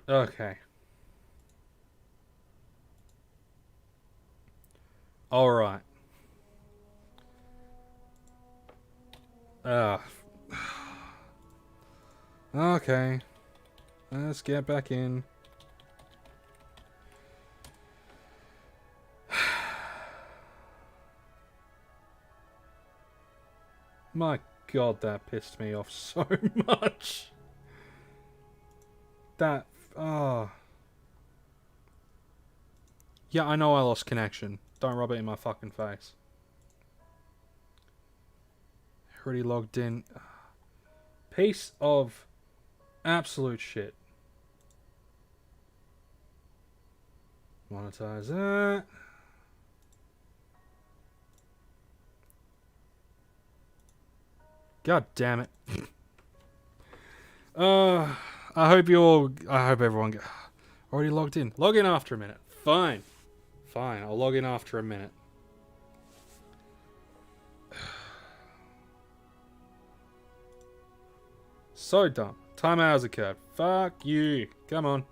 Okay. Alright. Uh, okay. Let's get back in. My god, that pissed me off so much. That... Oh. Yeah, I know I lost connection. Don't rub it in my fucking face. Already logged in. Piece of absolute shit. Monetize that. God damn it. I hope you all... I hope everyone... Already logged in. Log in after a minute. Fine. Fine, I'll log in after a minute. So dumb. Timeout has occurred. Fuck you. Come on.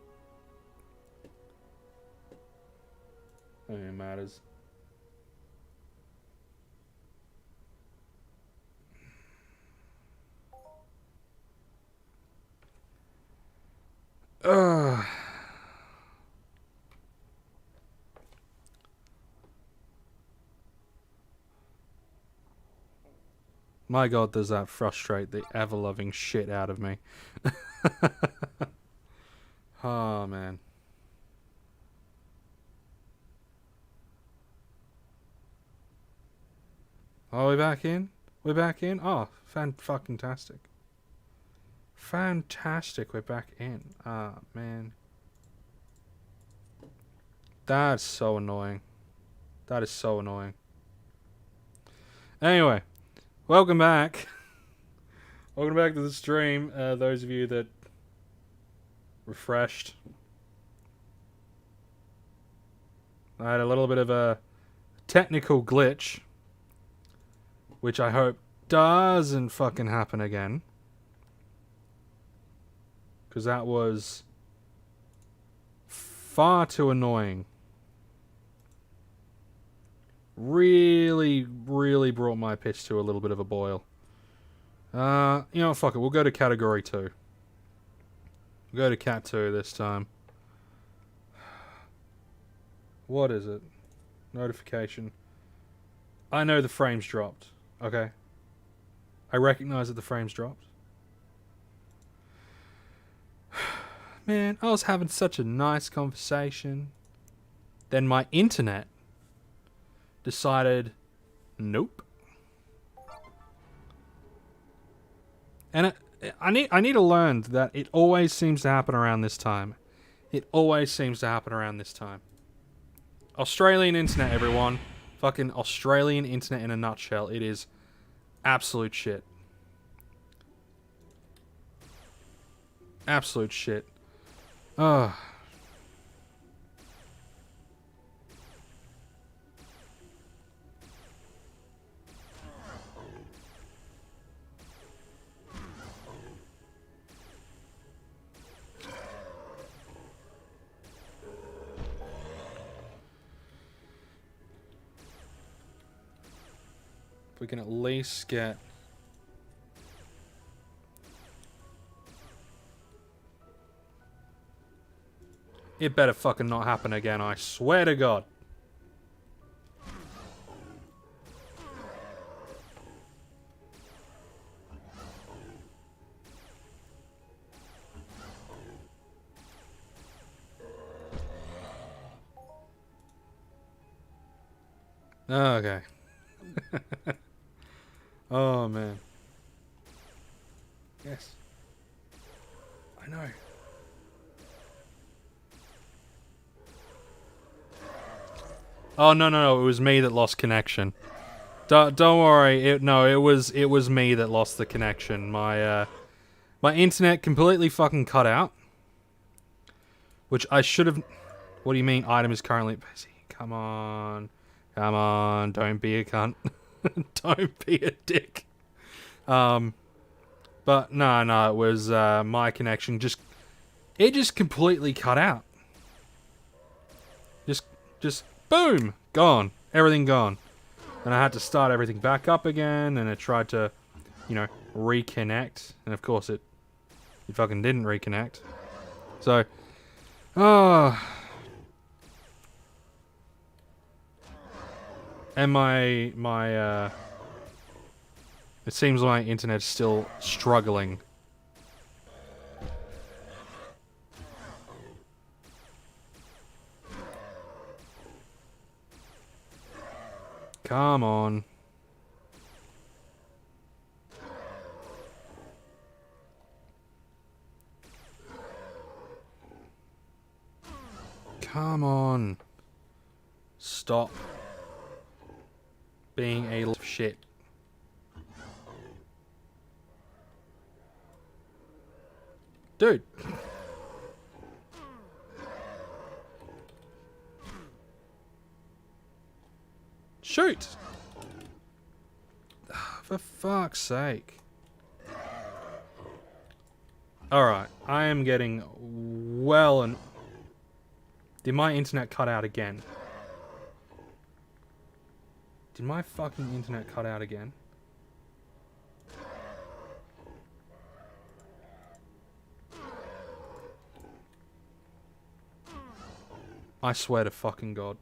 Don't even matters. Ugh. My god, does that frustrate the ever-loving shit out of me. Oh, man. Are we back in? We're back in? Oh, fan-fucking-tastic. Fantastic, we're back in. Ah, man. That's so annoying. That is so annoying. Anyway, welcome back. Welcome back to the stream. Those of you that refreshed. I had a little bit of a technical glitch, which I hope doesn't fucking happen again. Because that was far too annoying. Really, really brought my pitch to a little bit of a boil. You know, fuck it. We'll go to category 2. We'll go to cat 2 this time. What is it? Notification. I know the frames dropped. Okay. I recognize that the frames dropped. Man, I was having such a nice conversation. Then my internet decided, nope. And I need to learn that it always seems to happen around this time. It always seems to happen around this time. Australian internet, everyone. Fucking Australian internet in a nutshell. It is absolute shit. Absolute shit. Ugh. If we can at least get... It better fucking not happen again, I swear to God. Okay. Oh, man. Yes. I know. Oh, no. It was me that lost connection. Don't worry. It was me that lost the connection. My internet completely fucking cut out. Which I should have... What do you mean item is currently busy? Come on. Come on. Don't be a cunt. Don't be a dick. But no, it was my connection just It just completely cut out. Just boom, gone. Everything gone. And I had to start everything back up again, and it tried to, you know, reconnect. And of course it fucking didn't reconnect. So, and my it seems like my internet's still struggling. Come on. Come on. Stop being a little shit. Dude. Shoot! For fuck's sake. Alright, I am getting well and... Did my internet cut out again? Did my fucking internet cut out again? I swear to fucking God.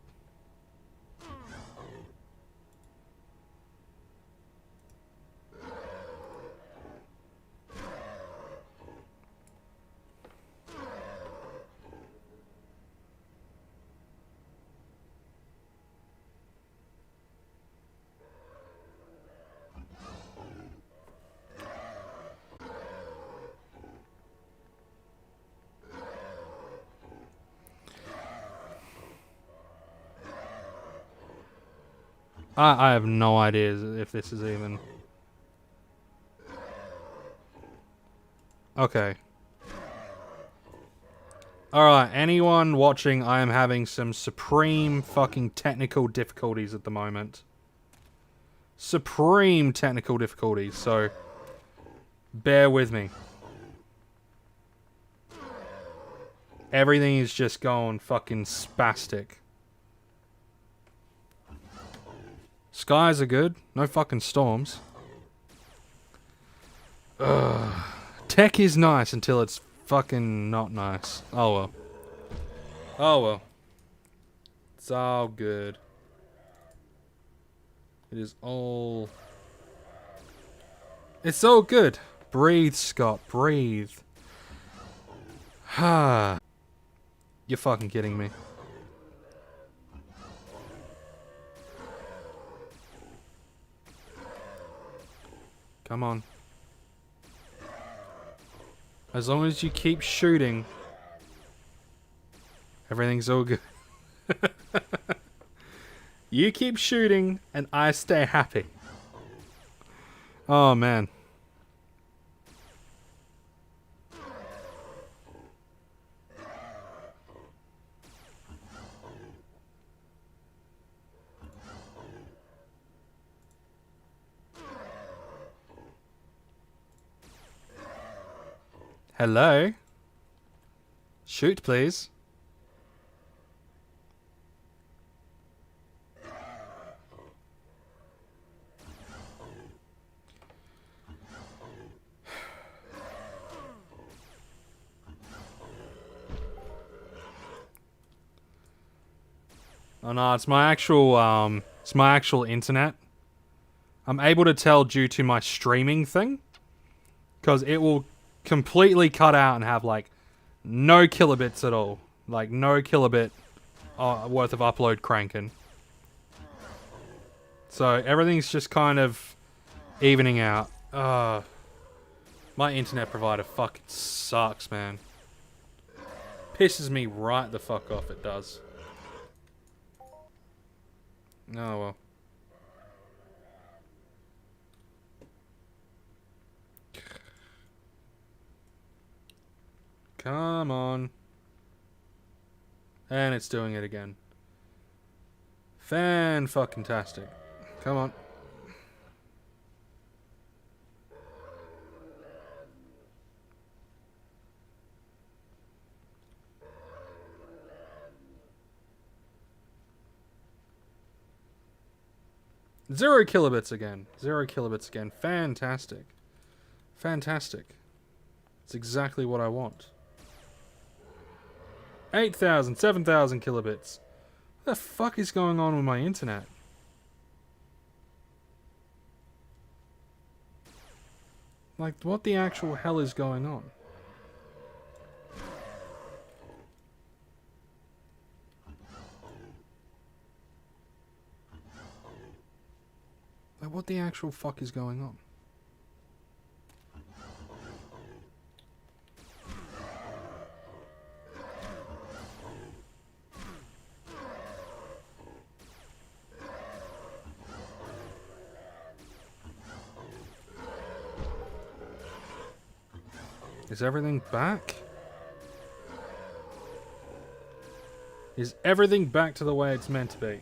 I have no idea if this is even... Okay. Alright, anyone watching, I am having some supreme fucking technical difficulties at the moment. Supreme technical difficulties, so... Bear with me. Everything is just going fucking spastic. Skies are good. No fucking storms. Ugh. Tech is nice until it's fucking not nice. Oh well. Oh well. It's all good. It is all... It's all good. Breathe, Scott. Breathe. Ha. You're fucking kidding me. Come on. As long as you keep shooting, everything's all good. You keep shooting, and I stay happy. Oh, man. Hello? Shoot, please. Oh no, it's my actual internet. I'm able to tell due to my streaming thing, because it will completely cut out and have like no kilobits at all, like no kilobit worth of upload cranking. So everything's just kind of evening out. My internet provider fucking sucks, man. Pisses me right the fuck off, it does. Oh well. Come on. And it's doing it again. Fan-fucking-tastic. Come on. 0 kilobits again. 0 kilobits again. Fantastic. Fantastic. It's exactly what I want. 8,000, 7,000 kilobits. What the fuck is going on with my internet? Like, what the actual hell is going on? Like, what the actual fuck is going on? Is everything back? Is everything back to the way it's meant to be?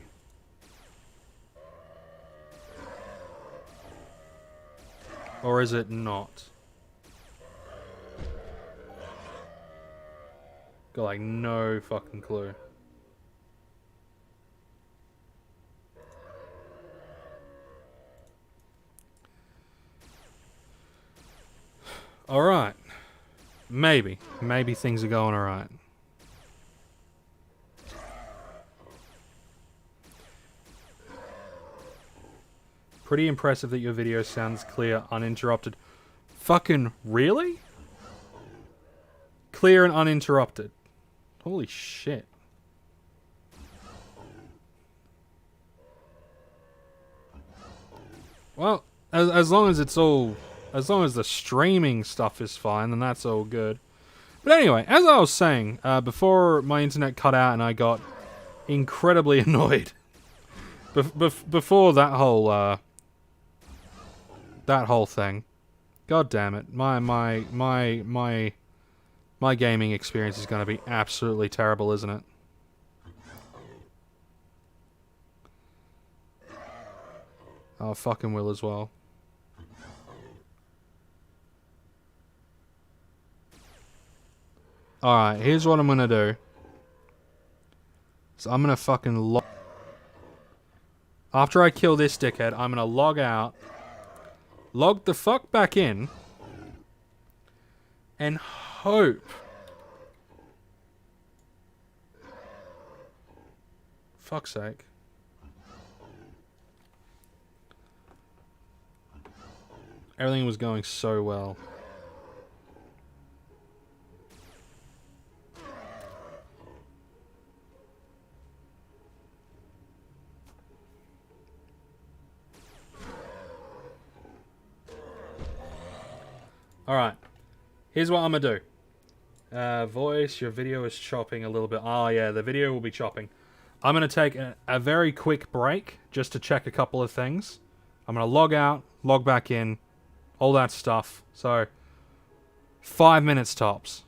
Or is it not? Got like no fucking clue. Alright. Maybe. Maybe things are going alright. Pretty impressive that your video sounds clear, uninterrupted. Fucking really? Clear and uninterrupted. Holy shit. Well, as long as it's all... As long as the streaming stuff is fine, then that's all good. But anyway, as I was saying, before my internet cut out and I got incredibly annoyed. Before that whole thing. God damn it. My gaming experience is going to be absolutely terrible, isn't it? Oh, fucking will as well. Alright, here's what I'm gonna do. So I'm gonna fucking log... After I kill this dickhead, I'm gonna log out. Log the fuck back in. And hope... Fuck's sake. Everything was going so well. Alright. Here's what I'm gonna do. Voice, your video is chopping a little bit. Oh yeah, the video will be chopping. I'm gonna take a very quick break just to check a couple of things. I'm gonna log out, log back in, all that stuff. So, 5 minutes tops.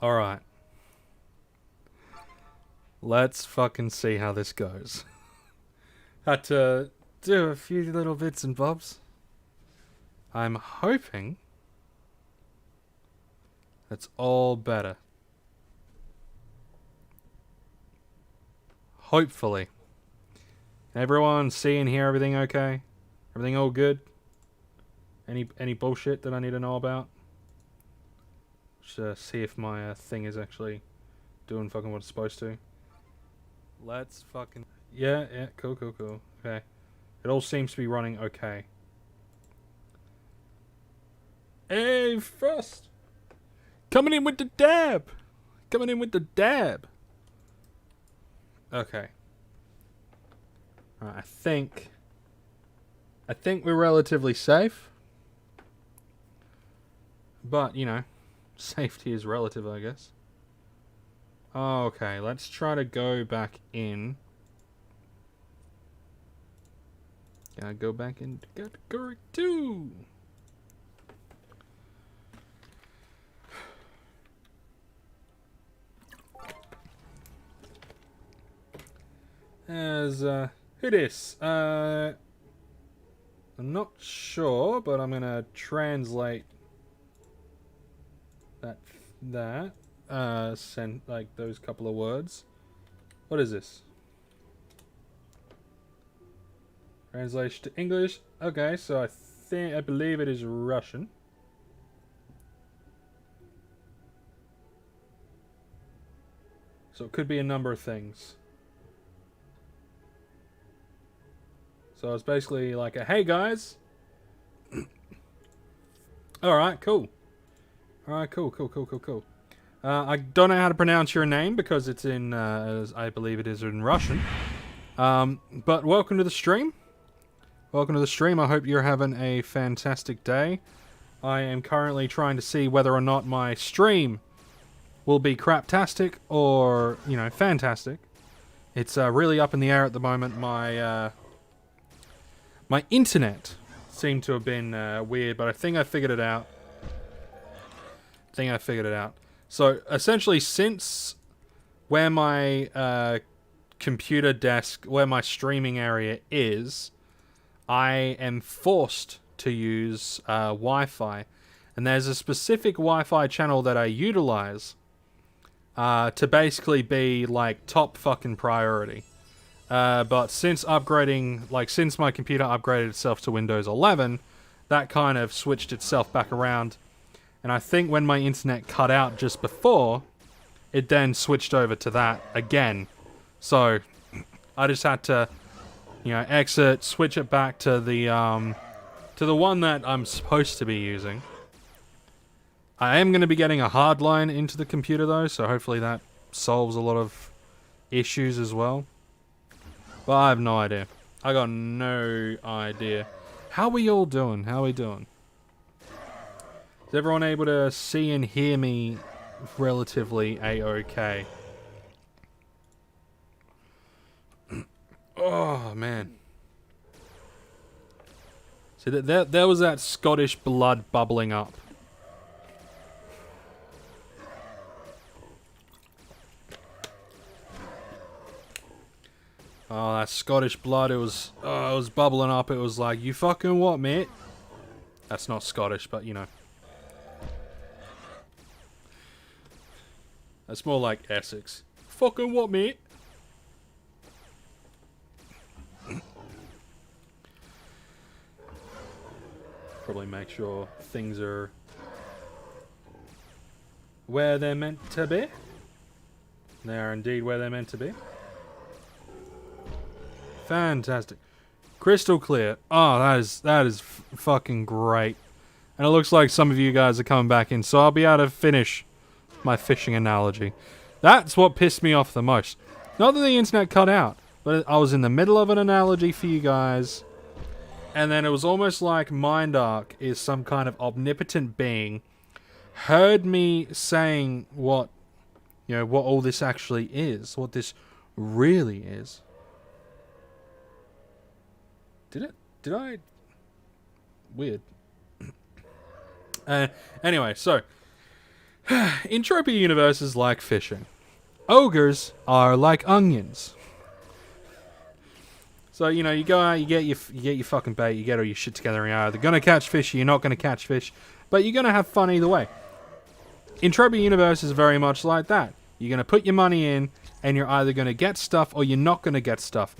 Alright. Let's fucking see how this goes. Had to do a few little bits and bobs. I'm hoping it's all better. Hopefully. Everyone see and hear everything okay? Everything all good? Any bullshit that I need to know about? Just see if my thing is actually doing fucking what it's supposed to. Let's fucking... Yeah, cool. Okay. It all seems to be running okay. Hey, Frost! Coming in with the dab! Okay. Alright, I think we're relatively safe. But, you know, safety is relative, I guess. Okay, let's try to go back in. Gotta go back into category 2. As, who this? I'm not sure, but I'm gonna translate send, like, those couple of words. What is this? Translation to English. Okay, so I believe it is Russian. So it could be a number of things. So it's basically like a, hey guys. Alright, cool. Alright, cool. I don't know how to pronounce your name because it's in, as I believe it is in Russian. But welcome to the stream. I hope you're having a fantastic day. I am currently trying to see whether or not my stream will be craptastic or, you know, fantastic. It's really up in the air at the moment. My internet seemed to have been weird, but I think I figured it out. So, essentially, since where my computer desk, where my streaming area is, I am forced to use Wi-Fi. And there's a specific Wi-Fi channel that I utilize to basically be, like, top fucking priority. But since upgrading, like, since my computer upgraded itself to Windows 11, that kind of switched itself back around. And I think when my internet cut out just before, it then switched over to that again. So, I just had to, you know, exit, switch it back to the one that I'm supposed to be using. I am going to be getting a hard line into the computer though, so hopefully that solves a lot of issues as well. But I have no idea. I got no idea. How are we all doing? Is everyone able to see and hear me relatively a-okay? Oh, man. See, there was that Scottish blood bubbling up. Oh, that Scottish blood, it was bubbling up. It was like, you fucking what, mate? That's not Scottish, but you know. That's more like Essex. Fucking what, mate? Probably make sure things are where they're meant to be. They are indeed where they're meant to be. Fantastic. Crystal clear. Oh, that is fucking great. And it looks like some of you guys are coming back in, so I'll be able to finish my fishing analogy. That's what pissed me off the most. Not that the internet cut out, but I was in the middle of an analogy for you guys, and then it was almost like Mindark is some kind of omnipotent being, heard me saying what, you know, what all this actually is, what this really is. Did I? Weird. Anyway, so Entropia universe is like fishing. Ogres are like onions. So, you know, you go out, you get your fucking bait, you get all your shit together, and you're either gonna catch fish or you're not gonna catch fish, but you're gonna have fun either way. Entropia universe is very much like that. You're gonna put your money in, and you're either gonna get stuff or you're not gonna get stuff.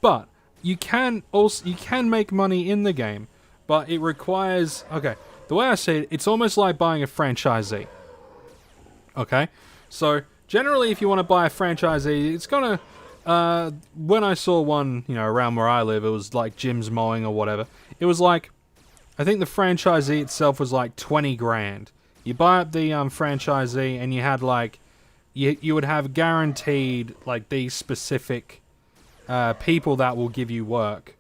But you can make money in the game, but it requires, okay, the way I see it, it's almost like buying a franchisee. Okay? So, generally, if you want to buy a franchisee, it's gonna, when I saw one, you know, around where I live, it was like Jim's Mowing or whatever. It was like, I think the franchisee itself was like 20 grand. You buy up the franchisee and you had like, you would have guaranteed like these specific people that will give you work.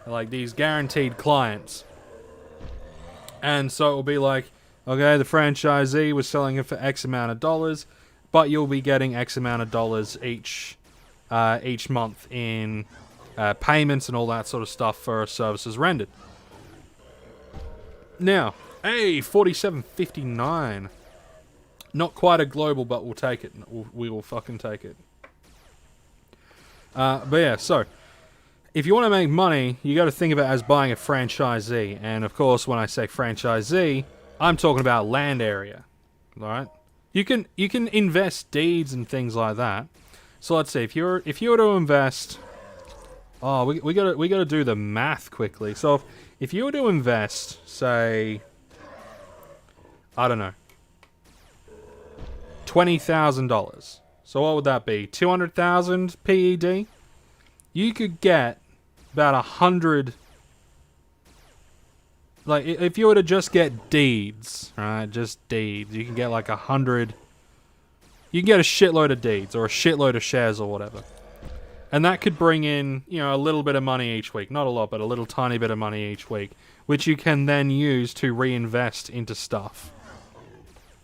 Like these guaranteed clients. And so it will be like, okay, the franchisee was selling it for X amount of dollars, but you'll be getting X amount of dollars each month in payments and all that sort of stuff for services rendered. Now, hey, 47.59. Not quite a global, but we'll take it. We will fucking take it. But yeah, so if you want to make money, you got to think of it as buying a franchisee. And of course, when I say franchisee, I'm talking about land area. All right, you can invest deeds and things like that. So let's see, if you were to invest, oh, we gotta do the math quickly. So if you were to invest, say, I don't know, $20,000. So what would that be? 200,000 PED. You could get about 100. Like if you were to just get deeds, right? Just deeds, you can get like 100. You can get a shitload of deeds or a shitload of shares or whatever. And that could bring in, you know, a little bit of money each week. Not a lot, but a little tiny bit of money each week, which you can then use to reinvest into stuff.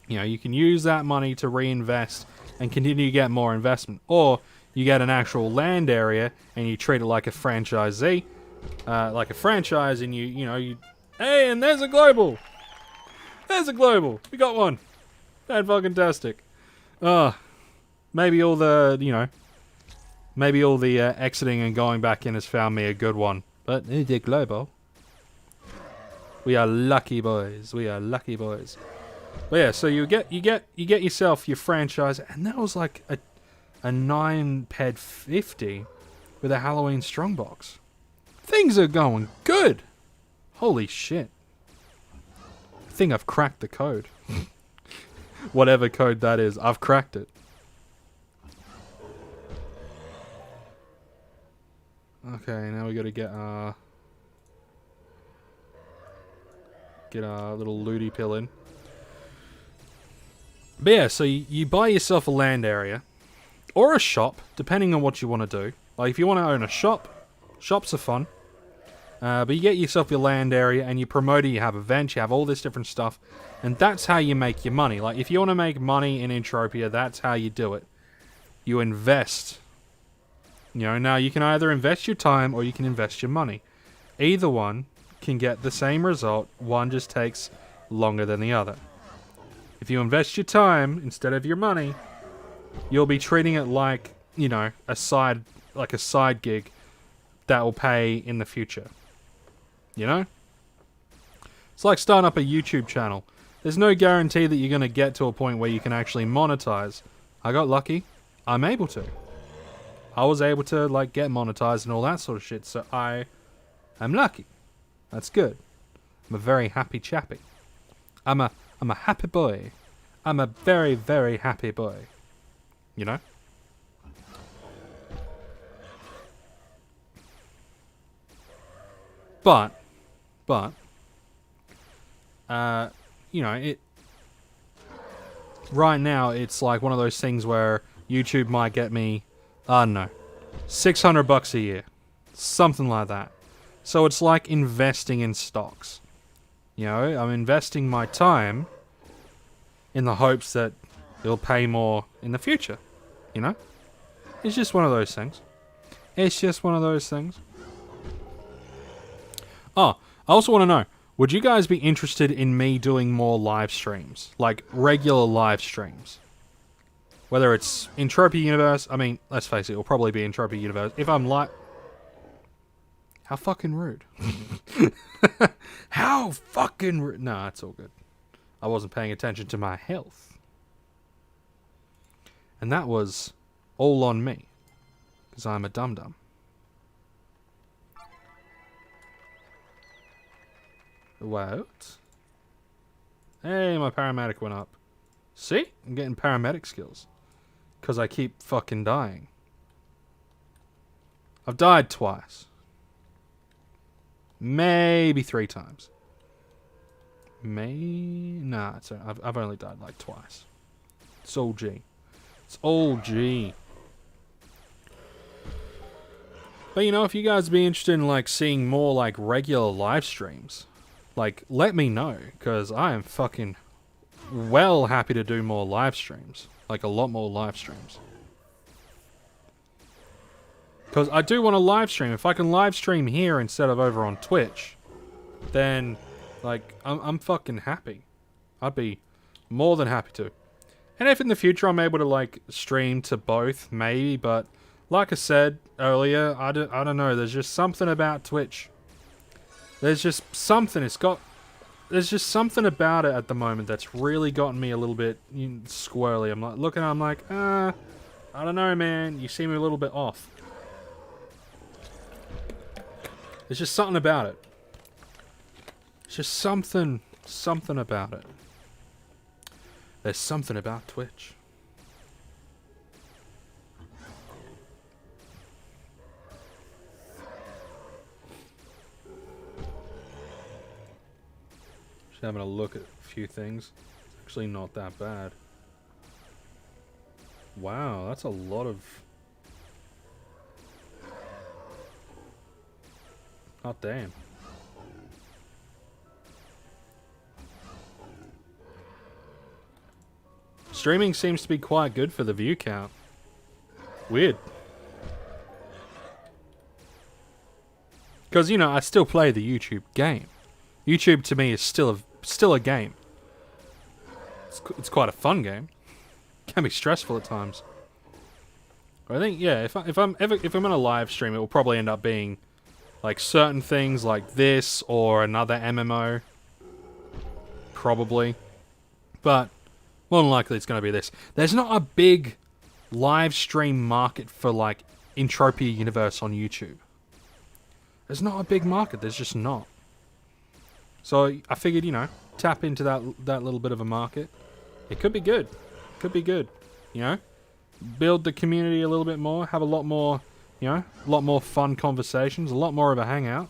You know, you can use that money to reinvest and continue to get more investment. Or you get an actual land area and you treat it like a franchisee, like a franchise, and you hey, and there's a global. There's a global. We got one. That's fucking tastic. Maybe all the exiting and going back in has found me a good one. But it's a global. We are lucky boys. We are lucky boys. But yeah, so you get yourself your franchise, and that was like a 9 ped 50 with a Halloween strongbox. Things are going good. Holy shit. I think I've cracked the code. Whatever code that is, I've cracked it. Okay, now we gotta get our little looty pill in. But yeah, so you buy yourself a land area, or a shop, depending on what you want to do. Like if you want to own a shop, shops are fun. But you get yourself your land area and you promote it, you have events, you have all this different stuff. And that's how you make your money. Like if you want to make money in Entropia, that's how you do it. You invest. You know, now you can either invest your time or you can invest your money. Either one can get the same result. One just takes longer than the other. If you invest your time instead of your money, you'll be treating it like, you know, a side gig that will pay in the future. You know? It's like starting up a YouTube channel. There's no guarantee that you're going to get to a point where you can actually monetize. I got lucky. I'm able to. I was able to, like, get monetized and all that sort of shit, so I am lucky. That's good. I'm a very happy chappy. I'm a happy boy. I'm a very, very happy boy. You know? But, you know, right now it's like one of those things where YouTube might get me, I don't know, $600 a year. Something like that. So it's like investing in stocks. You know, I'm investing my time in the hopes that it'll pay more in the future. You know? It's just one of those things. It's just one of those things. Oh, I also want to know, Would you guys be interested in me doing more live streams? Like, regular live streams? Whether it's Entropia Universe, I mean, let's face it, it'll probably be Entropia Universe. If I'm like... How fucking rude. How fucking rude. Nah, it's all good. I wasn't paying attention to my health. And that was all on me. Because I'm a dum-dum. What? Hey, my paramedic went up. See? I'm getting paramedic skills. Because I keep fucking dying. I've died twice. Maybe 3 times. Nah, I've only died like twice. It's all G. It's all G. But you know, if you guys be interested in like seeing more like regular live streams, like let me know, because I am fucking well happy to do more live streams. Like a lot more live streams. Because I do want to live stream. If I can live stream here instead of over on Twitch, then like I'm fucking happy. I'd be more than happy to. And if in the future I'm able to like stream to both, maybe, but like I said earlier, I don't know, there's just something about Twitch. There's just something, there's just something about it at the moment that's really gotten me a little bit squirrely. I'm like, looking, I'm like, I don't know, man, you seem a little bit off. There's just something about it. It's just something about it. There's something about Twitch. Just having a look at a few things. It's actually not that bad. Wow, that's a lot of... Oh, damn. Streaming seems to be quite good for the view count. Weird. Because, you know, I still play the YouTube game. YouTube to me is still a game. It's quite a fun game. Can be stressful at times. But I think, yeah, if I'm in a live stream, it will probably end up being like certain things like this or another MMO. Probably. But more than likely it's going to be this. There's not a big live stream market for like Entropia Universe on YouTube. There's not a big market. There's just not. So I figured, you know, tap into that little bit of a market. It could be good. Could be good. You know? Build the community a little bit more. Have a lot more, you know, a lot more fun conversations. A lot more of a hangout.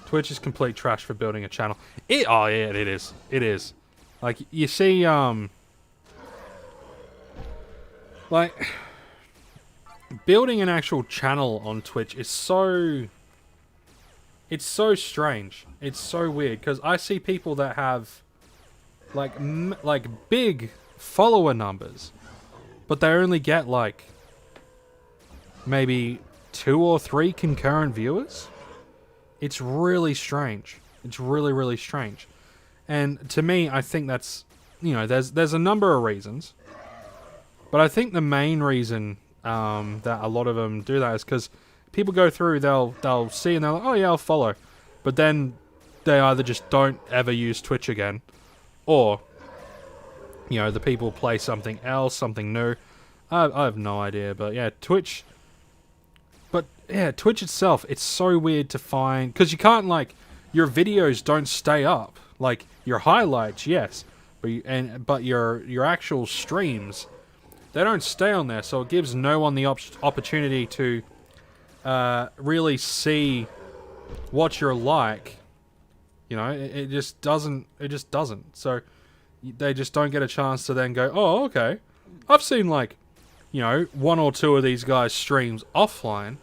Twitch is complete trash for building a channel. Oh yeah, it is. It is. Like, you see, like, building an actual channel on Twitch is so... It's so strange. It's so weird, because I see people that have, like, big follower numbers, but they only get, like, maybe 2 or 3 concurrent viewers. It's really strange. It's really, really strange. And to me, I think that's, you know, there's a number of reasons, but I think the main reason that a lot of them do that is because people go through, they'll see and they're like, oh yeah, I'll follow. But then they either just don't ever use Twitch again, or, you know, the people play something else, something new. I have no idea, but yeah, Twitch. But yeah, Twitch itself, it's so weird to find, because you can't, like, your videos don't stay up. Like, your highlights, yes, but your actual streams, they don't stay on there, so it gives no one the opportunity to really see what you're like. You know, it just doesn't. So they just don't get a chance to then go, oh, okay, I've seen, like, you know, 1 or 2 of these guys' streams offline,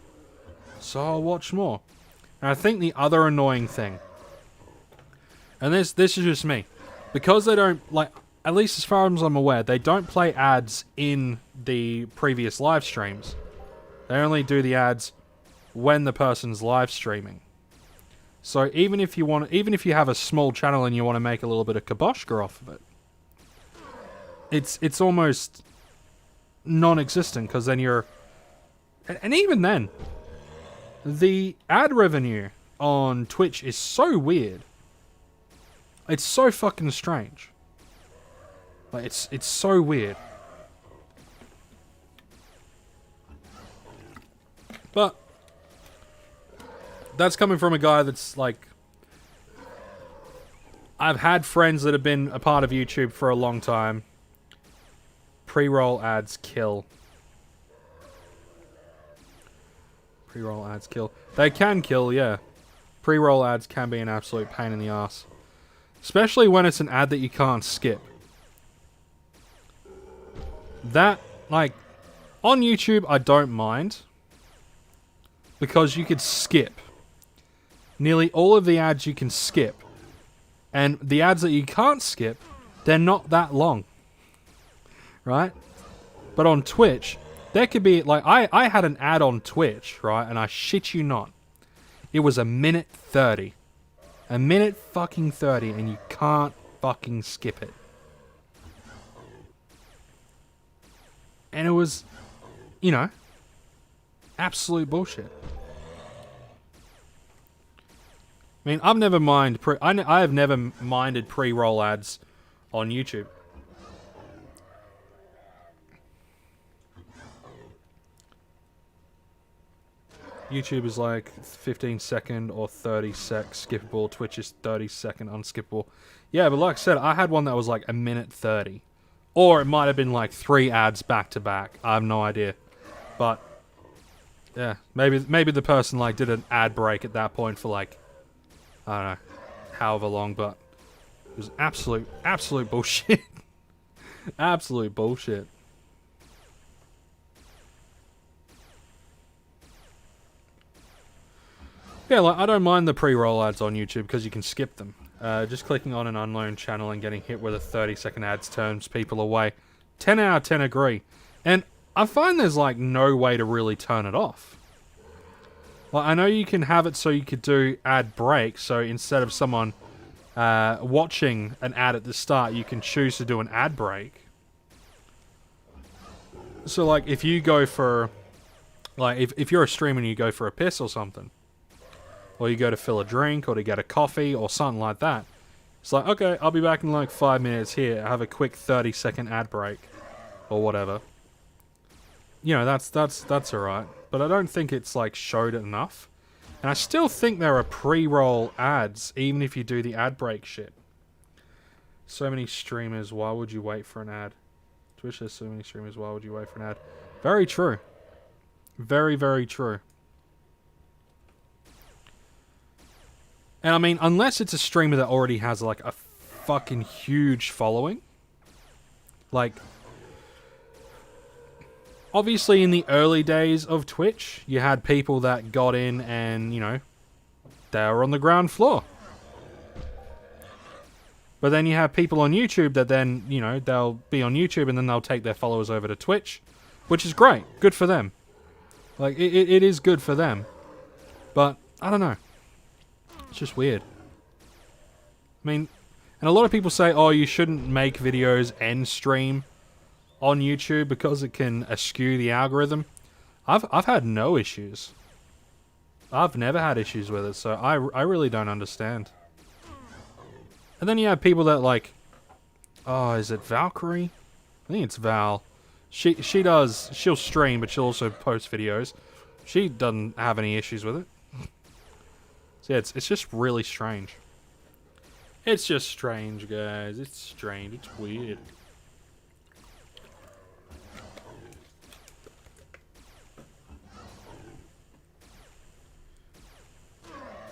so I'll watch more. And I think the other annoying thing, and this is just me, because they don't, like, at least as far as I'm aware, they don't play ads in the previous live streams. They only do the ads when the person's live streaming. So even if you have a small channel and you want to make a little bit of kiboshka off of it, it's almost non-existent, because then you're... And even then, the ad revenue on Twitch is so weird. It's so fucking strange. Like, it's so weird. But that's coming from a guy that's like... I've had friends that have been a part of YouTube for a long time. Pre-roll ads kill. Pre-roll ads kill. They can kill, yeah. Pre-roll ads can be an absolute pain in the ass. Especially when it's an ad that you can't skip. That, like, on YouTube, I don't mind. Because you could skip. Nearly all of the ads you can skip. And the ads that you can't skip, they're not that long. Right? But on Twitch, there could be, like, I had an ad on Twitch, right? And I shit you not. It was 1:30. 1:30, and you can't fucking skip it. And it was, you know, absolute bullshit. I mean, I have never minded pre-roll ads on YouTube. YouTube is like 15-second or 30-sec skippable. Twitch is 30-second unskippable. Yeah, but like I said, I had one that was like 1:30. Or it might have been like 3 ads back to back. I have no idea. But, yeah, maybe the person like did an ad break at that point for like, I don't know, however long, but it was absolute bullshit. Absolute bullshit. Yeah, like, I don't mind the pre-roll ads on YouTube because you can skip them. Just clicking on an unknown channel and getting hit with a 30-second ads turns people away. 10 out of 10 agree. And I find there's, like, no way to really turn it off. Like, I know you can have it so you could do ad break, so instead of someone watching an ad at the start, you can choose to do an ad break. So, like, if you go for... Like, if you're a streamer and you go for a piss or something, or you go to fill a drink, or to get a coffee, or something like that. It's like, okay, I'll be back in like 5 minutes here. Have a quick 30-second ad break. Or whatever. You know, that's alright. But I don't think it's like showed enough. And I still think there are pre-roll ads, even if you do the ad break shit. So many streamers, why would you wait for an ad? Twitch has so many streamers, why would you wait for an ad? Very true. Very, very true. And I mean, unless it's a streamer that already has like a fucking huge following. Like, obviously in the early days of Twitch, you had people that got in and, you know, they were on the ground floor. But then you have people on YouTube that then, you know, they'll be on YouTube and then they'll take their followers over to Twitch. Which is great. Good for them. Like, it is good for them. But, I don't know. It's just weird. I mean, and a lot of people say, oh, you shouldn't make videos and stream on YouTube because it can askew the algorithm. I've had no issues. I've never had issues with it, so I really don't understand. And then you have people that like, oh, is it Valkyrie? I think it's Val. She'll stream, but she'll also post videos. She doesn't have any issues with it. So yeah, it's just really strange. It's just strange, guys. It's strange. It's weird.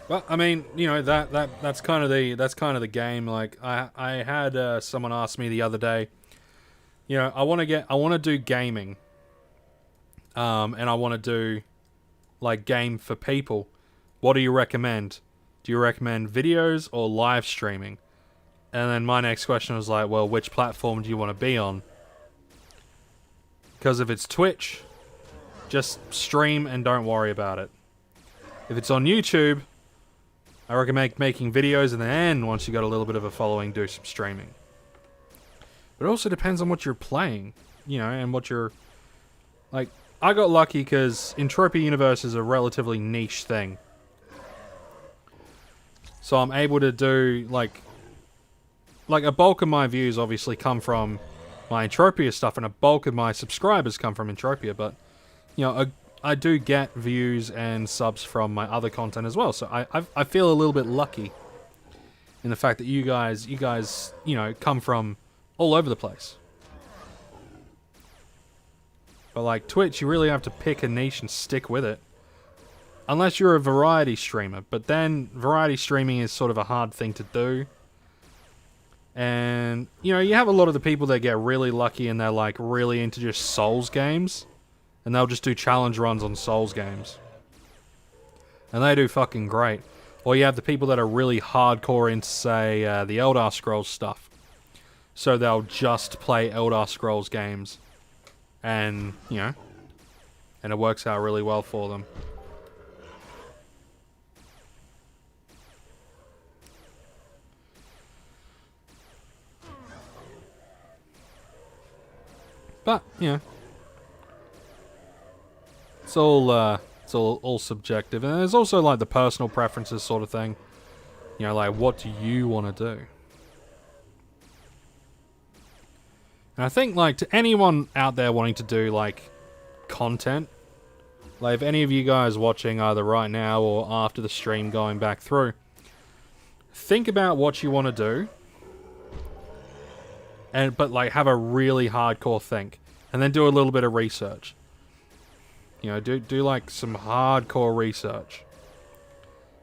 Well, I mean, you know, that's kind of the game. Like, I had someone ask me the other day, you know, I want to do gaming, and I want to do like game for people. What do you recommend? Do you recommend videos or live streaming? And then my next question was like, well, which platform do you want to be on? Because if it's Twitch, just stream and don't worry about it. If it's on YouTube, I recommend making videos, and then once you got a little bit of a following, do some streaming. But it also depends on what you're playing, you know, and what you're... Like, I got lucky because Entropia Universe is a relatively niche thing. So I'm able to do, like a bulk of my views obviously come from my Entropia stuff, and a bulk of my subscribers come from Entropia, but, you know, I do get views and subs from my other content as well, so I feel a little bit lucky in the fact that you guys, you know, come from all over the place. But like Twitch, you really have to pick a niche and stick with it. Unless you're a variety streamer, but then variety streaming is sort of a hard thing to do. And, you know, you have a lot of the people that get really lucky and they're like really into just Souls games. And they'll just do challenge runs on Souls games. And they do fucking great. Or you have the people that are really hardcore into, say, the Elder Scrolls stuff. So they'll just play Elder Scrolls games. And, you know, and it works out really well for them. But, you know, it's all subjective. And there's also, like, the personal preferences sort of thing. You know, like, what do you want to do? And I think, like, to anyone out there wanting to do, like, content, like, if any of you guys watching either right now or after the stream going back through, think about what you want to do, but, like, have a really hardcore think, and then do a little bit of research. You know, do like, some hardcore research.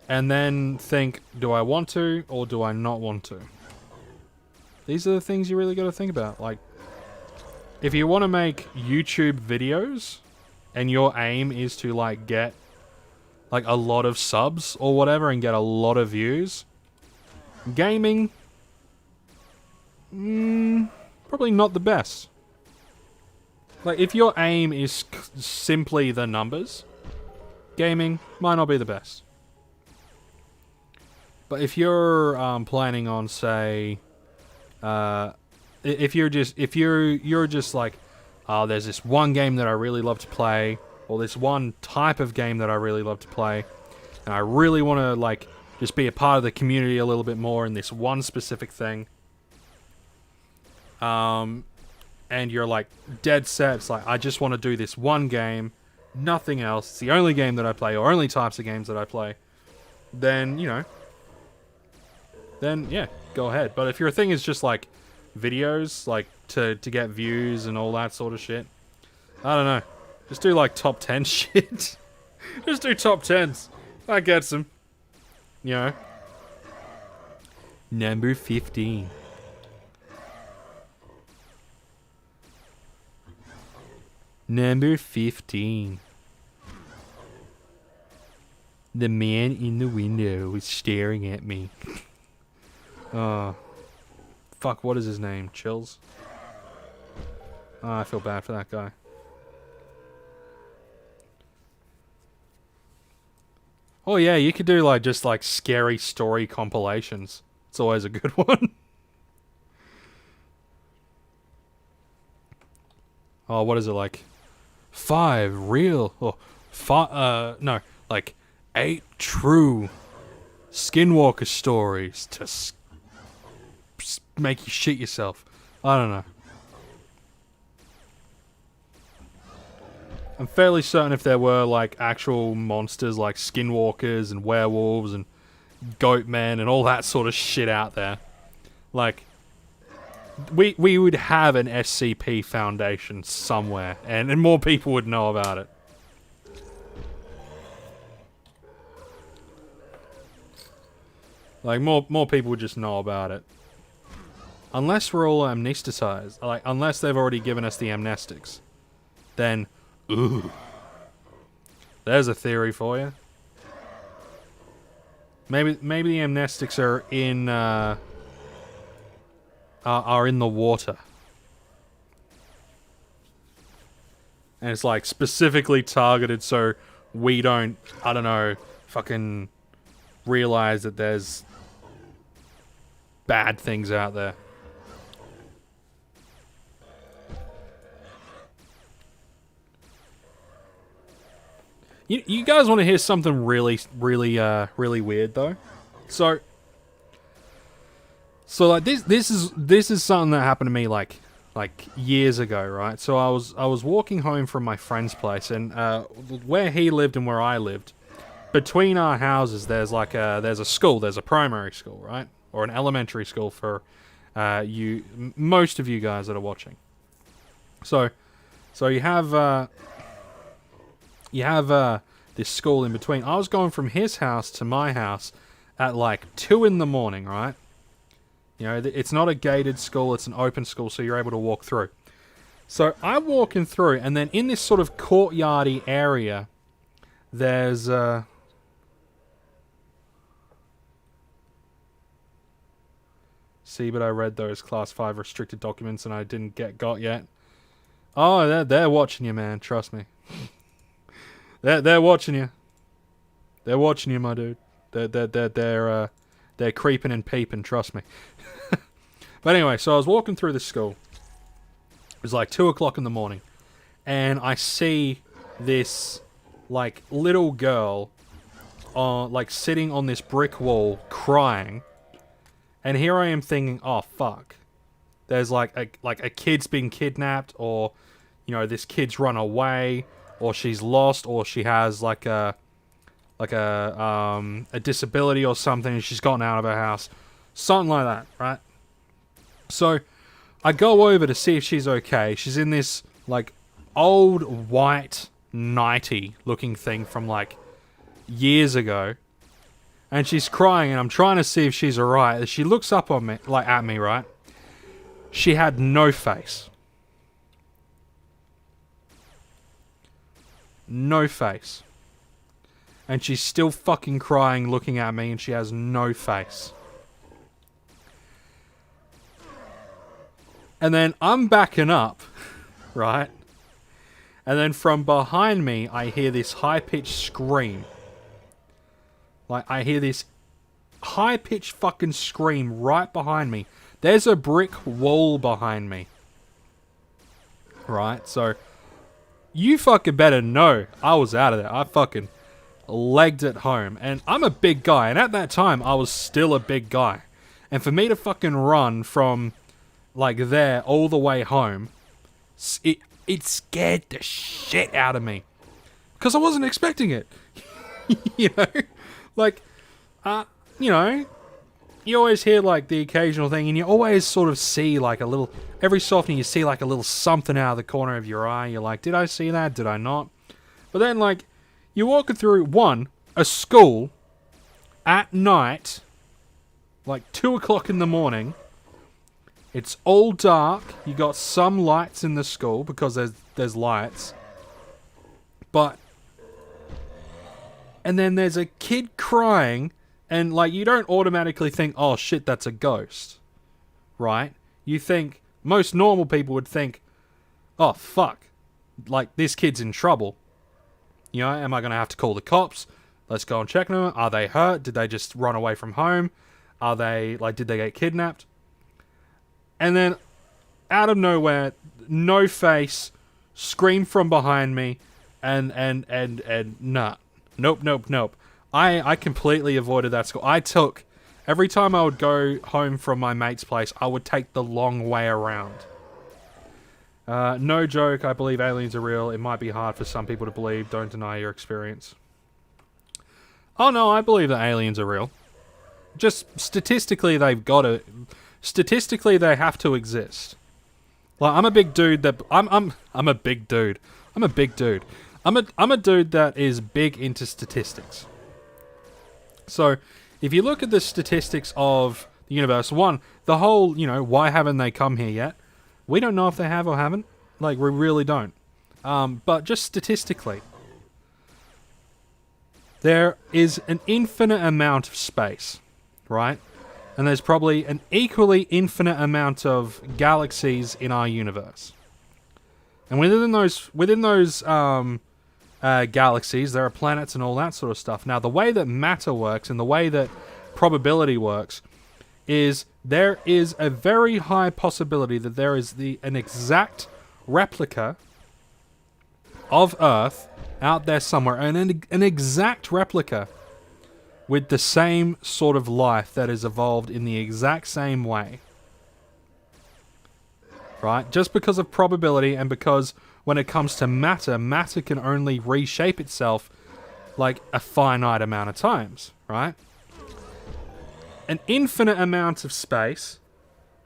And then think, do I want to, or do I not want to? These are the things you really got to think about, like, if you want to make YouTube videos, and your aim is to, like, get, like, a lot of subs or whatever, and get a lot of views, gaming, probably not the best. Like, if your aim is simply the numbers, gaming might not be the best. But if you're planning on, say, if you're just like, oh, there's this one game that I really love to play, or this one type of game that I really love to play, and I really want to, like, just be a part of the community a little bit more in this one specific thing. And you're, like, dead set. It's like, I just want to do this one game, nothing else. It's the only game that I play, or only types of games that I play. Then, you know, then, yeah, go ahead. But if your thing is just, like, videos, like, to get views and all that sort of shit, I don't know. Just do, like, top 10 shit. Just do top 10s. That gets them. You know. Number 15. Number 15. The man in the window is staring at me. Fuck, what is his name? Chills? I feel bad for that guy. Oh yeah, you could do, like, just, like, scary story compilations. It's always a good one. Oh, what is it, like? 5 real, or 8 true Skinwalker stories to make you shit yourself. I don't know. I'm fairly certain if there were, like, actual monsters like Skinwalkers and werewolves and goatmen and all that sort of shit out there, like, we would have an SCP Foundation somewhere, and more people would know about it. Like, more people would just know about it. Unless we're all amnesticized. Like, unless they've already given us the amnestics. Then, ooh. There's a theory for you. Maybe the amnestics are in the water. And it's, like, specifically targeted so we don't, I don't know, fucking realize that there's bad things out there. You guys want to hear something really weird though? So like this is something that happened to me like years ago, right? So I was walking home from my friend's place, and where he lived and where I lived, between our houses there's a school, there's a primary school, right? Or an elementary school for most of you guys that are watching. So you have this school in between. I was going from his house to my house at like 2 in the morning, right? You know, it's not a gated school, it's an open school, so you're able to walk through. So I'm walking through, and then in this sort of courtyardy area, there's see, but I read those Class 5 restricted documents and I didn't get got yet. Oh, they're watching you, man. Trust me. They're watching you. They're watching you, my dude. They're creeping and peeping. Trust me. But anyway, so I was walking through the school. It was like 2 o'clock in the morning, and I see this like little girl, like sitting on this brick wall crying, and here I am thinking, oh fuck, there's like a kid's been kidnapped, or you know, this kid's run away, or she's lost, or she has like a disability or something, and she's gotten out of her house, something like that, right? So I go over to see if she's okay. She's in this like old white nightie looking thing from like years ago, and she's crying, and I'm trying to see if she's alright. She looks up on me, like at me, right? She had no face. No face. And she's still fucking crying, looking at me, and she has no face. And then I'm backing up, right? And then from behind me, I hear this high-pitched scream. Like, I hear this high-pitched fucking scream right behind me. There's a brick wall behind me. Right? So, you fucking better know I was out of there. I fucking legged it home. And I'm a big guy. And at that time, I was still a big guy. And for me to fucking run from, like, there all the way home, it scared the shit out of me. Because I wasn't expecting it. You know? Like, you know, you always hear, like, the occasional thing, and you always sort of see, like, a little, every so often you see, like, a little something out of the corner of your eye. You're like, did I see that? Did I not? But then, like, you're walking through, a school at night, like 2 o'clock in the morning. It's all dark. You got some lights in the school because there's lights. But, and then there's a kid crying, and like you don't automatically think, oh shit, that's a ghost, right? You think, most normal people would think, oh fuck, like this kid's in trouble. You know, am I going to have to call the cops? Let's go and check on them. Are they hurt? Did they just run away from home? Are they, like, did they get kidnapped? And then, out of nowhere, no face, scream from behind me, and nah. Nope. I completely avoided that school. Every time I would go home from my mate's place, I would take the long way around. No joke, I believe aliens are real. It might be hard for some people to believe. Don't deny your experience. Oh no, I believe that aliens are real. Just statistically, statistically, they have to exist. Like, I'm a big dude I'm a big dude. I'm a dude that is big into statistics. So, if you look at the statistics of the universe, the whole, you know, why haven't they come here yet? We don't know if they have or haven't. Like, we really don't. But just statistically, there is an infinite amount of space, right? And there's probably an equally infinite amount of galaxies in our universe. And within those galaxies, there are planets and all that sort of stuff. Now, the way that matter works and the way that probability works is there is a very high possibility that there is an exact replica of Earth out there somewhere, and an exact replica with the same sort of life that is evolved in the exact same way. Right? Just because of probability, and because when it comes to matter, matter can only reshape itself like a finite amount of times, right? An infinite amount of space,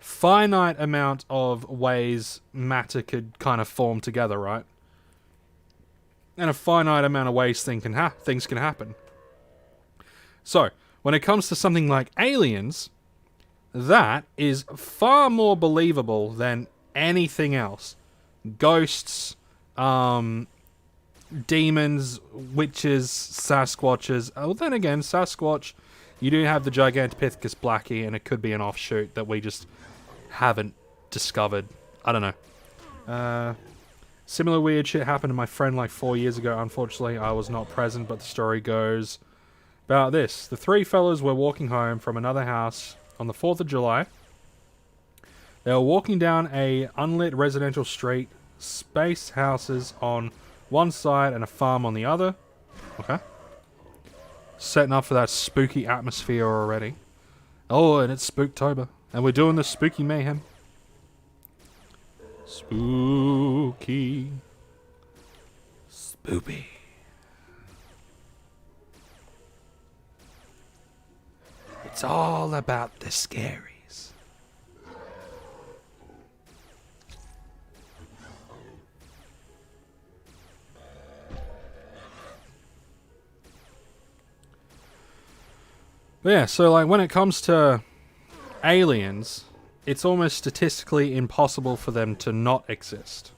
finite amount of ways matter could kind of form together, right? And a finite amount of ways things can happen. So, when it comes to something like aliens, that is far more believable than anything else. Ghosts, demons, witches, Sasquatches. Oh, then again, Sasquatch, you do have the Gigantopithecus blackie, and it could be an offshoot that we just haven't discovered. I don't know. Similar weird shit happened to my friend like 4 years ago. Unfortunately, I was not present, but the story goes about this. The three fellas were walking home from another house on the 4th of July. They were walking down a unlit residential street, space houses on one side and a farm on the other. Okay. Setting up for that spooky atmosphere already. Oh, and it's Spooktober. And we're doing the spooky mayhem. Spooky. Spoopy. It's all about the scaries. But yeah, so like when it comes to aliens, it's almost statistically impossible for them to not exist.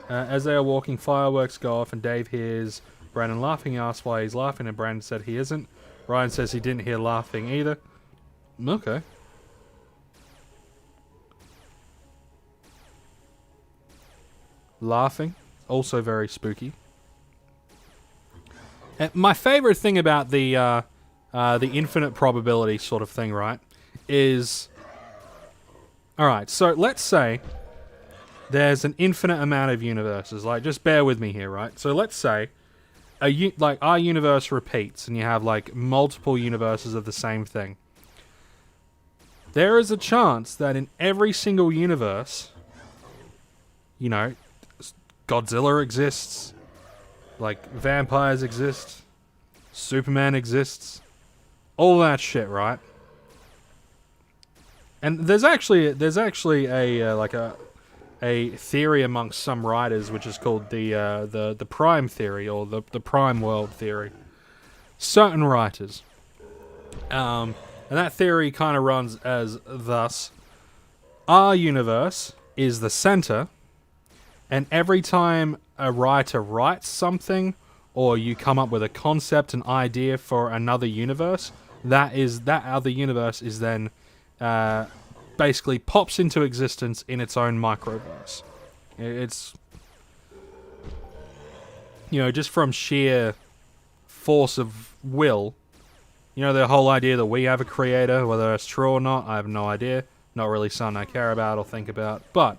As they are walking, fireworks go off and Dave hears Brandon laughing. He asks why he's laughing and Brandon said he isn't. Ryan says he didn't hear laughing either. Okay. Laughing. Also very spooky. And my favorite thing about the infinite probability sort of thing, right, is... Alright, so let's say there's an infinite amount of universes. Like, just bear with me here, right? So let's say our universe repeats and you have like multiple universes of the same thing. There is a chance that in every single universe, you know, Godzilla exists, like vampires exist, Superman exists, all that shit, right? And there's actually a theory amongst some writers which is called the prime theory, or the prime world theory. Certain writers, and that theory kind of runs as thus: our universe is the center, and every time a writer writes something, or you come up with a concept, an idea for another universe, that other universe is then basically pops into existence in its own microverse. It's, you know, just from sheer force of will. You know, the whole idea that we have a creator, whether that's true or not, I have no idea. Not really something I care about or think about. But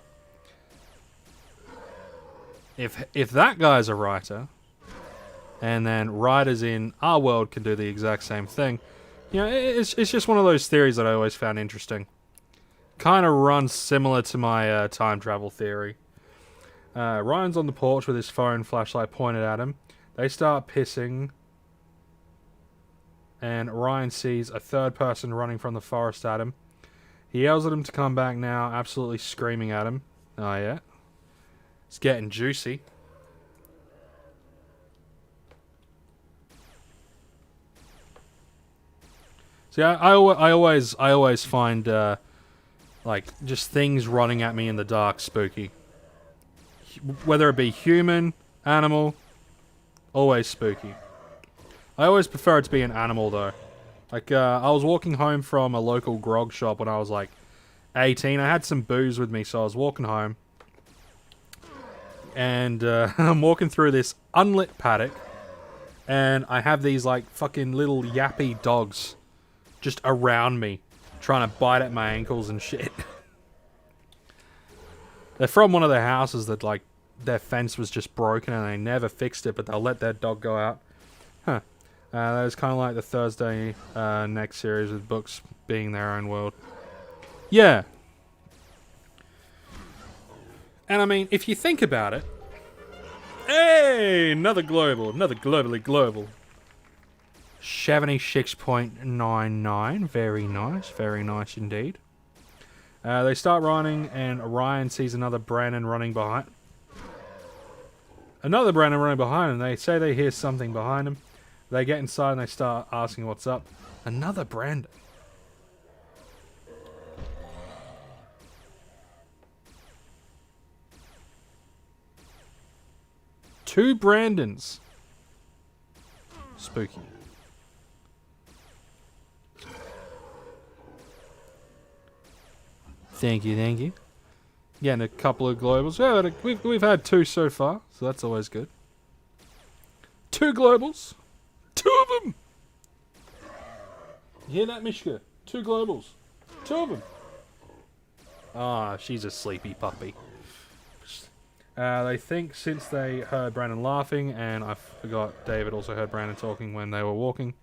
if that guy's a writer, and then writers in our world can do the exact same thing, you know, it's just one of those theories that I always found interesting. Kind of runs similar to my time travel theory. Ryan's on the porch with his phone flashlight pointed at him. They start pissing, and Ryan sees a third person running from the forest at him. He yells at him to come back now, absolutely screaming at him. Oh yeah. It's getting juicy. See, I always find like just things running at me in the dark spooky. Whether it be human, animal, always spooky. I always prefer it to be an animal though. Like I was walking home from a local grog shop when I was like 18. I had some booze with me, so I was walking home. And I'm walking through this unlit paddock, and I have these like fucking little yappy dogs just around me, trying to bite at my ankles and shit. They're from one of the houses that like their fence was just broken and they never fixed it, but they'll let their dog go out. Huh. That was kind of like the Thursday next series with books being their own world. Yeah. And I mean, if you think about it, hey, another globally global. 76.99, very nice indeed. They start running, and Orion sees another Brandon running behind. Another Brandon running behind him. They say they hear something behind him. They get inside and they start asking what's up. Another Brandon. Two Brandons. Spooky. Thank you. Getting a couple of globals. Yeah, we've had two so far, so that's always good. Two globals. Two of them. You hear that, Mishka? Two globals. Two of them. Ah, she's a sleepy puppy. They think since they heard Brandon laughing, and I forgot David also heard Brandon talking when they were walking,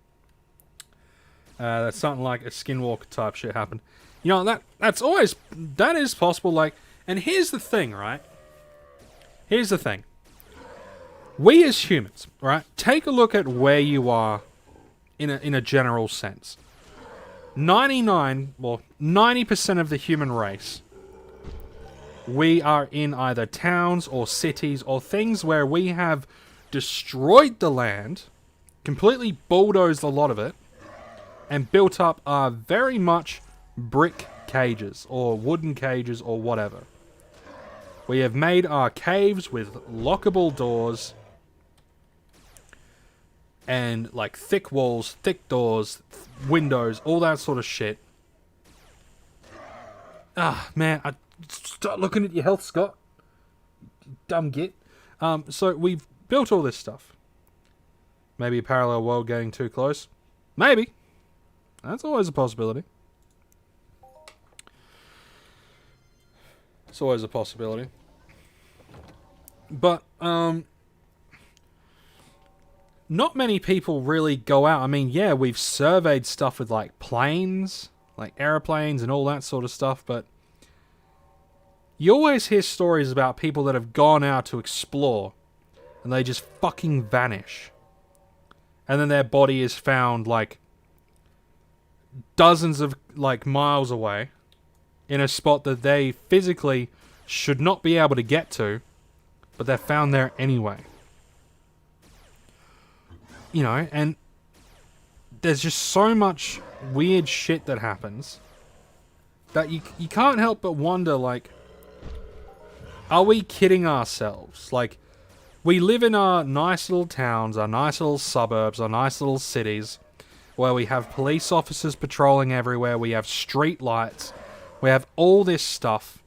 that something like a skinwalker type shit happened. You know, that is possible, like, and here's the thing, right? Here's the thing. We as humans, right, take a look at where you are in a general sense. 90% of the human race, we are in either towns or cities or things where we have destroyed the land, completely bulldozed a lot of it, and built up our very much brick cages or wooden cages or whatever. We have made our caves with lockable doors and like thick walls, thick doors, windows, all that sort of shit. Ah, man, start looking at your health, Scott. You dumb git. So we've built all this stuff. Maybe a parallel world getting too close. Maybe. That's always a possibility. It's always a possibility. But, not many people really go out. I mean, yeah, we've surveyed stuff with, like, planes, like airplanes and all that sort of stuff, but you always hear stories about people that have gone out to explore, and they just fucking vanish. And then their body is found, like, dozens of, like, miles away, in a spot that they physically should not be able to get to, but they're found there anyway. You know, and there's just so much weird shit that happens that you can't help but wonder, like, are we kidding ourselves? Like, we live in our nice little towns, our nice little suburbs, our nice little cities, where we have police officers patrolling everywhere, we have street lights, we have all this stuff,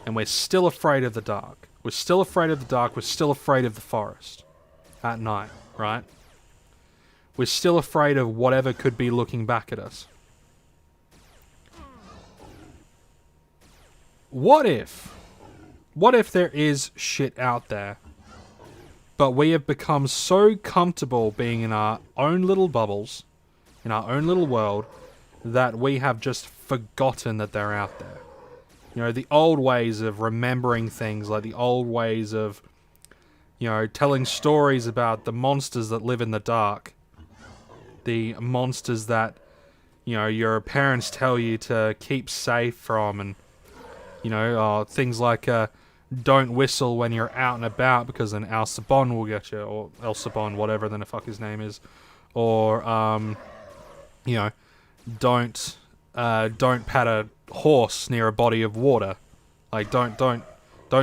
and we're still afraid of the dark. We're still afraid of the dark, we're still afraid of the forest at night, right? We're still afraid of whatever could be looking back at us. What if there is shit out there, but we have become so comfortable being in our own little bubbles, in our own little world, that we have just forgotten that they're out there. You know, the old ways of remembering things, like the old ways of, you know, telling stories about the monsters that live in the dark. The monsters that, you know, your parents tell you to keep safe from, and, you know, things like, don't whistle when you're out and about because then Alcibon will get you, or Alcibon, whatever the fuck his name is. Or, you know, don't pat a horse near a body of water. Like, don't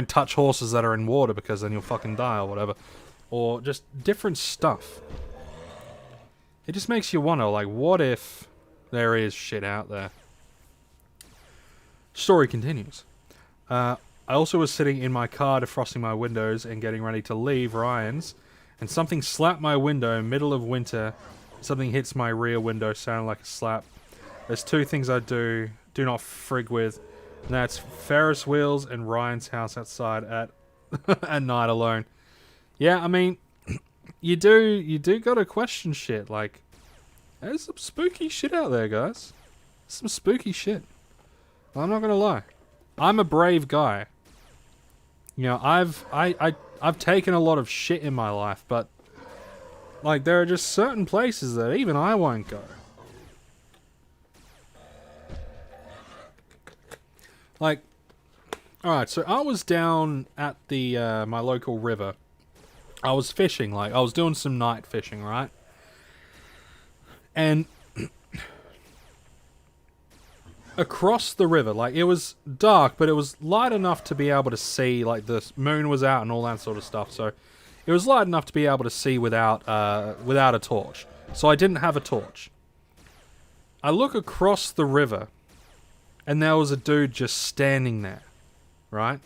touch horses that are in water because then you'll fucking die or whatever. Or just different stuff. It just makes you wonder, like, what if there is shit out there? Story continues. I also was sitting in my car defrosting my windows and getting ready to leave Ryan's, and something slapped my window in the middle of winter. Something hits my rear window, sounding like a slap. There's two things I do not frig with, and that's Ferris wheels and Ryan's house outside at at night alone. Yeah, I mean, you do gotta question shit. Like, there's some spooky shit out there, guys. Some spooky shit. I'm not gonna lie. I'm a brave guy. You know, I've taken a lot of shit in my life, but like there are just certain places that even I won't go. Like, alright, so I was down at the my local river. I was fishing, like I was doing some night fishing, right? And across the river, like it was dark, but it was light enough to be able to see, like the moon was out and all that sort of stuff. So it was light enough to be able to see without a torch. So I didn't have a torch. I look across the river, and there was a dude just standing there, right?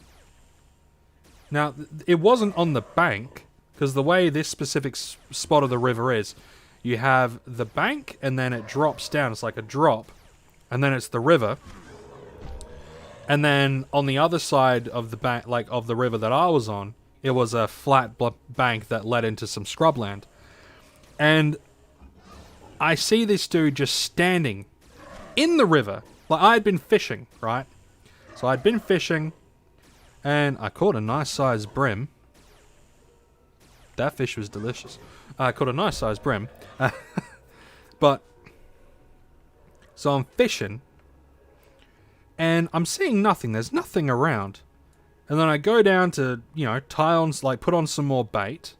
Now it wasn't on the bank, because the way this specific spot of the river is, you have the bank and then it drops down. It's like a drop. And then it's the river. And then on the other side of the bank, like of the river that I was on, it was a flat bank that led into some scrubland. And I see this dude just standing in the river. Like I had been fishing, right? So I'd been fishing and I caught a nice sized brim. That fish was delicious. I caught a nice sized brim. But so I'm fishing, and I'm seeing nothing. There's nothing around. And then I go down to, you know, tie on, like, put on some more bait.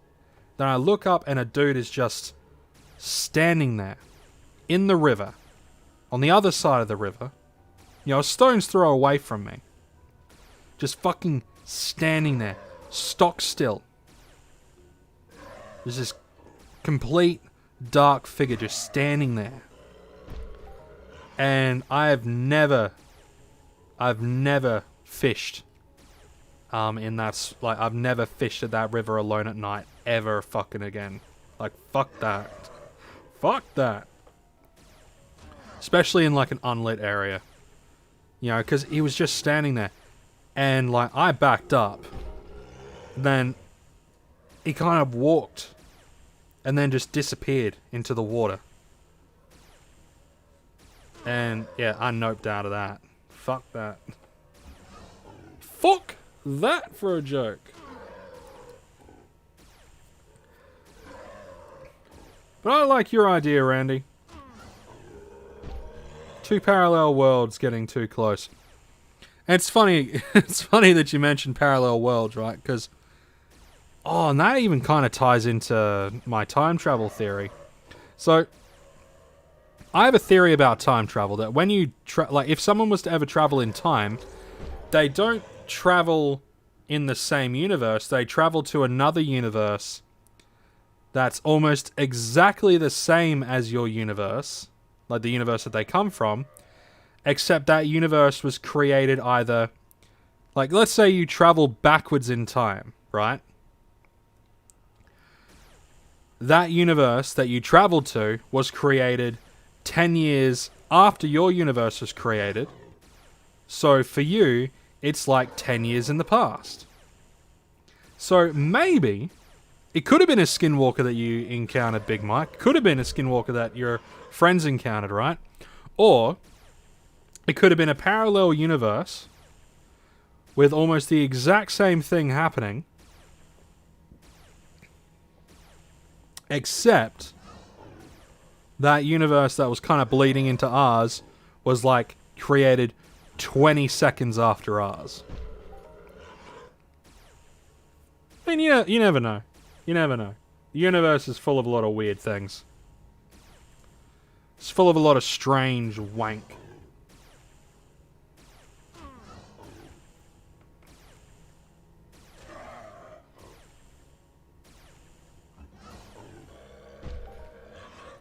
Then I look up, and a dude is just standing there in the river, on the other side of the river, you know, a stone's throw away from me. Just fucking standing there, stock still. There's this complete dark figure just standing there. And I've never fished in that, like, I've never fished at that river alone at night ever fucking again. Like, fuck that. Fuck that. Especially in, like, an unlit area. You know, because he was just standing there. And, like, I backed up. Then he kind of walked and then just disappeared into the water. And, yeah, I noped out of that. Fuck that. Fuck that for a joke. But I like your idea, Randy. Two parallel worlds getting too close. And it's funny, it's funny that you mentioned parallel worlds, right? Because, oh, and that even kind of ties into my time travel theory. So, I have a theory about time travel that when you like, if someone was to ever travel in time, they don't travel in the same universe. They travel to another universe that's almost exactly the same as your universe, like the universe that they come from, except that universe was created either, like, let's say you travel backwards in time, right? That universe that you traveled to was created 10 years after your universe was created. So for you, it's like 10 years in the past. So maybe it could have been a skinwalker that you encountered, Big Mike. Could have been a skinwalker that your friends encountered, right? Or it could have been a parallel universe with almost the exact same thing happening, except that universe that was kind of bleeding into ours was, like, created 20 seconds after ours. I mean, you never know. You never know. The universe is full of a lot of weird things. It's full of a lot of strange wank.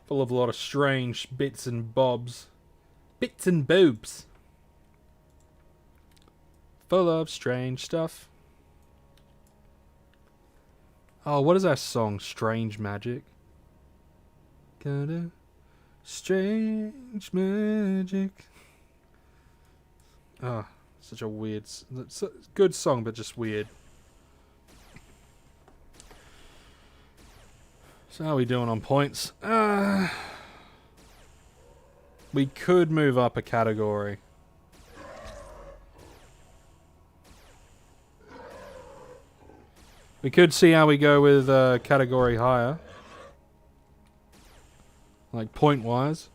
Full of a lot of strange bits and bobs. Bits and boobs. Full of strange stuff. Oh, what is that song? Strange Magic. Kinda strange magic. Oh, such a weird... It's a good song, but just weird. So how are we doing on points? We could move up a category. We could see how we go with category higher. Like point-wise.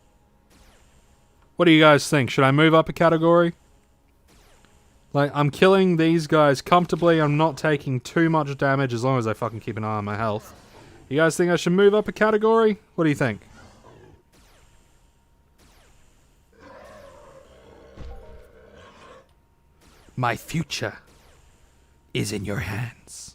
What do you guys think? Should I move up a category? Like, I'm killing these guys comfortably. I'm not taking too much damage as long as I fucking keep an eye on my health. You guys think I should move up a category? What do you think? My future is in your hands.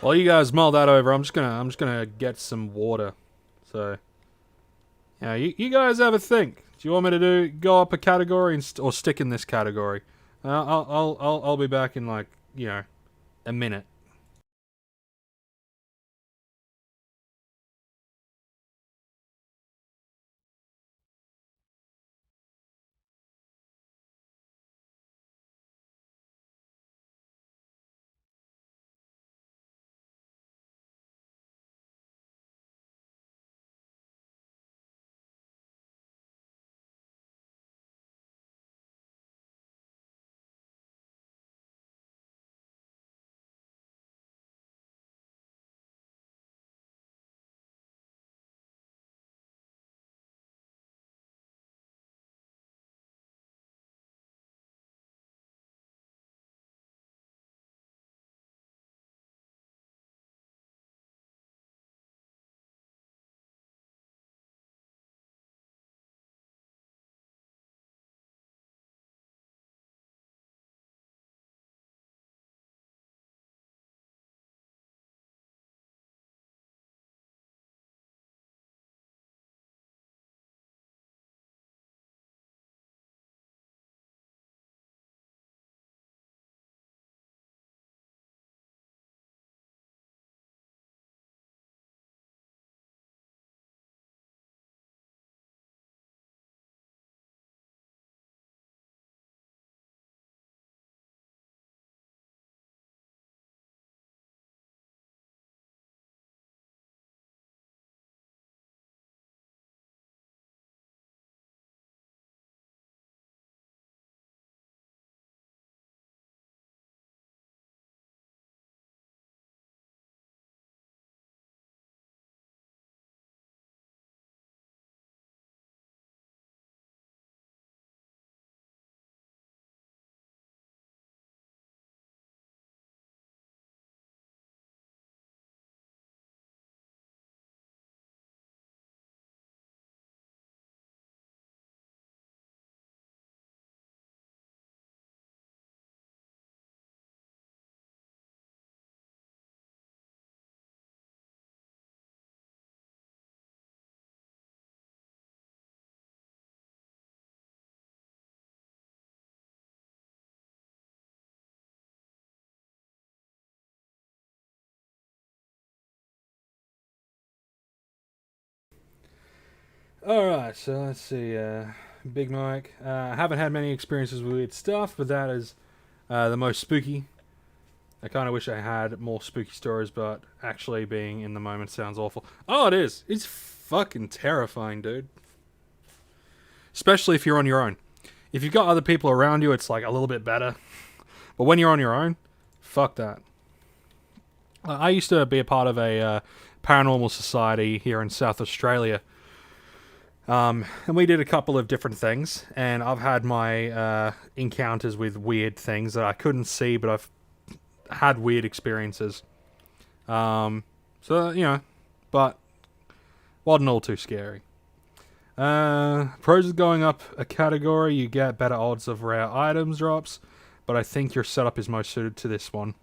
While you guys mull that over, I'm just gonna get some water. So, yeah, you guys have a think. Do you want me to go up a category or stick in this category? I'll be back in like, you know, a minute. Alright, so let's see. Big Mike. I haven't had many experiences with weird stuff, but that is the most spooky. I kind of wish I had more spooky stories, but actually being in the moment sounds awful. Oh, it is. It's fucking terrifying, dude. Especially if you're on your own. If you've got other people around you, it's like a little bit better. But when you're on your own, fuck that. I used to be a part of a paranormal society here in South Australia. And we did a couple of different things, and I've had my encounters with weird things that I couldn't see, but I've had weird experiences. So, you know, but wasn't all too scary. Pros is going up a category. You get better odds of rare items drops, but I think your setup is most suited to this one.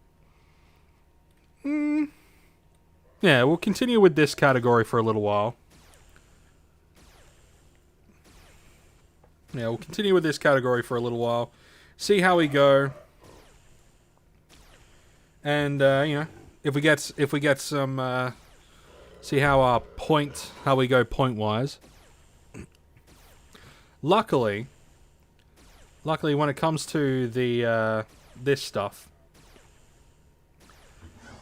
Yeah, we'll continue with this category for a little while. Yeah, we'll continue with this category for a little while. See how we go. And, you know, if we get some, see how we go point-wise. Luckily, when it comes to the, this stuff,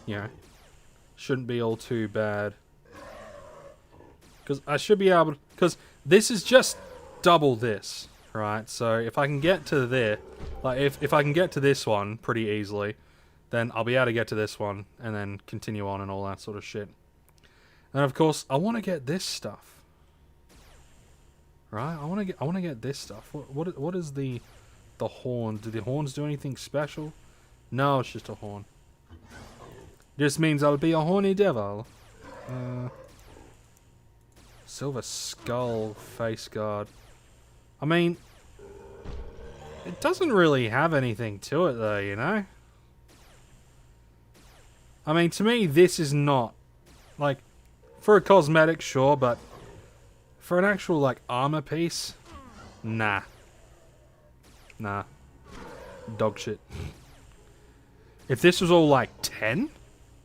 you know, shouldn't be all too bad. Because I should be able to, because this is just double this, right? So if I can get to there, like if I can get to this one pretty easily, then I'll be able to get to this one and then continue on and all that sort of shit. And of course, I want to get this stuff, right? I want to get this stuff. What is the horn? Do the horns do anything special? No, it's just a horn. Just means I'll be a horny devil. Silver skull face guard. I mean, it doesn't really have anything to it though, you know? I mean, to me, this is not, like, for a cosmetic, sure, but for an actual, like, armor piece, nah. Nah. Dog shit. If this was all, like, 10,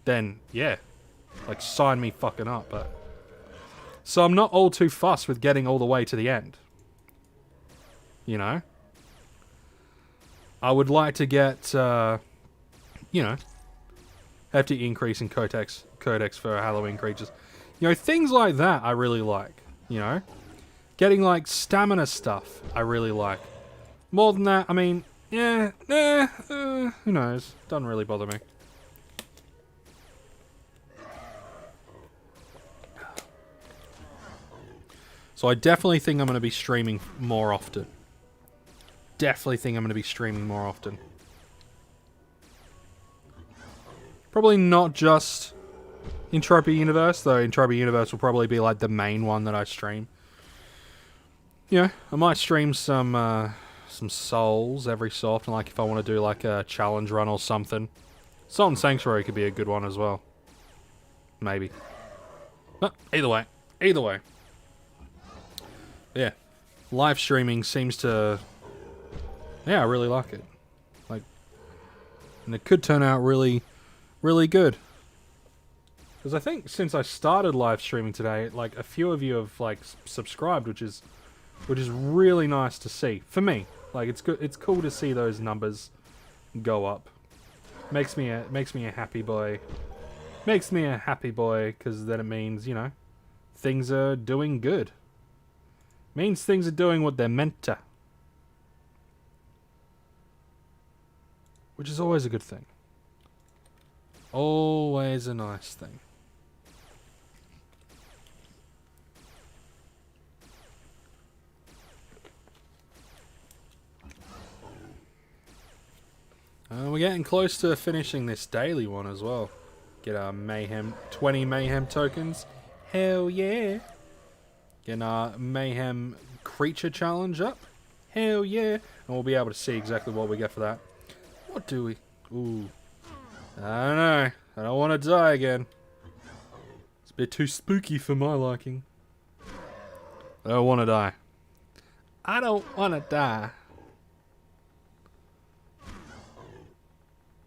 then, yeah. Like, sign me fucking up, but... So I'm not all too fussed with getting all the way to the end. You know? I would like to get, you know, hefty increase in codex for Halloween creatures. You know, things like that I really like, you know? Getting, like, stamina stuff I really like. More than that, I mean, yeah, who knows? Doesn't really bother me. So I definitely think I'm going to be streaming more often. Definitely think I'm going to be streaming more often. Probably not just Entropia Universe, though Entropia Universe will probably be like the main one that I stream. Yeah, I might stream some Souls every so often, like if I want to do like a challenge run or something. Salt and Sanctuary could be a good one as well. Maybe. But either way. Either way. Yeah. Live streaming seems to... Yeah, I really like it. Like, and it could turn out really, really good. Because I think since I started live streaming today, like a few of you have like subscribed, which is really nice to see for me. Like it's good. It's cool to see those numbers go up. Makes me a happy boy. Makes me a happy boy because then it means, you know, things are doing good. Means things are doing what they're meant to. Which is always a good thing. Always a nice thing. We're getting close to finishing this daily one as well. Get our Mayhem, 20 Mayhem tokens. Hell yeah. Getting our Mayhem creature challenge up. Hell yeah. And we'll be able to see exactly what we get for that. What do we... Ooh. I don't know. I don't want to die again. It's a bit too spooky for my liking. I don't want to die. I don't want to die.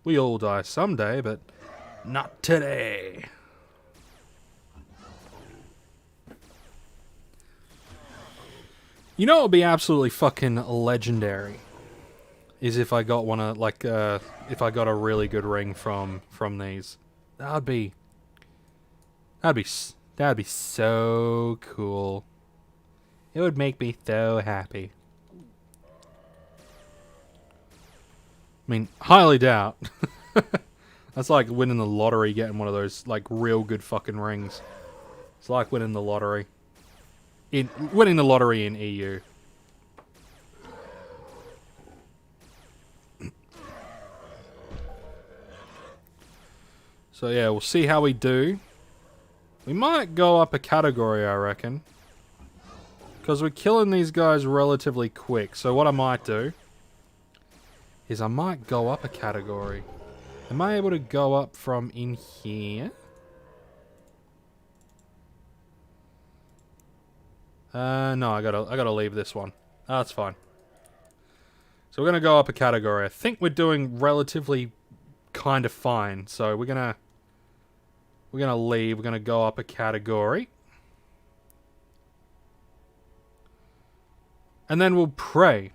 We all die someday, but not today. You know what would be absolutely fucking legendary? Is if I got one of, like, if I got a really good ring from these. That'd be so cool. It would make me so happy. I mean, highly doubt. That's like winning the lottery, getting one of those, like, real good fucking rings. It's like winning the lottery. Winning the lottery in EU. So yeah, we'll see how we do. We might go up a category, I reckon. Because we're killing these guys relatively quick. So what I might do is I might go up a category. Am I able to go up from in here? No, I gotta leave this one. That's fine. So we're gonna go up a category. I think we're doing relatively kind of fine. So we're gonna leave. We're gonna go up a category. And then we'll pray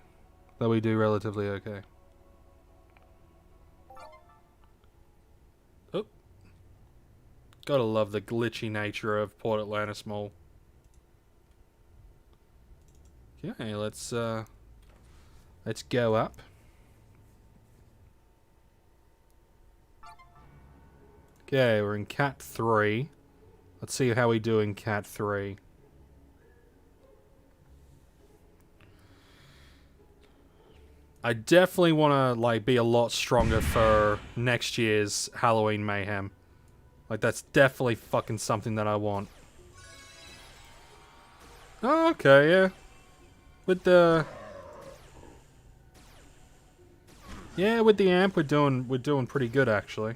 that we do relatively okay. Oh. Gotta love the glitchy nature of Port Atlantis Mall. Okay, let's go up. Okay, we're in Cat 3. Let's see how we do in Cat 3. I definitely want to like be a lot stronger for next year's Halloween Mayhem. Like that's definitely fucking something that I want. Oh, okay, yeah. With the amp we're doing pretty good actually.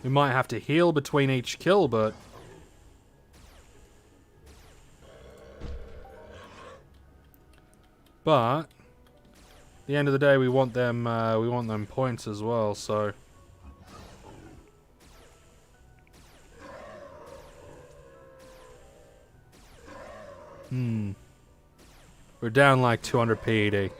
We might have to heal between each kill, but at the end of the day, we want them points as well. So, we're down like 200 PED.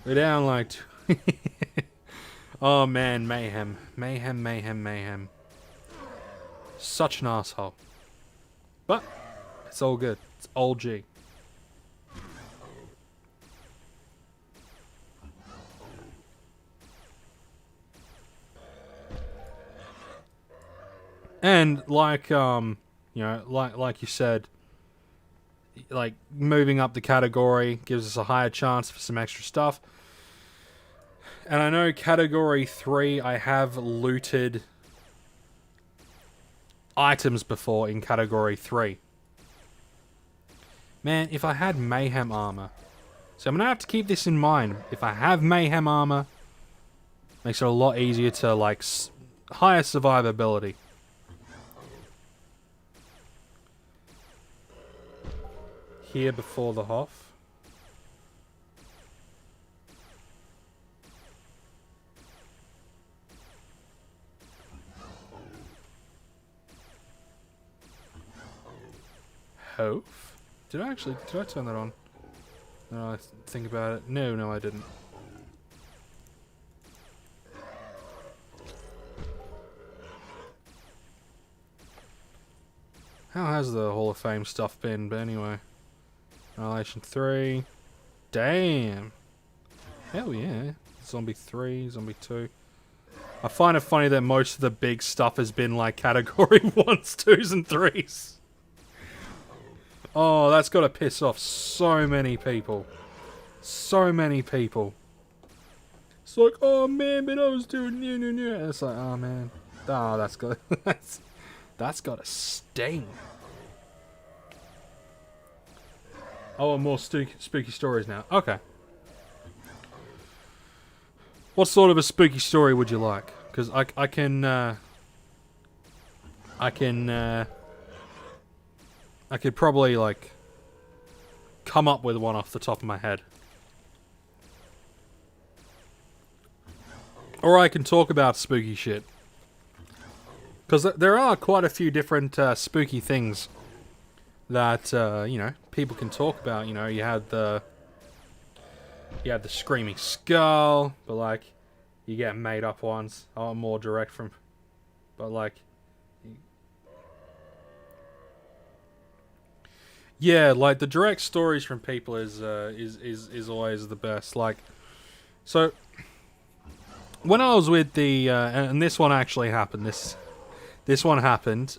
We're down like. Oh man, Mayhem. Mayhem, Mayhem, Mayhem. Such an asshole. But, it's all good. It's all G. And, like, you know, like you said, like, moving up the category gives us a higher chance for some extra stuff. And I know category 3, I have looted items before in category 3. Man, if I had Mayhem armor. So I'm going to have to keep this in mind. If I have Mayhem armor, makes it a lot easier to, like, higher survivability. Here before the Hoff. Hof? Did I turn that on? No, I think about it. No, I didn't. How has the Hall of Fame stuff been? But anyway. Annihilation 3. Damn. Hell yeah. Zombie 3, Zombie 2. I find it funny that most of the big stuff has been like category 1s, 2s, and 3s. Oh, that's got to piss off so many people. So many people. It's like, oh man, but I was doing new. It's like, oh man. Oh, that's got that's got to sting. Oh, and more spooky stories now. Okay. What sort of a spooky story would you like? Because I could probably, like, come up with one off the top of my head. Or I can talk about spooky shit. Because there are quite a few different spooky things that, you know, people can talk about. You know, you had the screaming skull, but, like, you get made up ones. Oh, more direct from... But, like... Yeah, like, the direct stories from people is always the best. Like, so... When I was with the... and this one actually happened. This one happened.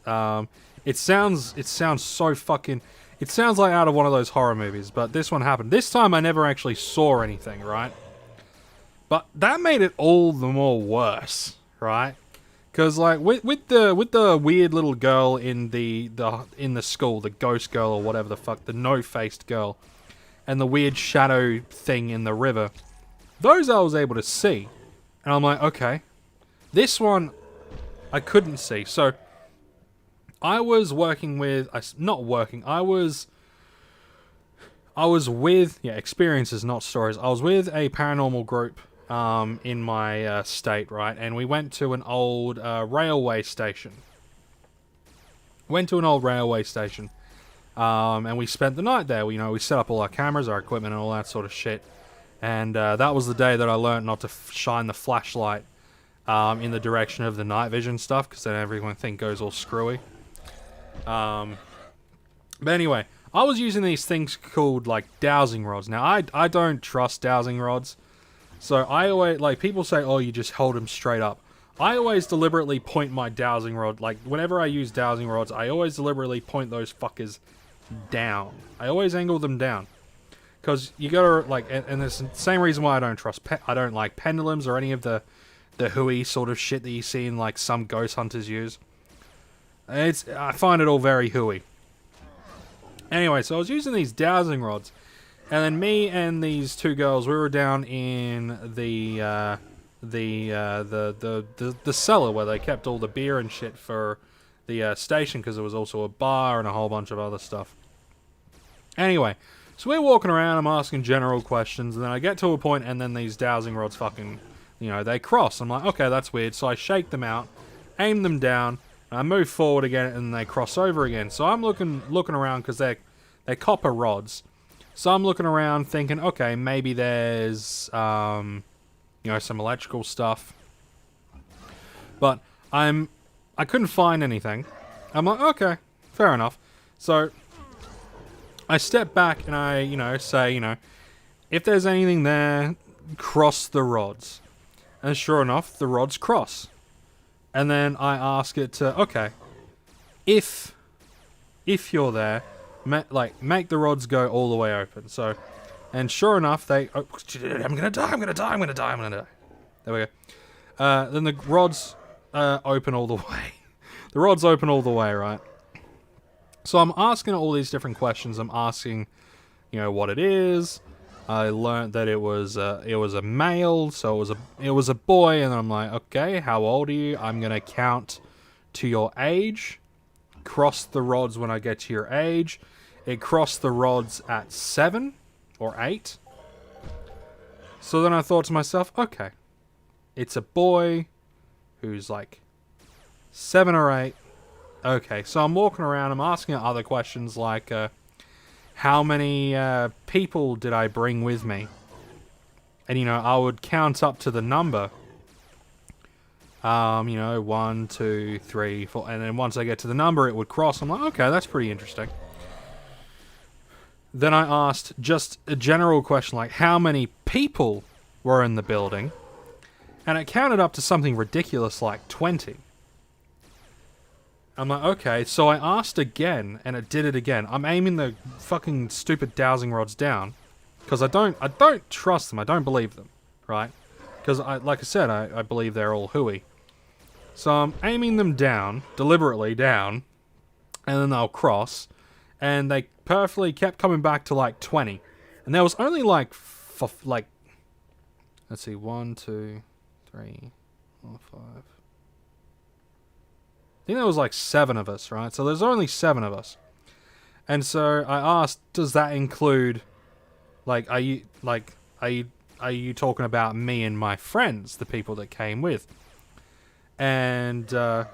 It sounds so fucking... It sounds like out of one of those horror movies, but this one happened. This time I never actually saw anything, right? But that made it all the more worse, right? Because like with the weird little girl in the in the school, the ghost girl or whatever the fuck, the no-faced girl, and the weird shadow thing in the river, those I was able to see, and I'm like, okay, this one I couldn't see. So I was working with, not working, I was with, experiences, not stories. I was with a paranormal group in my state, right? And we went to an old railway station. And we spent the night there. We set up all our cameras, our equipment, and all that sort of shit. And that was the day that I learned not to shine the flashlight in the direction of the night vision stuff, because then everyone goes all screwy. But anyway, I was using these things called like dowsing rods. Now I don't trust dowsing rods, so I always, like, people say, oh, you just hold them straight up. I always deliberately point my dowsing rod, like whenever I use dowsing rods, I always deliberately point those fuckers down. I always angle them down, because you gotta, like, and it's the same reason why I don't trust I don't like pendulums or any of the hooey sort of shit that you see in like some ghost hunters use. I find it all very hooey. Anyway, so I was using these dowsing rods, and then me and these two girls, we were down in the cellar where they kept all the beer and shit for the station, because there was also a bar and a whole bunch of other stuff. Anyway, so we're walking around, I'm asking general questions, and then I get to a point, and then these dowsing rods fucking, they cross. I'm like, okay, that's weird. So I shake them out, aim them down, and I move forward again, and they cross over again. So I'm looking around, because they're copper rods. So I'm looking around thinking, okay, maybe there's, some electrical stuff. But I couldn't find anything. I'm like, okay, fair enough. So I step back and I, say, if there's anything there, cross the rods. And sure enough, the rods cross. And then I ask it to, okay, if you're there, make the rods go all the way open. So, and sure enough, I'm gonna die. There we go. Then the rods open all the way. The rods open all the way, right? So I'm asking all these different questions. I'm asking, what it is. I learned that it was a male, so it was a boy, and I'm like, okay, how old are you? I'm gonna count to your age. Cross the rods when I get to your age. It crossed the rods at 7 or 8. So then I thought to myself, okay, it's a boy who's like 7 or 8. Okay, so I'm walking around, I'm asking other questions like, how many people did I bring with me? And, I would count up to the number. 1, 2, 3, 4, and then once I get to the number, it would cross. I'm like, okay, that's pretty interesting. Then I asked just a general question like, how many people were in the building? And it counted up to something ridiculous like 20. I'm like, okay, so I asked again, and it did it again. I'm aiming the fucking stupid dowsing rods down, because I don't trust them. I don't believe them, right? Because, like I said, I believe they're all hooey. So I'm aiming them down, deliberately down, and then they'll cross, and they perfectly kept coming back to like 20. And there was only like, let's see, 1, 2, 3, 4, 5. I think there was like 7 of us, right? So there's only 7 of us. And so I asked, does that include, like, are you talking about me and my friends, the people that came with? And then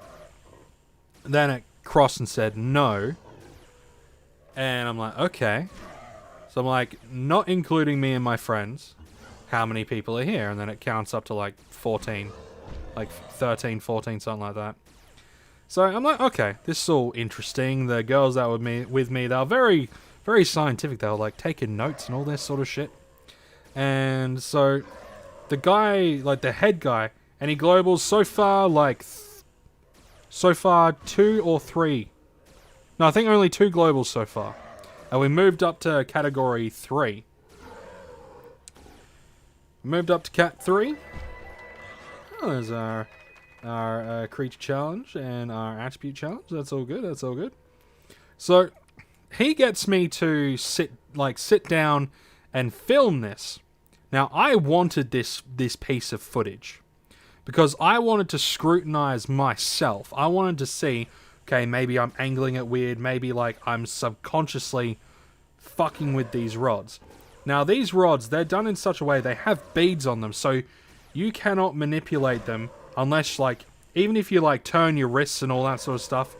it crossed and said no. And I'm like, okay. So I'm like, not including me and my friends, how many people are here? And then it counts up to like 14, like 13, 14, something like that. So I'm like, okay, this is all interesting. The girls that were with me, they were very, very scientific. They were like taking notes and all this sort of shit. And so the guy, like the head guy, any globals so far, so far 2 or 3. No, I think only 2 globals so far. And we moved up to category 3. Moved up to Cat 3. Oh, there's our creature challenge and our attribute challenge. That's all good. That's all good. So he gets me to sit down and film this. Now I wanted this piece of footage because I wanted to scrutinize myself. I wanted to see, okay, maybe I'm angling it weird. Maybe like I'm subconsciously fucking with these rods. Now these rods, they're done in such a way they have beads on them, so you cannot manipulate them unless like, even if you like turn your wrists and all that sort of stuff,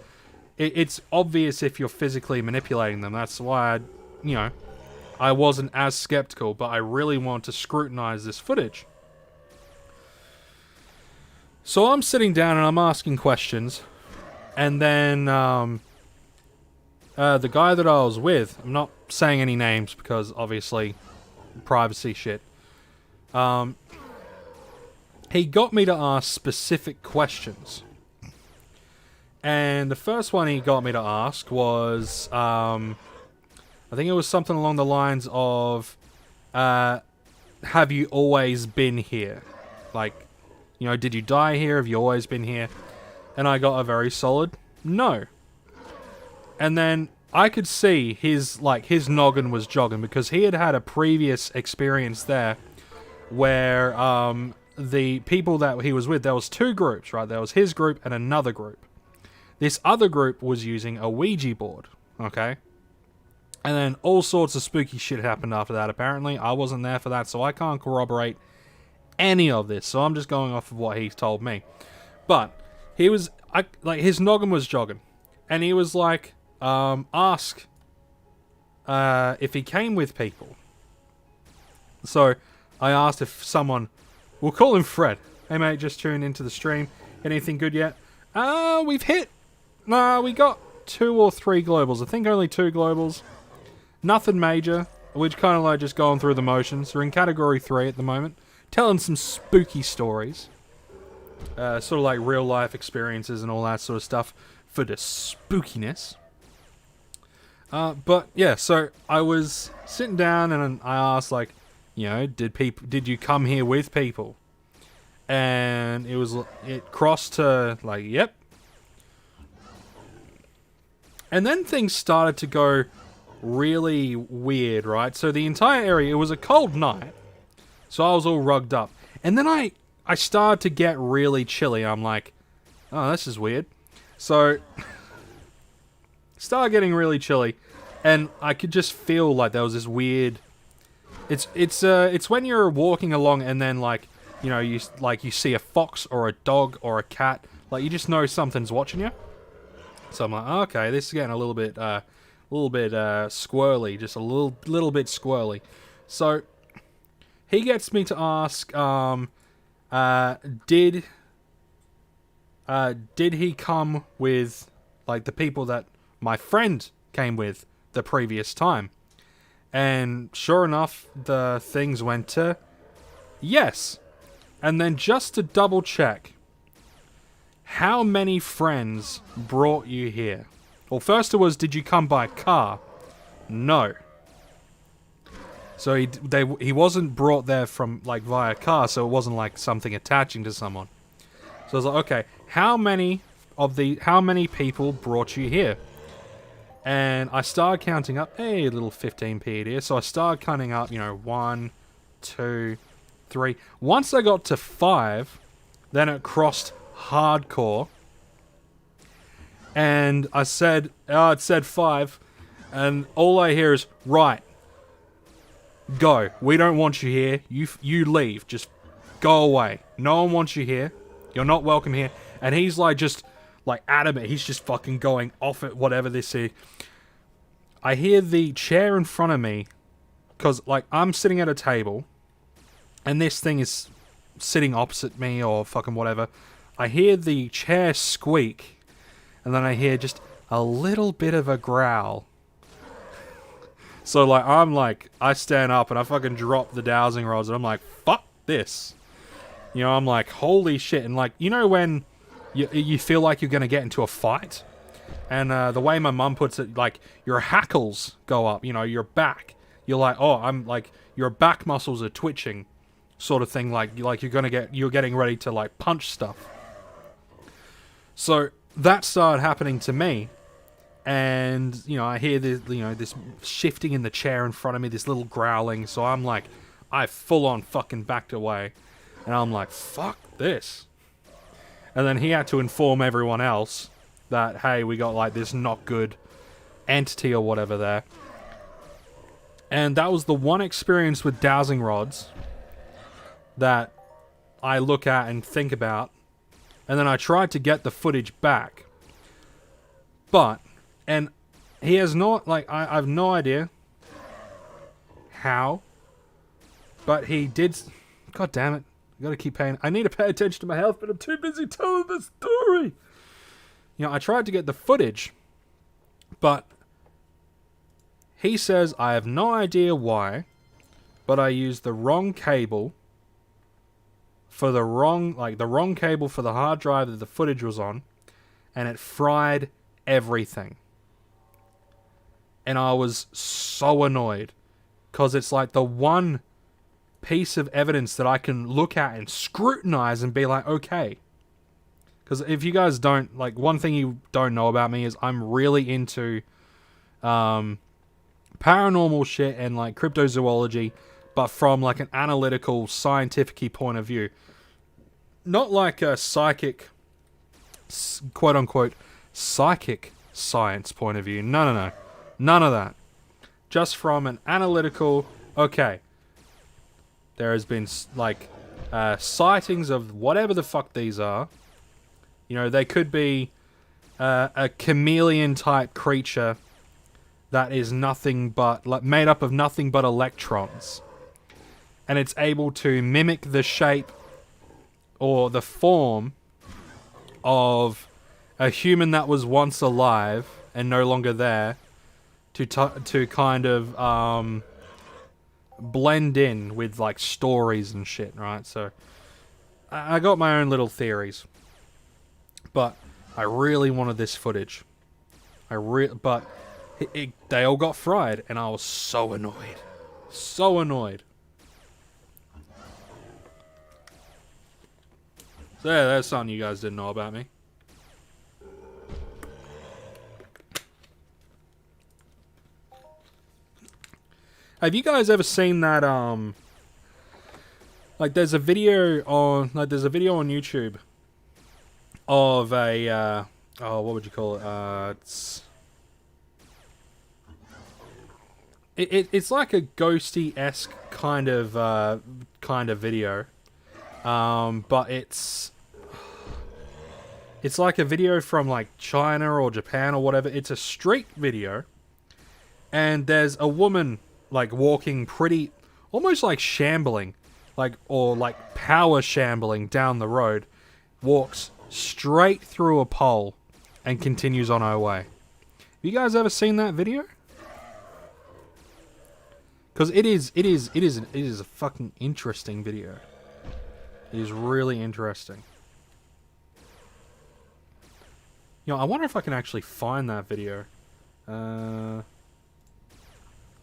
it's obvious if you're physically manipulating them. That's why I wasn't as skeptical, but I really want to scrutinize this footage. So I'm sitting down and I'm asking questions, and then the guy that I was with, I'm not saying any names because obviously privacy shit, he got me to ask specific questions. And the first one he got me to ask was, I think it was something along the lines of, have you always been here? Like, did you die here? Have you always been here? And I got a very solid no. And then I could see his noggin was jogging because he had had a previous experience there where, the people that he was with, there was two groups, right? There was his group and another group. This other group was using a Ouija board, okay? And then all sorts of spooky shit happened after that, apparently. I wasn't there for that, so I can't corroborate any of this. So I'm just going off of what he told me. But he was, his noggin was jogging. And he was like, ask if he came with people. So I asked if someone... We'll call him Fred. Hey mate, just tuned into the stream. Anything good yet? We've hit... Nah, we got 2 or 3 globals. I think only 2 globals. Nothing major. We're kind of like just going through the motions. We're in category 3 at the moment. Telling some spooky stories. Sort of like real life experiences and all that sort of stuff. For the spookiness. But yeah, so I was sitting down and I asked like, did you come here with people? And it crossed to like, yep. And then things started to go really weird, right? So the entire area, it was a cold night, so I was all rugged up. And then I started to get really chilly. I'm like, oh, this is weird. So started getting really chilly, and I could just feel like there was this weird... It's when you're walking along and then you see a fox or a dog or a cat, like you just know something's watching you. So I'm like, okay, this is getting a little bit squirrely, just a little bit squirrely. So he gets me to ask, did he come with like the people that my friend came with the previous time? And sure enough, the things went to yes. And then just to double check, how many friends brought you here? Well, first it was, did you come by car? No. So he wasn't brought there from like via car, so it wasn't like something attaching to someone. So I was like, okay, how many people brought you here? And I started counting up, hey, a little 15p here. So I started counting up, 1, 2, 3. Once I got to 5, then it crossed hardcore. And I said, it said 5. And all I hear is, right, go. We don't want you here. You leave. Just go away. No one wants you here. You're not welcome here. And he's like, just... like adamant, he's just fucking going off at whatever this is. I hear the chair in front of me, because like I'm sitting at a table, and this thing is sitting opposite me or fucking whatever. I hear the chair squeak, and then I hear just a little bit of a growl. So like I stand up and I fucking drop the dowsing rods, and I'm like, fuck this. I'm like, holy shit. And like, when you feel like you're going to get into a fight. And the way my mum puts it, like, your hackles go up, your back. You're like, oh, I'm like, your back muscles are twitching sort of thing, like you're getting ready to like punch stuff. So that started happening to me, and I hear this this shifting in the chair in front of me, this little growling. So I'm like, I full on fucking backed away, and I'm like, fuck this. And then he had to inform everyone else that, hey, we got like this not good entity or whatever there. And that was the one experience with dowsing rods that I look at and think about. And then I tried to get the footage back. And he has not, like, I have no idea how, but he did. God damn it. I gotta keep paying. I need to pay attention to my health, but I'm too busy telling the story. I tried to get the footage, but he says I have no idea why, but I used the wrong cable for the wrong cable for the hard drive that the footage was on, and it fried everything. And I was so annoyed, because it's like the one piece of evidence that I can look at and scrutinize and be like, okay. Because if you guys don't, like, one thing you don't know about me is I'm really into paranormal shit and like cryptozoology, but from like an analytical, scientific-y point of view. Not like a psychic, quote-unquote, psychic science point of view. No. None of that. Just from an analytical, okay, there has been like sightings of whatever the fuck these are. They could be a chameleon-type creature that is nothing but, like, made up of nothing but electrons. And it's able to mimic the shape or the form of a human that was once alive and no longer there, to kind of blend in with like stories and shit, right? So I got my own little theories, but I really wanted this footage. But they all got fried, and I was so annoyed. So annoyed. So yeah, that's something you guys didn't know about me. Have you guys ever seen that, like, there's a video on YouTube of a, what would you call it? It's like a ghosty-esque kind of video. But it's like a video from like China or Japan or whatever. It's a street video, and there's a woman like walking pretty, almost like shambling, or power shambling down the road, walks straight through a pole and continues on her way. Have you guys ever seen that video? Because it is a fucking interesting video. It is really interesting. I wonder if I can actually find that video.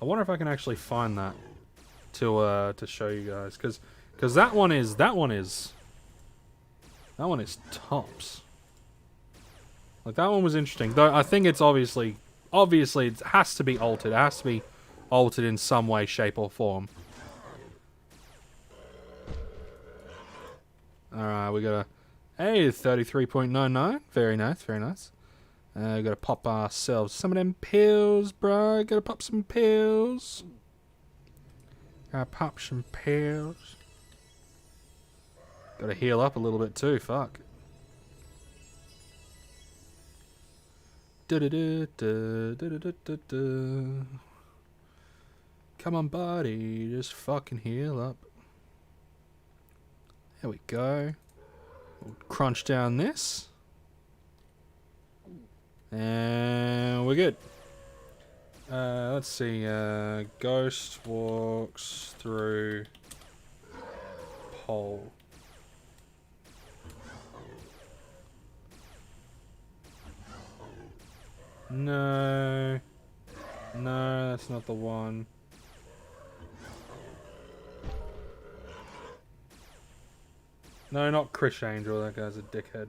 I wonder if I can actually find that to show you guys, because that one is tops. Like, that one was interesting, though. I think it's obviously it has to be altered. It has to be altered in some way, shape, or form. Alright, we got hey, 33.99. Very nice, very nice. We gotta pop ourselves some of them pills, bro. Gotta pop some pills. Gotta pop some pills. Gotta heal up a little bit too, fuck. Come on, buddy. Just fucking heal up. There we go. We'll crunch down this. And we're good. Let's see. Ghost walks through pole. No. No, that's not the one. No, not Chris Angel. That guy's a dickhead.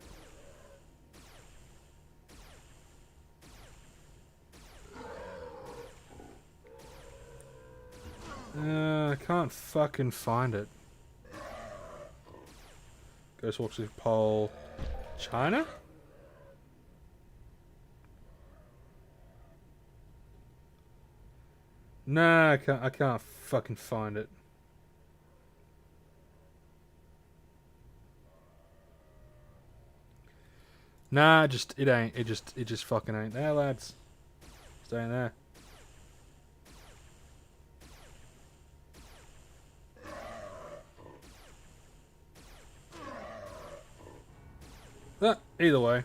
I can't fucking find it. Ghost walks with pole. China? Nah, I can't fucking find it. Nah, it ain't. It just fucking ain't there, lads. Stay in there. Either way.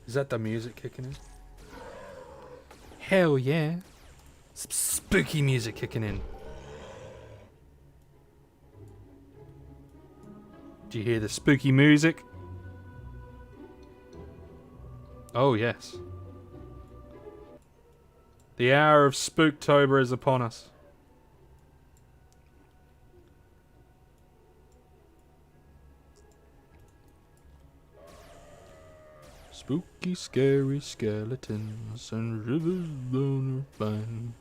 Is that the music kicking in? Hell yeah. Some spooky music kicking in. Do you hear the spooky music? Oh, yes. The hour of Spooktober is upon us. Spooky, scary skeletons and rivers blown fine.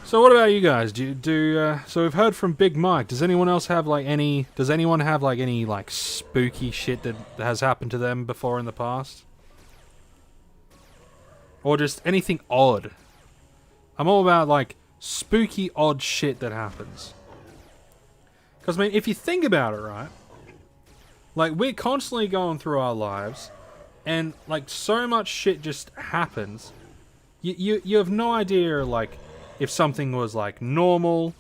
So what about you guys? So we've heard from Big Mike. Does anyone else have like any? Does anyone have like any like spooky shit that has happened to them before in the past, or just anything odd? I'm all about like spooky, odd shit that happens. Because I mean, if you think about it, right? Like we're constantly going through our lives, and like so much shit just happens. You have no idea like if something was like normal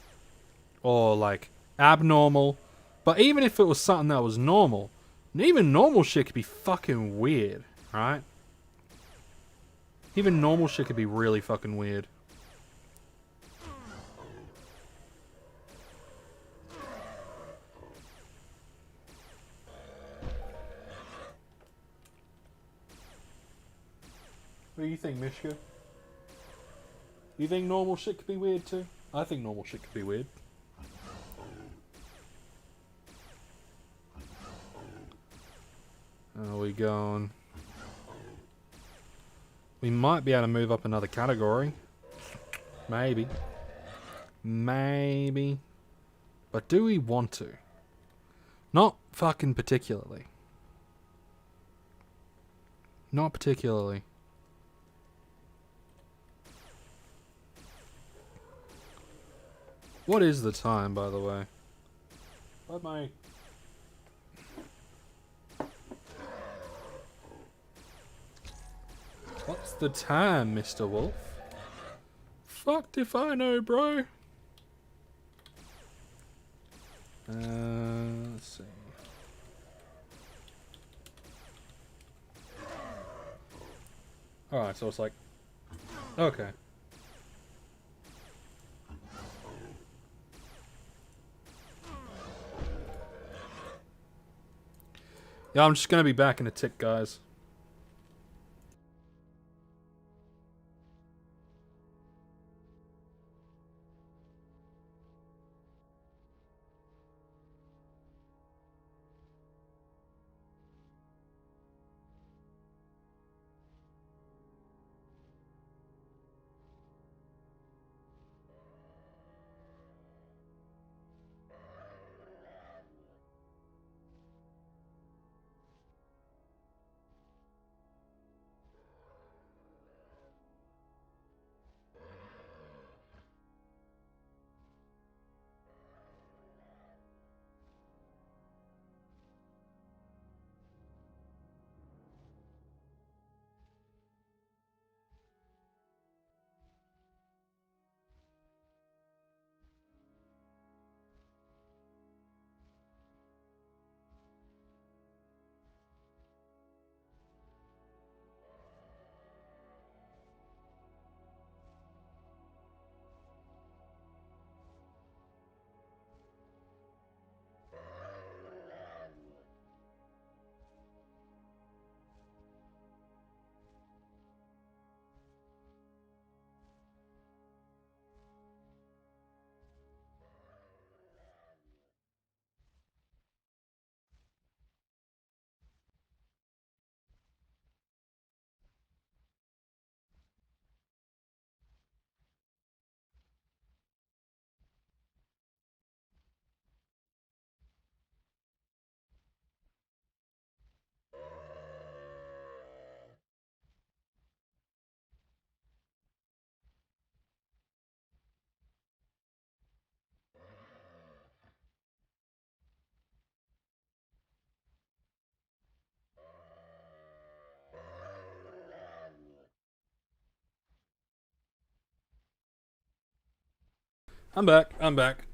or like abnormal. But even if it was something that was normal, even normal shit could be fucking weird, right? Even normal shit could be really fucking weird. What do you think, Mishka? You think normal shit could be weird too? I think normal shit could be weird. Are we going? We might be able to move up another category. Maybe. Maybe. But do we want to? Not fucking particularly. Not particularly. What is the time, by the way? Bye-bye. What's the time, Mr. Wolf? Fucked if I know, bro. Let's see. Alright, so it's like... Okay. Yeah, I'm just gonna be back in a tick, guys. I'm back. I'm back.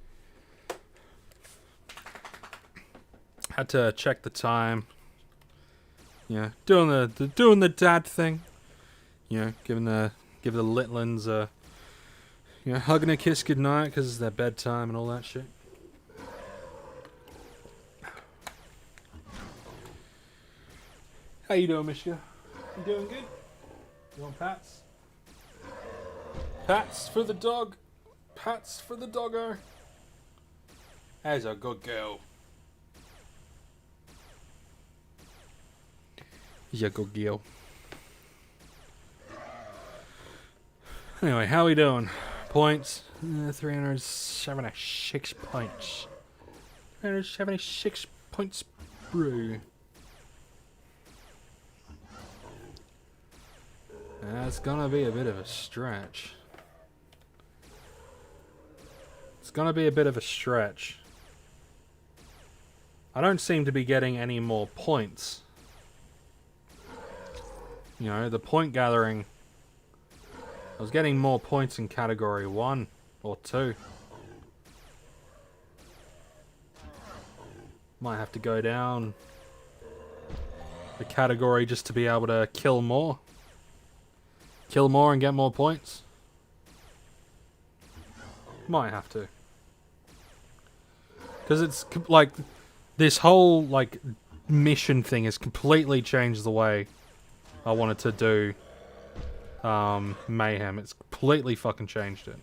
Had to check the time. Yeah, doing the dad thing. You know, giving the Litlins hugging a kiss goodnight because it's their bedtime and all that shit. How you doing, Mishka? You doing good? You want pats? Pats for the dog. Pats for the doggo. There's a good girl. He's a good girl. Anyway, how we doing? Points? 376 points. 376 points, bro. That's gonna be a bit of a stretch. It's gonna be a bit of a stretch. I don't seem to be getting any more points. You know, the point gathering... I was getting more points in category 1 or 2. Might have to go down the category just to be able to kill more. Kill more and get more points. Might have to. Because it's like, this whole like mission thing has completely changed the way I wanted to do Mayhem. It's completely fucking changed it.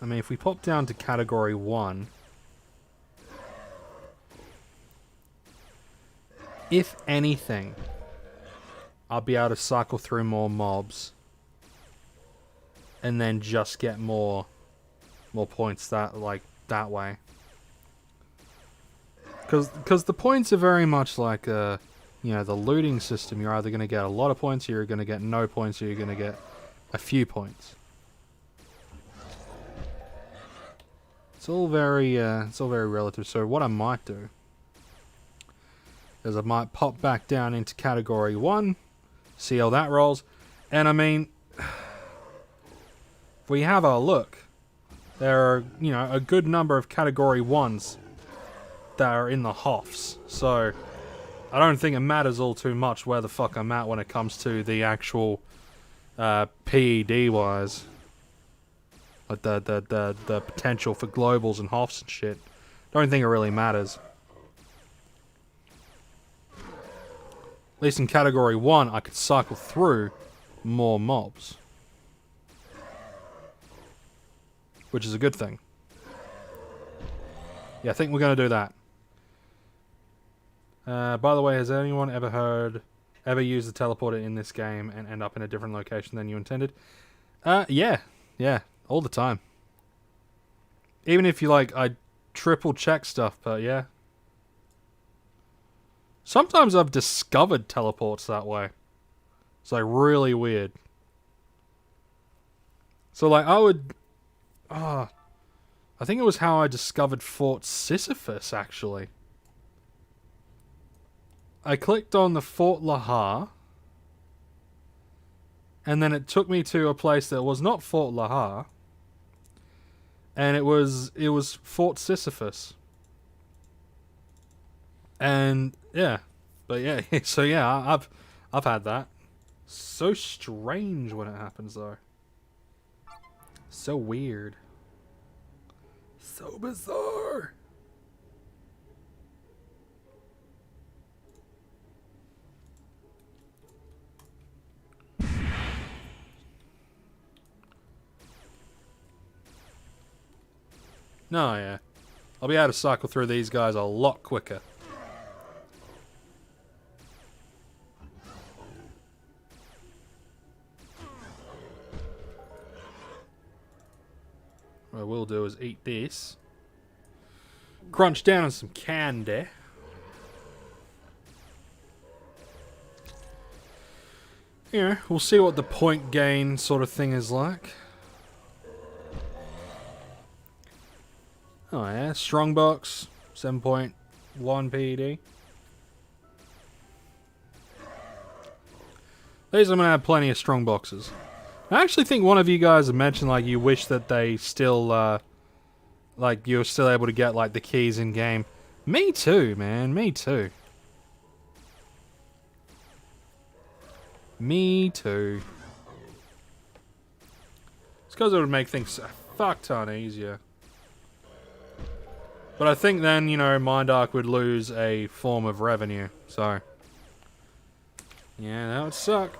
I mean, if we pop down to category 1, if anything, I'll be able to cycle through more mobs and then just get more points that way. Because the points are very much like you know, the looting system. You're either going to get a lot of points, or you're going to get no points, or you're going to get a few points. It's all very relative. So what I might do is I might pop back down into category 1, see how that rolls, and I mean, if we have a look, there are, you know, a good number of category 1s that are in the Hoffs, so I don't think it matters all too much where the fuck I'm at when it comes to the actual PED wise. Like the potential for globals and Hoffs and shit. Don't think it really matters. At least in category 1, I could cycle through more mobs. Which is a good thing. Yeah, I think we're going to do that. By the way, has anyone ever used the teleporter in this game and end up in a different location than you intended? Yeah, all the time. Even if you I triple check stuff, but yeah. Sometimes I've discovered teleports that way. It's really weird. So I think it was how I discovered Fort Sisyphus, actually. I clicked on the Fort Lahar, and then it took me to a place that was not Fort Lahar, and it was Fort Sisyphus. And yeah, but yeah, so yeah, I've had that. So strange when it happens though. So weird. So bizarre. No, yeah. I'll be able to cycle through these guys a lot quicker. What I will do is eat this. Crunch down on some candy. Yeah, we'll see what the point gain sort of thing is like. Oh yeah, strongbox, 7 point. 1 PED. At least I'm gonna have plenty of strong boxes. I actually think one of you guys have mentioned like you wish that they still like you're still able to get like the keys in game. Me too, man. Me too. Me too. It's because it would make things a fuck ton easier. But I think then, you know, Mind Arc would lose a form of revenue. So, yeah, that would suck.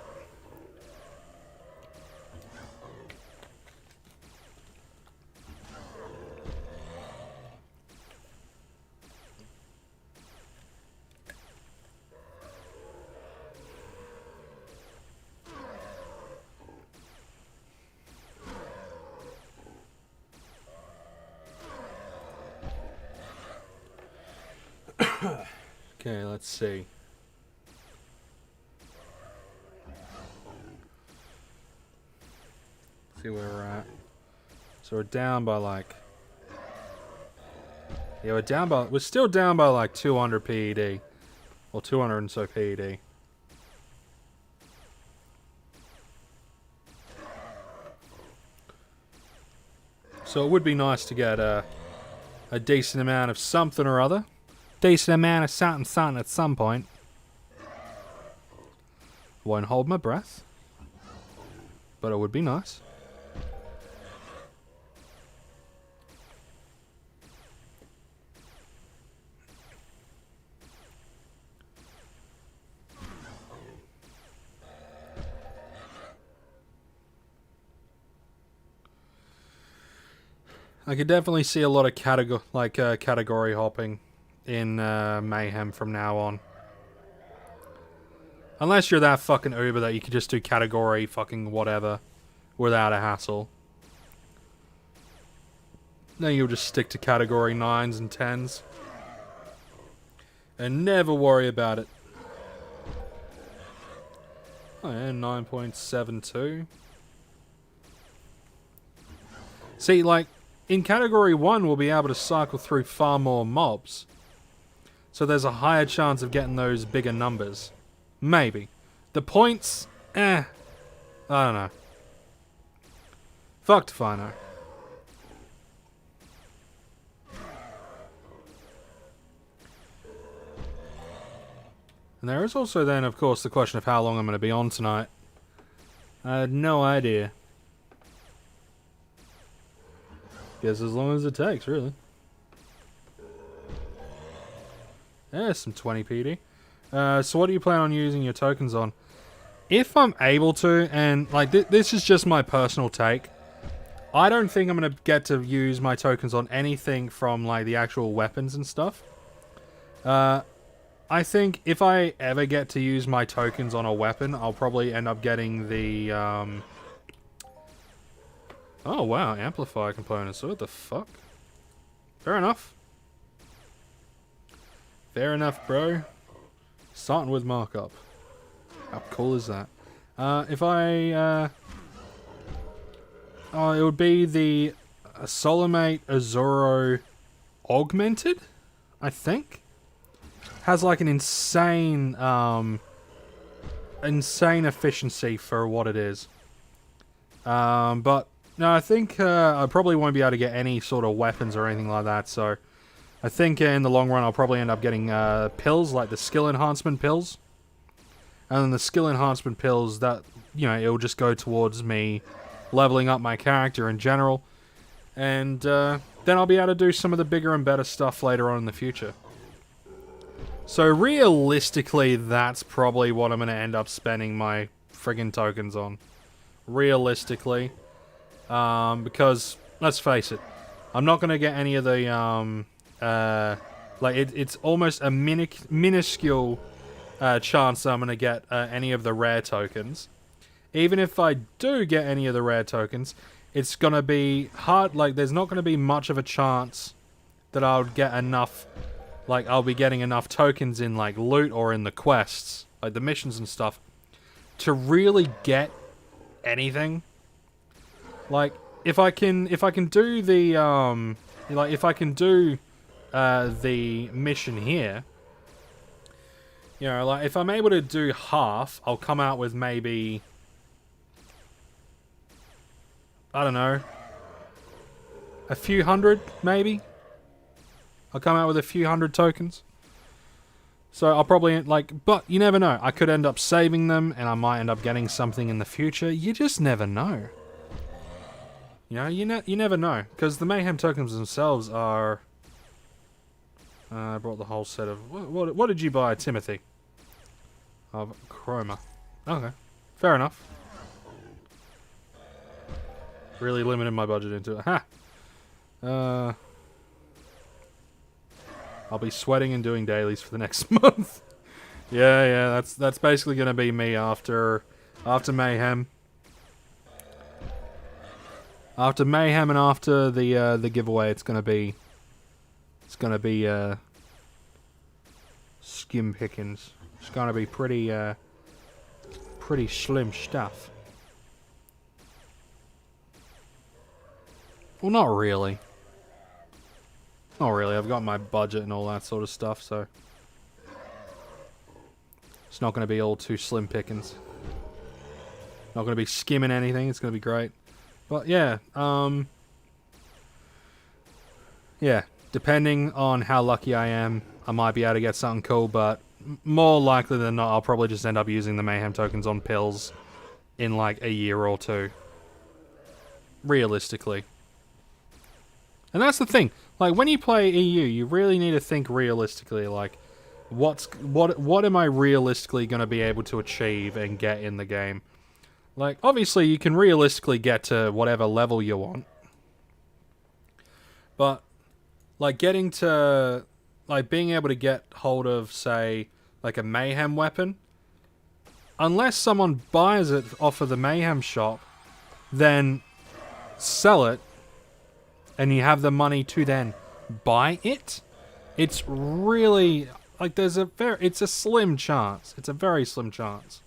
Okay, let's see. See where we're at. So we're down by like... Yeah, we're still down by like 200 PED. Or 200 and so PED. So it would be nice to get a decent amount of something or other. Decent amount of something at some point. Won't hold my breath. But it would be nice. I could definitely see a lot of category hopping in Mayhem from now on. Unless you're that fucking uber that you can just do category fucking whatever without a hassle. Then you'll just stick to category 9s and 10s. And never worry about it. Oh yeah, 9.72. See, like, in category 1 we'll be able to cycle through far more mobs. So there's a higher chance of getting those bigger numbers. Maybe. The points, I don't know. Fucked if I know. And there is also then, of course, the question of how long I'm going to be on tonight. I had no idea. Guess as long as it takes, really. There's some 20 PD. So what do you plan on using your tokens on? If I'm able to, and like this is just my personal take, I don't think I'm going to get to use my tokens on anything from like the actual weapons and stuff. I think if I ever get to use my tokens on a weapon, I'll probably end up getting the... Oh wow, amplifier components. What the fuck? Fair enough. Fair enough, bro. Starting with markup. How cool is that? If I... Oh, it would be the Solimate Azuro Augmented, I think. Has like an insane efficiency for what it is. But no, I think I probably won't be able to get any sort of weapons or anything like that. So I think in the long run I'll probably end up getting pills, like the skill enhancement pills. And then the skill enhancement pills that, you know, it'll just go towards me leveling up my character in general. And then I'll be able to do some of the bigger and better stuff later on in the future. So realistically, that's probably what I'm going to end up spending my friggin' tokens on. Realistically. Because, let's face it, I'm not going to get any of the, it's almost a minuscule chance that I'm going to get any of the rare tokens. Even if I do get any of the rare tokens, it's going to be hard, like, there's not going to be much of a chance that I'll get enough, like, I'll be getting enough tokens in, like, loot or in the quests, like the missions and stuff, to really get anything. Like, if I can do the, like, if I can do the mission here, you know, like, if I'm able to do half, I'll come out with maybe, I don't know, a few hundred, maybe? I'll come out with a few hundred tokens. So I'll probably, like, but you never know. I could end up saving them, and I might end up getting something in the future. You just never know. You know, you never know. Because the Mayhem tokens themselves are... I brought the whole set of... What did you buy, Timothy? Of Chroma. Okay. Fair enough. Really limited my budget into it. Ha! I'll be sweating and doing dailies for the next month. Yeah, that's basically gonna be me after Mayhem. After Mayhem and after the giveaway, it's gonna be skim pickings. It's gonna be pretty slim stuff. Well, not really. Not really. I've got my budget and all that sort of stuff, so it's not going to be all too slim pickings. Not going to be skimming anything. It's going to be great. But yeah, yeah. Depending on how lucky I am, I might be able to get something cool. But more likely than not, I'll probably just end up using the Mayhem tokens on pills in like a year or two. Realistically. And that's the thing. Like, when you play EU, you really need to think realistically, like, what am I realistically going to be able to achieve and get in the game? Like, obviously, you can realistically get to whatever level you want. But, like, getting to, like, being able to get hold of, say, like a Mayhem weapon, unless someone buys it off of the Mayhem shop, then sell it, and you have the money to then buy it, it's really, like, it's a slim chance. It's a very slim chance.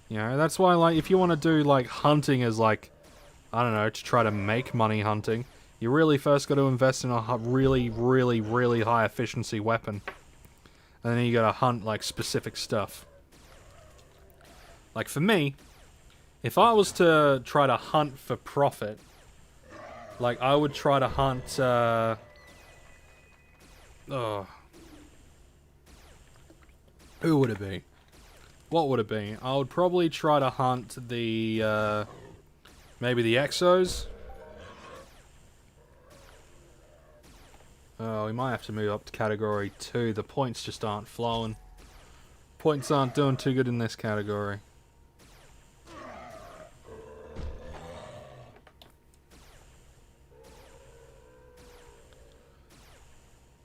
You know, that's why, like, if you want to do, like, hunting as, like, I don't know, to try to make money hunting, you really first got to invest in a really, really, really high efficiency weapon. And then you got to hunt, like, specific stuff. Like, for me, if I was to try to hunt for profit, like, I would try to hunt, who would it be? What would it be? I would probably try to hunt the, maybe the Exos. Oh, we might have to move up to category 2. The points just aren't flowing. Points aren't doing too good in this category.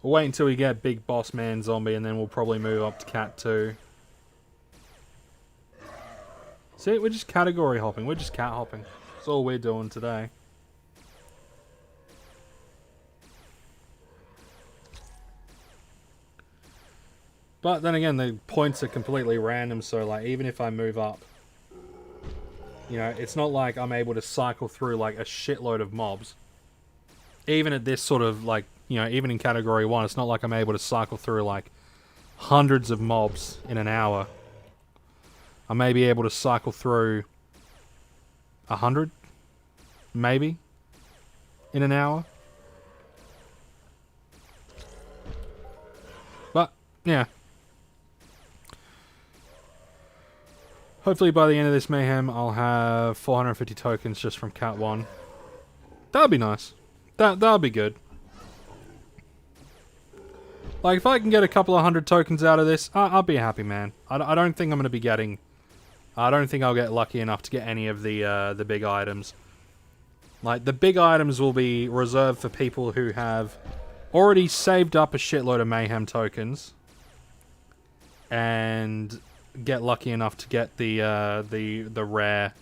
We'll wait until we get Big Boss Man Zombie, and then we'll probably move up to Cat 2. See, we're just category hopping. We're just cat hopping. That's all we're doing today. But then again, the points are completely random, so, like, even if I move up, you know, it's not like I'm able to cycle through, like, a shitload of mobs. Even at this sort of, like, you know, even in category 1, it's not like I'm able to cycle through, like, hundreds of mobs in an hour. I may be able to cycle through 100, maybe, in an hour. But, yeah. Hopefully by the end of this Mayhem, I'll have 450 tokens just from Cat 1. That'd be nice. That'll be good. Like, if I can get a couple of hundred tokens out of this, I'll be a happy man. I don't think I'm going to be getting... I don't think I'll get lucky enough to get any of the big items. Like, the big items will be reserved for people who have already saved up a shitload of Mayhem tokens and get lucky enough to get the rare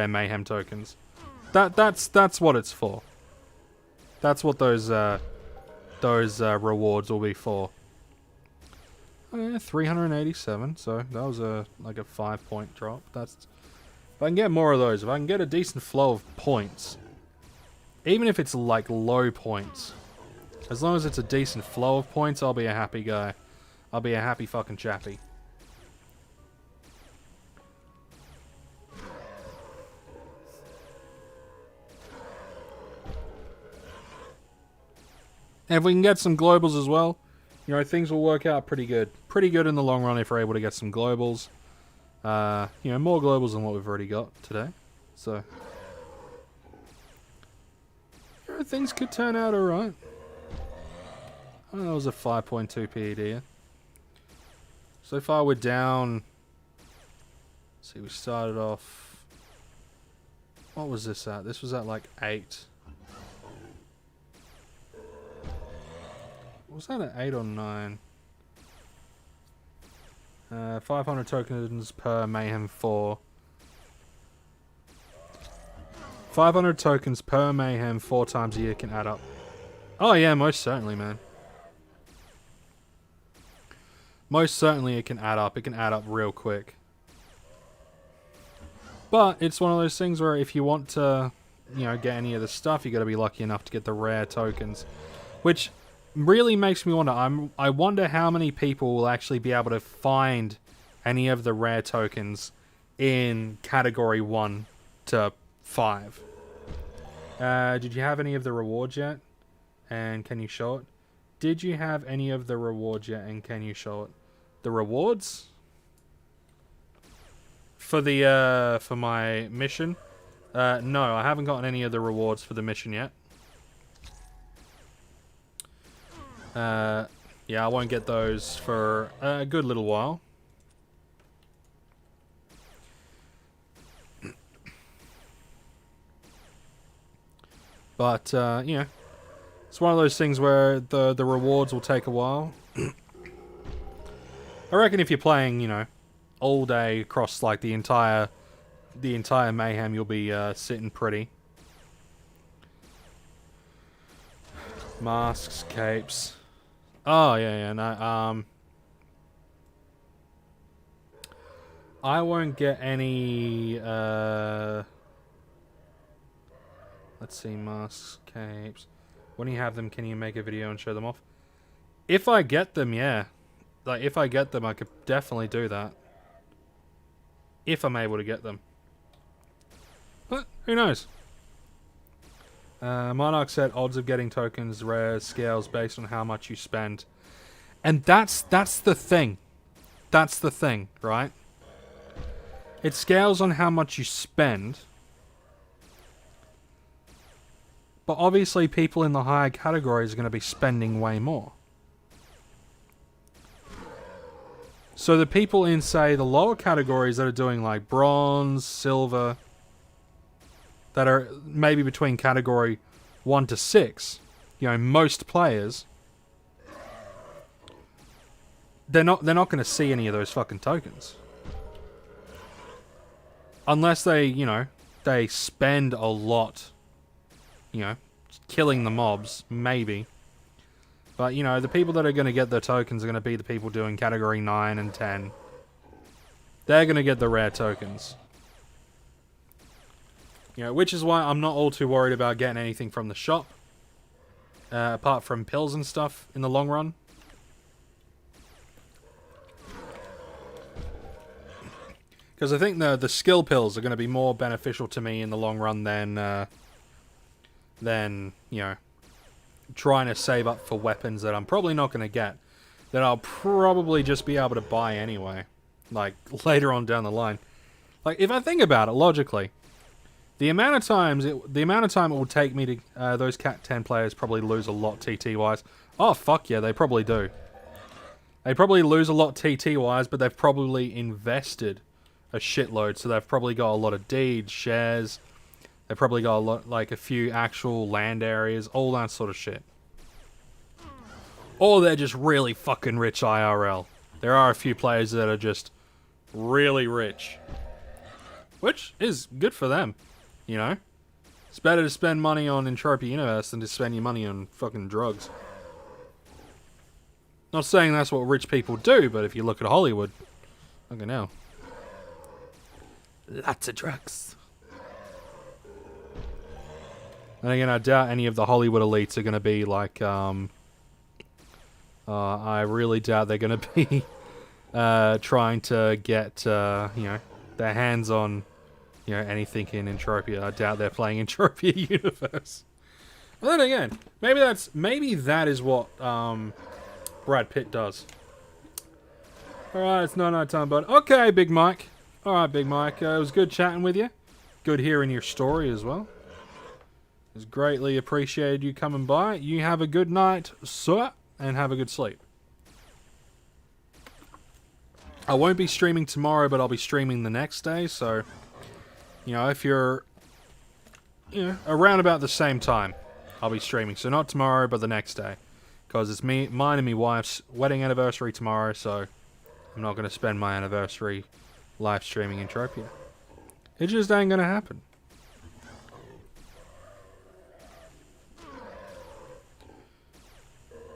Mayhem tokens. That's what it's for. That's what those rewards will be for. 387, so that was like a 5-point drop. That's, if I can get more of those, if I can get a decent flow of points, even if it's like low points, As long as it's a decent flow of points, I'll be a happy guy. I'll be a happy fucking chappy. And if we can get some globals as well, you know, things will work out pretty good. Pretty good in the long run if we're able to get some globals. You know, more globals than what we've already got today. So, you know, things could turn out alright. Oh, that was a 5.2 PED. So far we're down. Let's see, we started off. What was this at? This was at like 8. Was that at 8 or 9? 500 tokens per Mayhem 4. 500 tokens per Mayhem 4 times a year can add up. Oh yeah, most certainly, man. Most certainly it can add up. It can add up real quick. But it's one of those things where if you want to, you know, get any of the stuff, you got to be lucky enough to get the rare tokens. Which really makes me wonder. I wonder how many people will actually be able to find any of the rare tokens in category 1 to 5. Did you have any of the rewards yet? And can you show it? Did you have any of the rewards yet? And can you show it? The rewards? For the, for my mission? No, I haven't gotten any of the rewards for the mission yet. Yeah, I won't get those for a good little while. But, you know, it's one of those things where the rewards will take a while. I reckon if you're playing, you know, all day across like the entire Mayhem, you'll be sitting pretty. Masks, capes. Oh yeah, no. I won't get any. Let's see, masks, capes. When you have them, can you make a video and show them off? If I get them, yeah. Like, if I get them, I could definitely do that. If I'm able to get them. But, who knows? Monarch said odds of getting tokens rare scales based on how much you spend. And that's the thing. That's the thing, right? It scales on how much you spend. But obviously people in the higher categories are going to be spending way more. So the people in, say, the lower categories that are doing like bronze, silver, that are maybe between category 1 to 6, you know, most players, they're not going to see any of those fucking tokens. Unless they, you know, they spend a lot, you know, killing the mobs, maybe. But, you know, the people that are going to get the tokens are going to be the people doing category 9 and 10. They're going to get the rare tokens. You know, which is why I'm not all too worried about getting anything from the shop. Apart from pills and stuff in the long run. Because I think the skill pills are going to be more beneficial to me in the long run than, you know, trying to save up for weapons that I'm probably not going to get. That I'll probably just be able to buy anyway. Like, later on down the line. Like, if I think about it logically, the amount of time it will take me to, those Cat 10 players probably lose a lot TT-wise. Oh, fuck yeah, they probably do. They probably lose a lot TT-wise, but they've probably invested a shitload, so they've probably got a lot of deeds, shares. They've probably got a lot, like a few actual land areas, all that sort of shit. Or they're just really fucking rich IRL. There are a few players that are just really rich. Which is good for them, you know? It's better to spend money on Entropia Universe than to spend your money on fucking drugs. Not saying that's what rich people do, but if you look at Hollywood, fucking hell. Lots of drugs. And again, I doubt any of the Hollywood elites are going to be like, I really doubt they're going to be trying to get, you know, their hands on, you know, anything in Entropia. I doubt they're playing Entropia universe. But then again, maybe that is what Brad Pitt does. Alright, it's night time, bud. Okay, Big Mike. Alright, Big Mike. It was good chatting with you. Good hearing your story as well. It's greatly appreciated you coming by. You have a good night, sir, and have a good sleep. I won't be streaming tomorrow, but I'll be streaming the next day, so, you know, if you're, you know, around about the same time, I'll be streaming. So not tomorrow, but the next day. Because it's mine and my wife's wedding anniversary tomorrow, so I'm not going to spend my anniversary live streaming Entropia. It just ain't going to happen.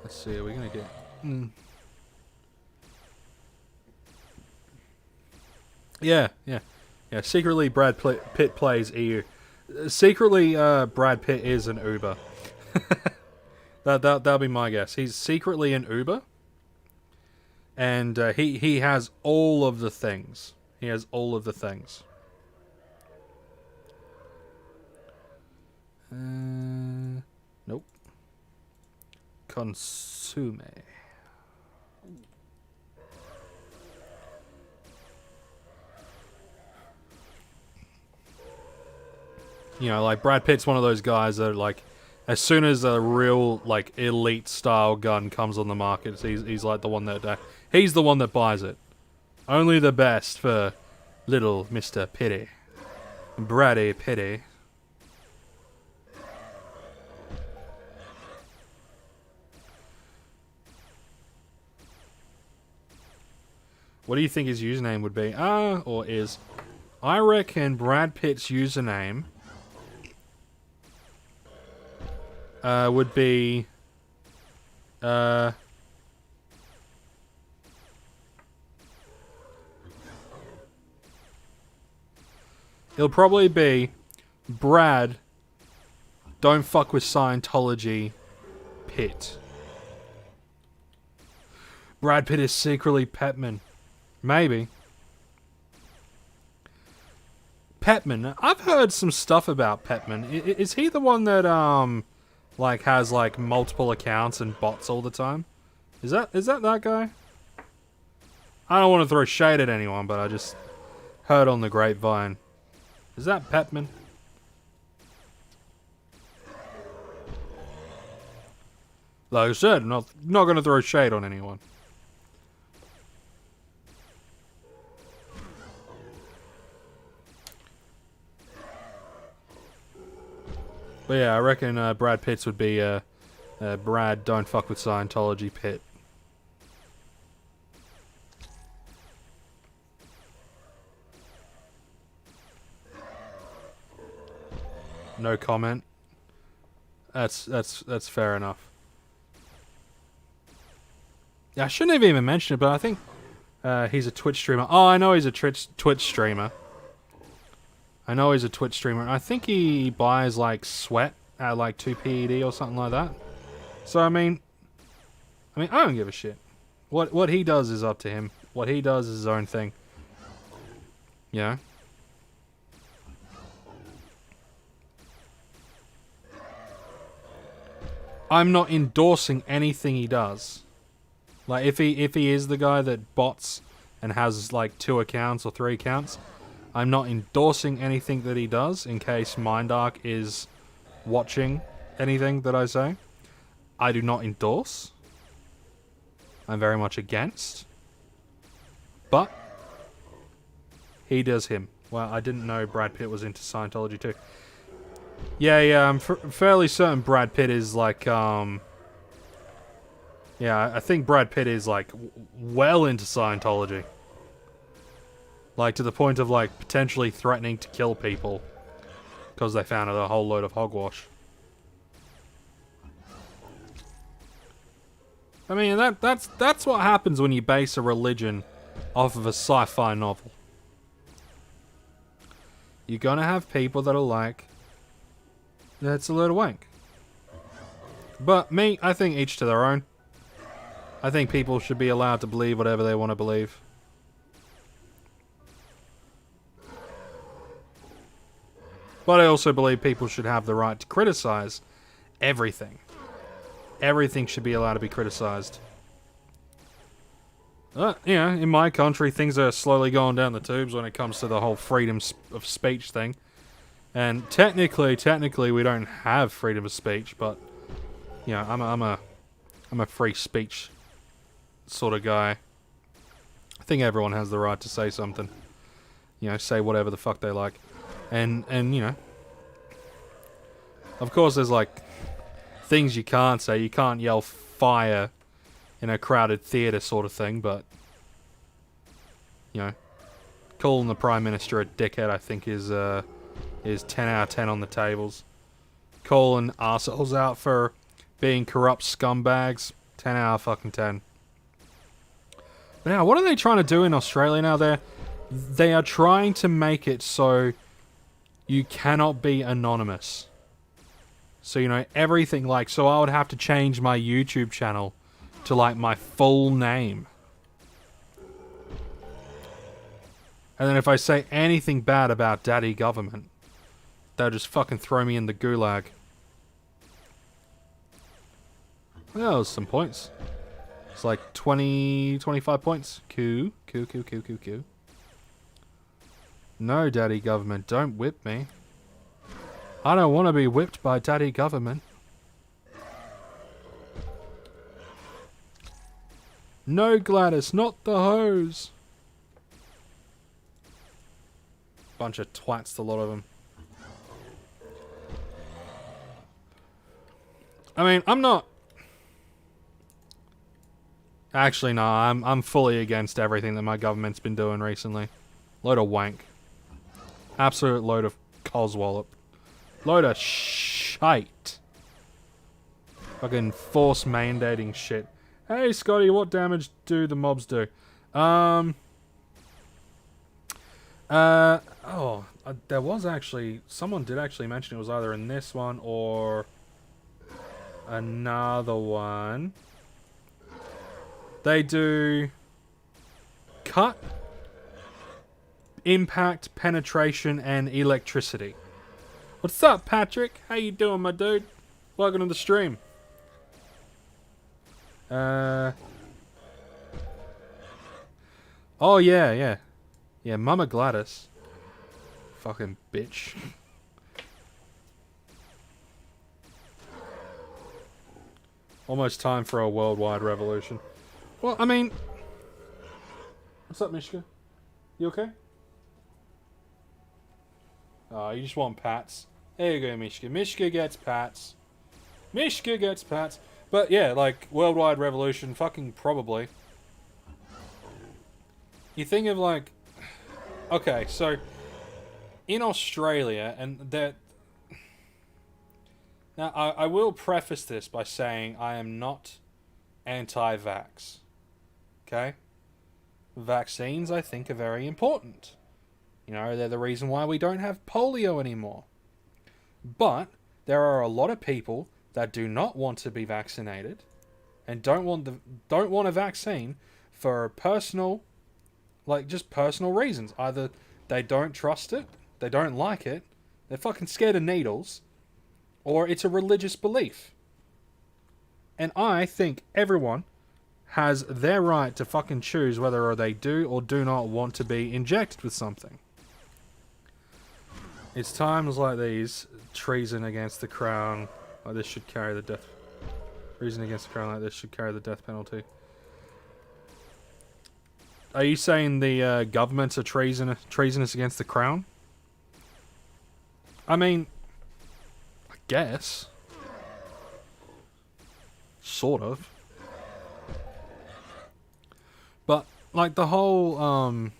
Let's see, are we going to get... Yeah. Secretly, Brad Pitt plays EU. Secretly, Brad Pitt is an Uber. That'll be my guess. He's secretly an Uber. And he has all of the things. He has all of the things. Nope. Consume. You know, like, Brad Pitt's one of those guys that, like, as soon as a real, like, elite-style gun comes on the market, he's like the one that... he's the one that buys it. Only the best for little Mr. Pitty. Brady Pitty. What do you think his username would be? Or is... I reckon Brad Pitt's username... would be... It'll probably be... Brad... Don't fuck with Scientology... Pitt. Brad Pitt is secretly Petman. Maybe. Petman. I've heard some stuff about Petman. Is he the one that, like, has, like, multiple accounts and bots all the time? Is that that guy? I don't want to throw shade at anyone, but I just heard on the grapevine. Is that Petman? Like I said, I'm not going to throw shade on anyone. But yeah, I reckon Brad Pitt's would be Brad Don't Fuck With Scientology Pitt. No comment. That's fair enough. Yeah, I shouldn't have even mentioned it, but I think he's a Twitch streamer. Oh, I know he's a Twitch streamer. I know he's a Twitch streamer. I think he buys, like, sweat at, like, 2 PED or something like that. So, I mean, I don't give a shit. What he does is up to him. What he does is his own thing. Yeah. I'm not endorsing anything he does. Like, if he is the guy that bots and has, like, 2 accounts or 3 accounts... I'm not endorsing anything that he does, in case Mindark is watching anything that I say. I do not endorse. I'm very much against. But he does him. Well, I didn't know Brad Pitt was into Scientology too. Yeah, I'm fairly certain Brad Pitt is like, yeah, I think Brad Pitt is like well into Scientology. Like, to the point of, like, potentially threatening to kill people because they found a whole load of hogwash. I mean, that's what happens when you base a religion off of a sci-fi novel. You're gonna have people that are like, That's a load of wank. But me, I think each to their own. I think people should be allowed to believe whatever they want to believe. But I also believe people should have the right to criticize everything. Everything should be allowed to be criticized. Yeah, in my country, things are slowly going down the tubes when it comes to the whole freedom of speech thing. And technically, we don't have freedom of speech, but you know, I'm a free speech sort of guy. I think everyone has the right to say something. You know, say whatever the fuck they like. And you know, of course there's like things you can't say. You can't yell fire in a crowded theatre sort of thing, but you know, calling the Prime Minister a dickhead I think is 10 out of 10 on the tables. Calling arseholes out for being corrupt scumbags, 10 out of fucking 10. But now, what are they trying to do in Australia now? They are trying to make it so you cannot be anonymous. So, you know, everything, like, so I would have to change my YouTube channel to, like, my full name. And then if I say anything bad about daddy government, they'll just fucking throw me in the gulag. Well, that was some points. It's like 20, 25 points. Q. No, daddy government, don't whip me. I don't want to be whipped by daddy government. No, Gladys, not the hose. Bunch of twats, a lot of them. I mean, I'm not... Actually, no, I'm fully against everything that my government's been doing recently. Load of wank. Absolute load of coswallop. Load of shite. Fucking force mandating shit. Hey, Scotty, what damage do the mobs do? There was actually... Someone did actually mention it was either in this one or... another one. They do... cut, impact, penetration, and electricity. What's up, Patrick? How you doing, my dude? Welcome to the stream. Oh, yeah. Yeah, Mama Gladys. Fucking bitch. Almost time for a worldwide revolution. Well, I mean... What's up, Mishka? You okay? Oh, you just want pats. There you go, Mishka. Mishka gets pats. Mishka gets pats. But yeah, like, worldwide revolution, fucking probably. You think of like... Okay, so... In Australia, and that... Now, I will preface this by saying I am not anti-vax. Okay? Vaccines, I think, are very important. You know, they're the reason why we don't have polio anymore. But there are a lot of people that do not want to be vaccinated and don't want a vaccine for personal, like, just personal reasons. Either they don't trust it, they don't like it, they're fucking scared of needles, or it's a religious belief. And I think everyone has their right to fucking choose whether they do or do not want to be injected with something. It's times like these, treason against the crown, like this should carry the death... Treason against the crown like this should carry the death penalty. Are you saying the governments are treasonous against the crown? I mean, I guess. Sort of. But, like, the whole,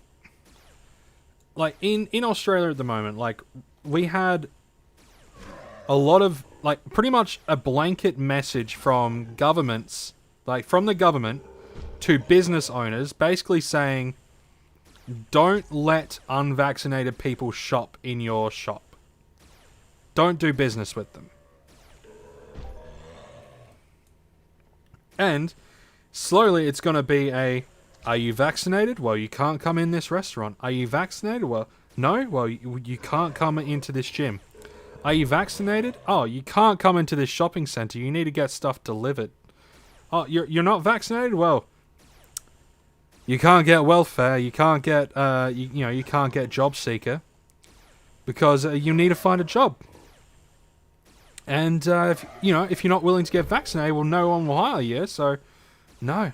like, in Australia at the moment, like, we had a lot of, like, pretty much a blanket message from governments, like, from the government to business owners, basically saying, don't let unvaccinated people shop in your shop. Don't do business with them. And slowly it's going to be are you vaccinated? Well, you can't come in this restaurant. Are you vaccinated? Well, no. Well, you can't come into this gym. Are you vaccinated? Oh, you can't come into this shopping center. You need to get stuff delivered. Oh, you're not vaccinated? Well, you can't get welfare. You can't get you can't get job seeker because you need to find a job. And if you're not willing to get vaccinated, well, no one will hire you. So, no.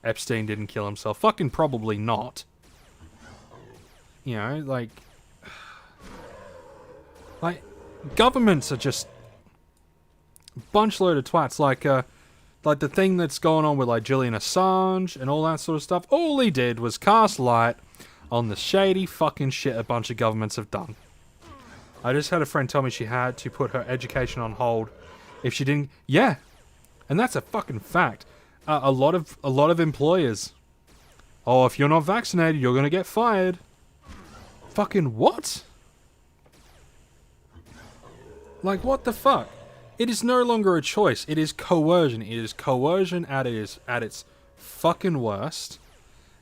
Epstein didn't kill himself. Fucking probably not. Like governments are just a bunch load of twats. Like the thing that's going on with like Julian Assange and all that sort of stuff. All he did was cast light on the shady fucking shit a bunch of governments have done. I just had a friend tell me she had to put her education on hold if she didn't. Yeah, and that's a fucking fact. A lot of employers. Oh, if you're not vaccinated, you're gonna get fired. Fucking what? Like, what the fuck? It is no longer a choice. It is coercion. It is coercion at its fucking worst.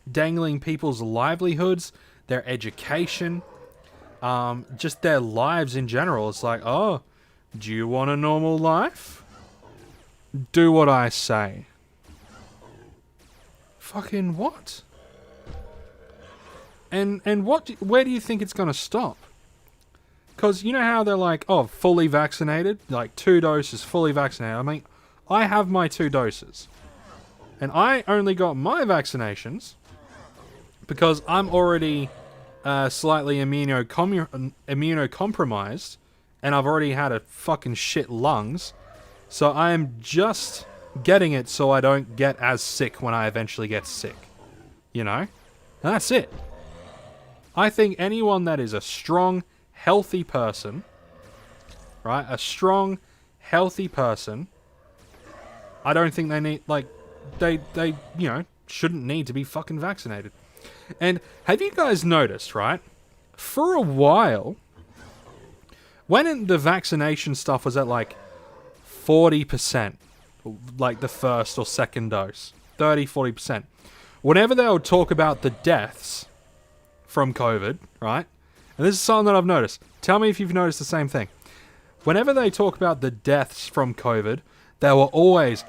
Dangling people's livelihoods, their education, just their lives in general. It's like, oh, do you want a normal life? Do what I say. Fucking what? And where do you think it's gonna stop? Because you know how they're like, oh, fully vaccinated? Like 2 doses, fully vaccinated. I mean, I have my 2 doses. And I only got my vaccinations because I'm already slightly immunocompromised and I've already had a fucking shit lungs. So I am just getting it so I don't get as sick when I eventually get sick. And that's it. I think anyone that is a strong, healthy person, right? A strong, healthy person, I don't think they need, like, they shouldn't need to be fucking vaccinated. And have you guys noticed, right? For a while, when the vaccination stuff was at like 40%, like the first or second dose, 30-40%, whenever they would talk about the deaths from COVID, right? And this is something that I've noticed. Tell me if you've noticed the same thing. Whenever they talk about the deaths from COVID, they were always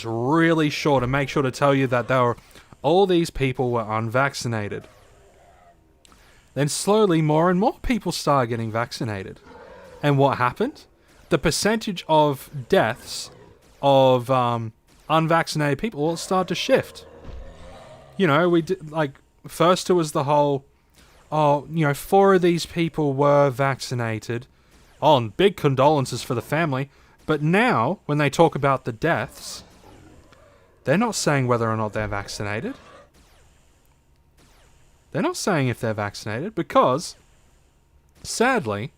really sure to make sure to tell you that all these people were unvaccinated. Then slowly more and more people started getting vaccinated. And what happened? The percentage of deaths of unvaccinated people started to shift. We did, like, first it was the whole, 4 of these people were vaccinated. Oh, and big condolences for the family. But now, when they talk about the deaths, they're not saying whether or not they're vaccinated. They're not saying if they're vaccinated because, sadly,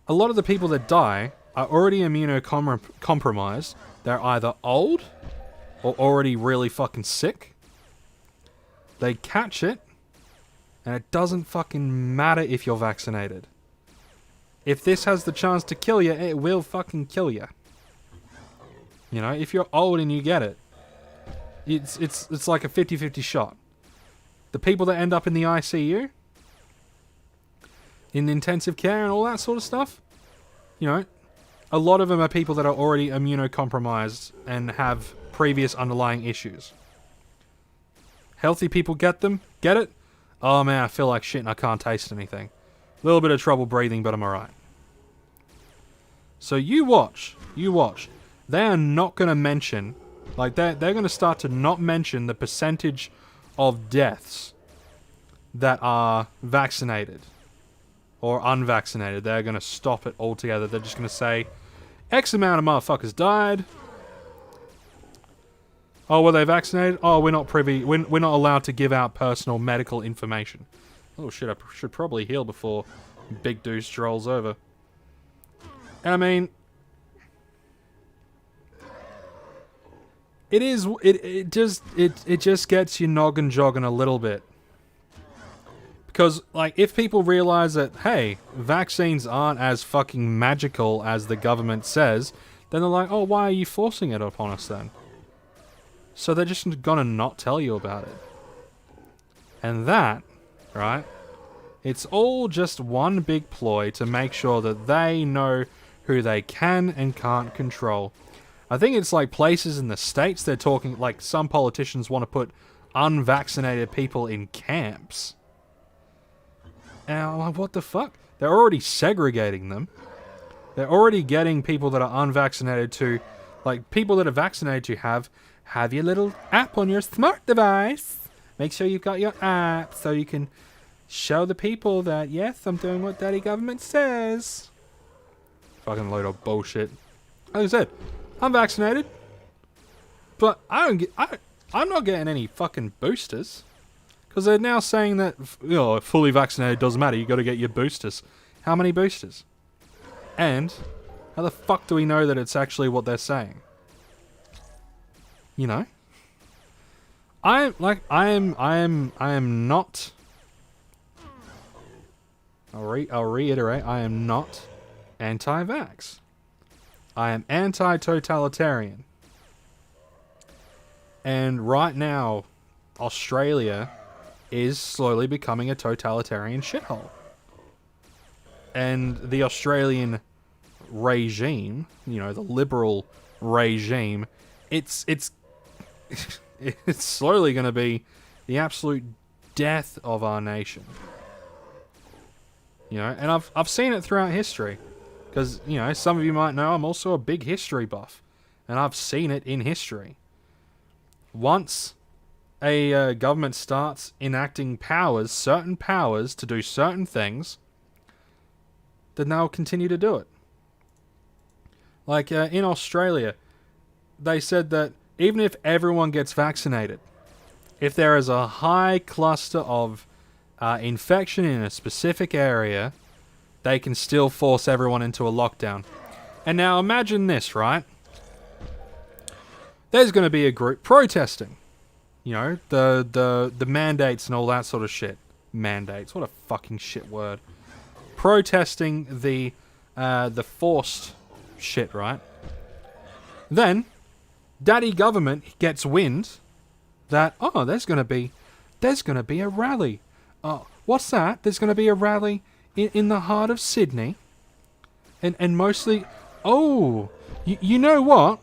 a lot of the people that die are already immunocompromised. They're either old or already really fucking sick. They catch it, and it doesn't fucking matter if you're vaccinated. If this has the chance to kill you, it will fucking kill you. If you're old and you get it, it's like a 50-50 shot. The people that end up in the ICU, in intensive care and all that sort of stuff, a lot of them are people that are already immunocompromised and have previous underlying issues. Healthy people get it? Oh man, I feel like shit and I can't taste anything. A little bit of trouble breathing, but I'm alright. So you watch. They are not going to mention, like they're going to start to not mention the percentage of deaths that are vaccinated or unvaccinated. They're going to stop it altogether. They're just going to say, X amount of motherfuckers died. Oh, were they vaccinated? Oh, we're not privy. We're not allowed to give out personal medical information. Oh shit, I should probably heal before Big Deuce strolls over. And I mean, it just gets your noggin jogging a little bit. Because, like, if people realize that, hey, vaccines aren't as fucking magical as the government says, then they're like, oh, why are you forcing it upon us then? So they're just gonna not tell you about it. And that, right, it's all just one big ploy to make sure that they know who they can and can't control. I think it's like places in the States, they're talking, like, some politicians want to put unvaccinated people in camps. And I'm like, what the fuck? They're already segregating them. They're already getting people that are unvaccinated to, like, people that are vaccinated to have your little app on your smart device. Make sure you've got your app so you can show the people that, yes, I'm doing what daddy government says. Fucking load of bullshit. Like I said, I'm vaccinated, but I'm not getting any fucking boosters. Because they're now saying that, you know, fully vaccinated doesn't matter, you got to get your boosters. How many boosters? And how the fuck do we know that it's actually what they're saying? You know? I am not. I'll reiterate, I am not anti-vax. I am anti-totalitarian. And right now, Australia is slowly becoming a totalitarian shithole. And the Australian regime, you know, the liberal regime, it's it's slowly going to be the absolute death of our nation. You know, and I've seen it throughout history. Because, you know, some of you might know I'm also a big history buff. And I've seen it in history. Once a government starts enacting powers, certain powers, to do certain things, then they'll continue to do it. Like, in Australia, they said that even if everyone gets vaccinated, if there is a high cluster of infection in a specific area, they can still force everyone into a lockdown. And now imagine this, right? There's going to be a group protesting. You know, the mandates and all that sort of shit. Mandates, what a fucking shit word. Protesting the forced shit, right? Then, daddy government gets wind that, oh, there's gonna be a rally. Oh, what's that? There's gonna be a rally in the heart of Sydney, and mostly, oh, you know what?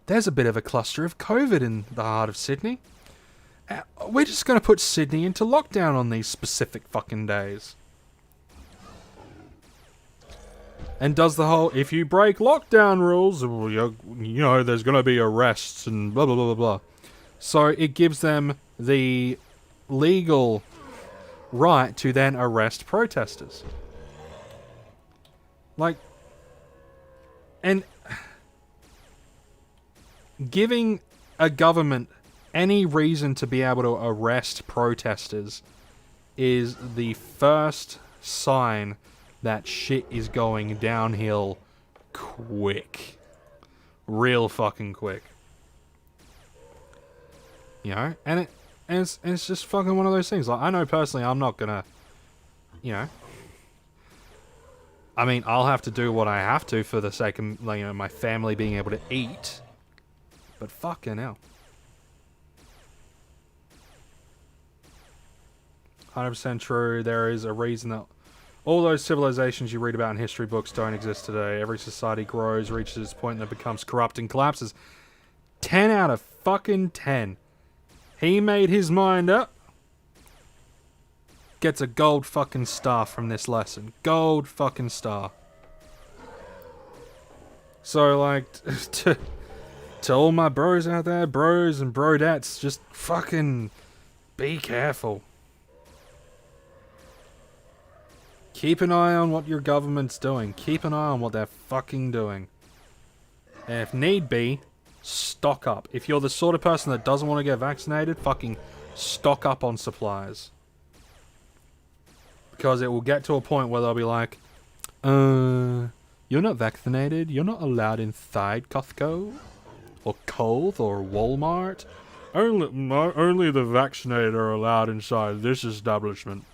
There's a bit of a cluster of COVID in the heart of Sydney. We're just gonna put Sydney into lockdown on these specific fucking days. And does the whole, if you break lockdown rules, you know, there's going to be arrests and blah, blah, blah, blah, blah. So it gives them the legal right to then arrest protesters. Like, and giving a government any reason to be able to arrest protesters is the first sign that shit is going downhill quick. Real fucking quick. You know? And it's just fucking one of those things. Like, I know personally I'm not gonna, you know, I mean, I'll have to do what I have to for the sake of, like, you know, my family being able to eat. But fucking hell. 100% true. There is a reason that all those civilizations you read about in history books don't exist today. Every society grows, reaches its point, and it becomes corrupt and collapses. 10 out of fucking 10. He made his mind up. Gets a gold fucking star from this lesson. Gold fucking star. So, like, to all my bros out there, bros and brodettes, just fucking be careful. Keep an eye on what your government's doing. Keep an eye on what they're fucking doing. And if need be, stock up. If you're the sort of person that doesn't want to get vaccinated, fucking stock up on supplies. Because it will get to a point where they'll be like, you're not vaccinated, you're not allowed inside Costco, or Kohl's, or Walmart. Only the vaccinated are allowed inside this establishment.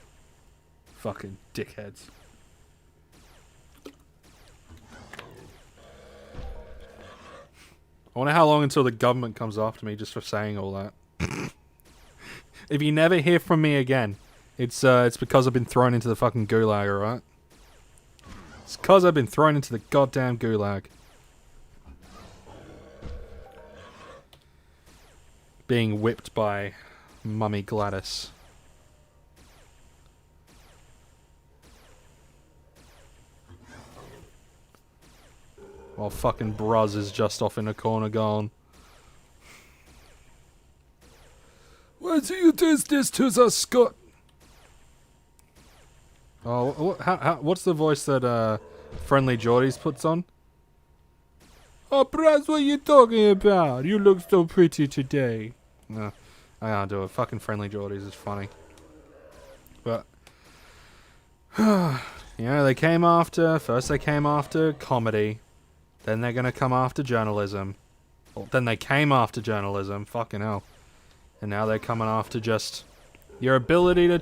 Fucking dickheads. I wonder how long until the government comes after me just for saying all that. If you never hear from me again, it's because I've been thrown into the fucking gulag, alright? It's because I've been thrown into the goddamn gulag. Being whipped by Mummy Gladys. While fucking Bruz is just off in a corner going, "Why do you do this to the Scot?" Oh, what's the voice that Friendly Geordies puts on? "Oh, Bruz, what are you talking about? You look so pretty today." No, I can't do it. Fucking Friendly Geordies is funny. But, you know, first they came after comedy. Then they're gonna come after journalism. Well, then they came after journalism. Fucking hell. And now they're coming after just your ability to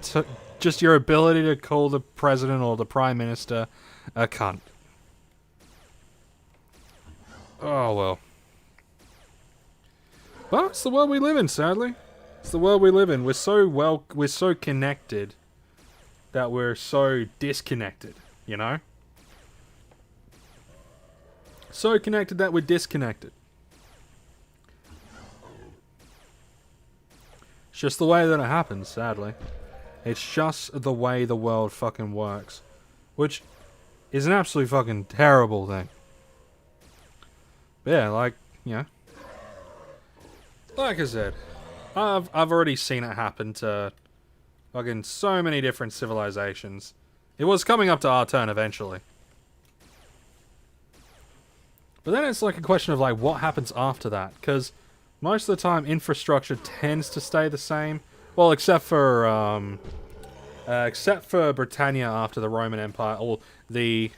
call the president or the prime minister a cunt. Oh well. Well, it's the world we live in, sadly. It's the world we live in. We're so connected that we're so disconnected, you know? So connected that we're disconnected. It's just the way that it happens, sadly. It's just the way the world fucking works. Which is an absolutely fucking terrible thing. But yeah, like, you know. Like I said, I've already seen it happen to fucking so many different civilizations. It was coming up to our turn eventually. But then it's like a question of like what happens after that, because most of the time infrastructure tends to stay the same. Well, except for Britannia after the Roman Empire, or the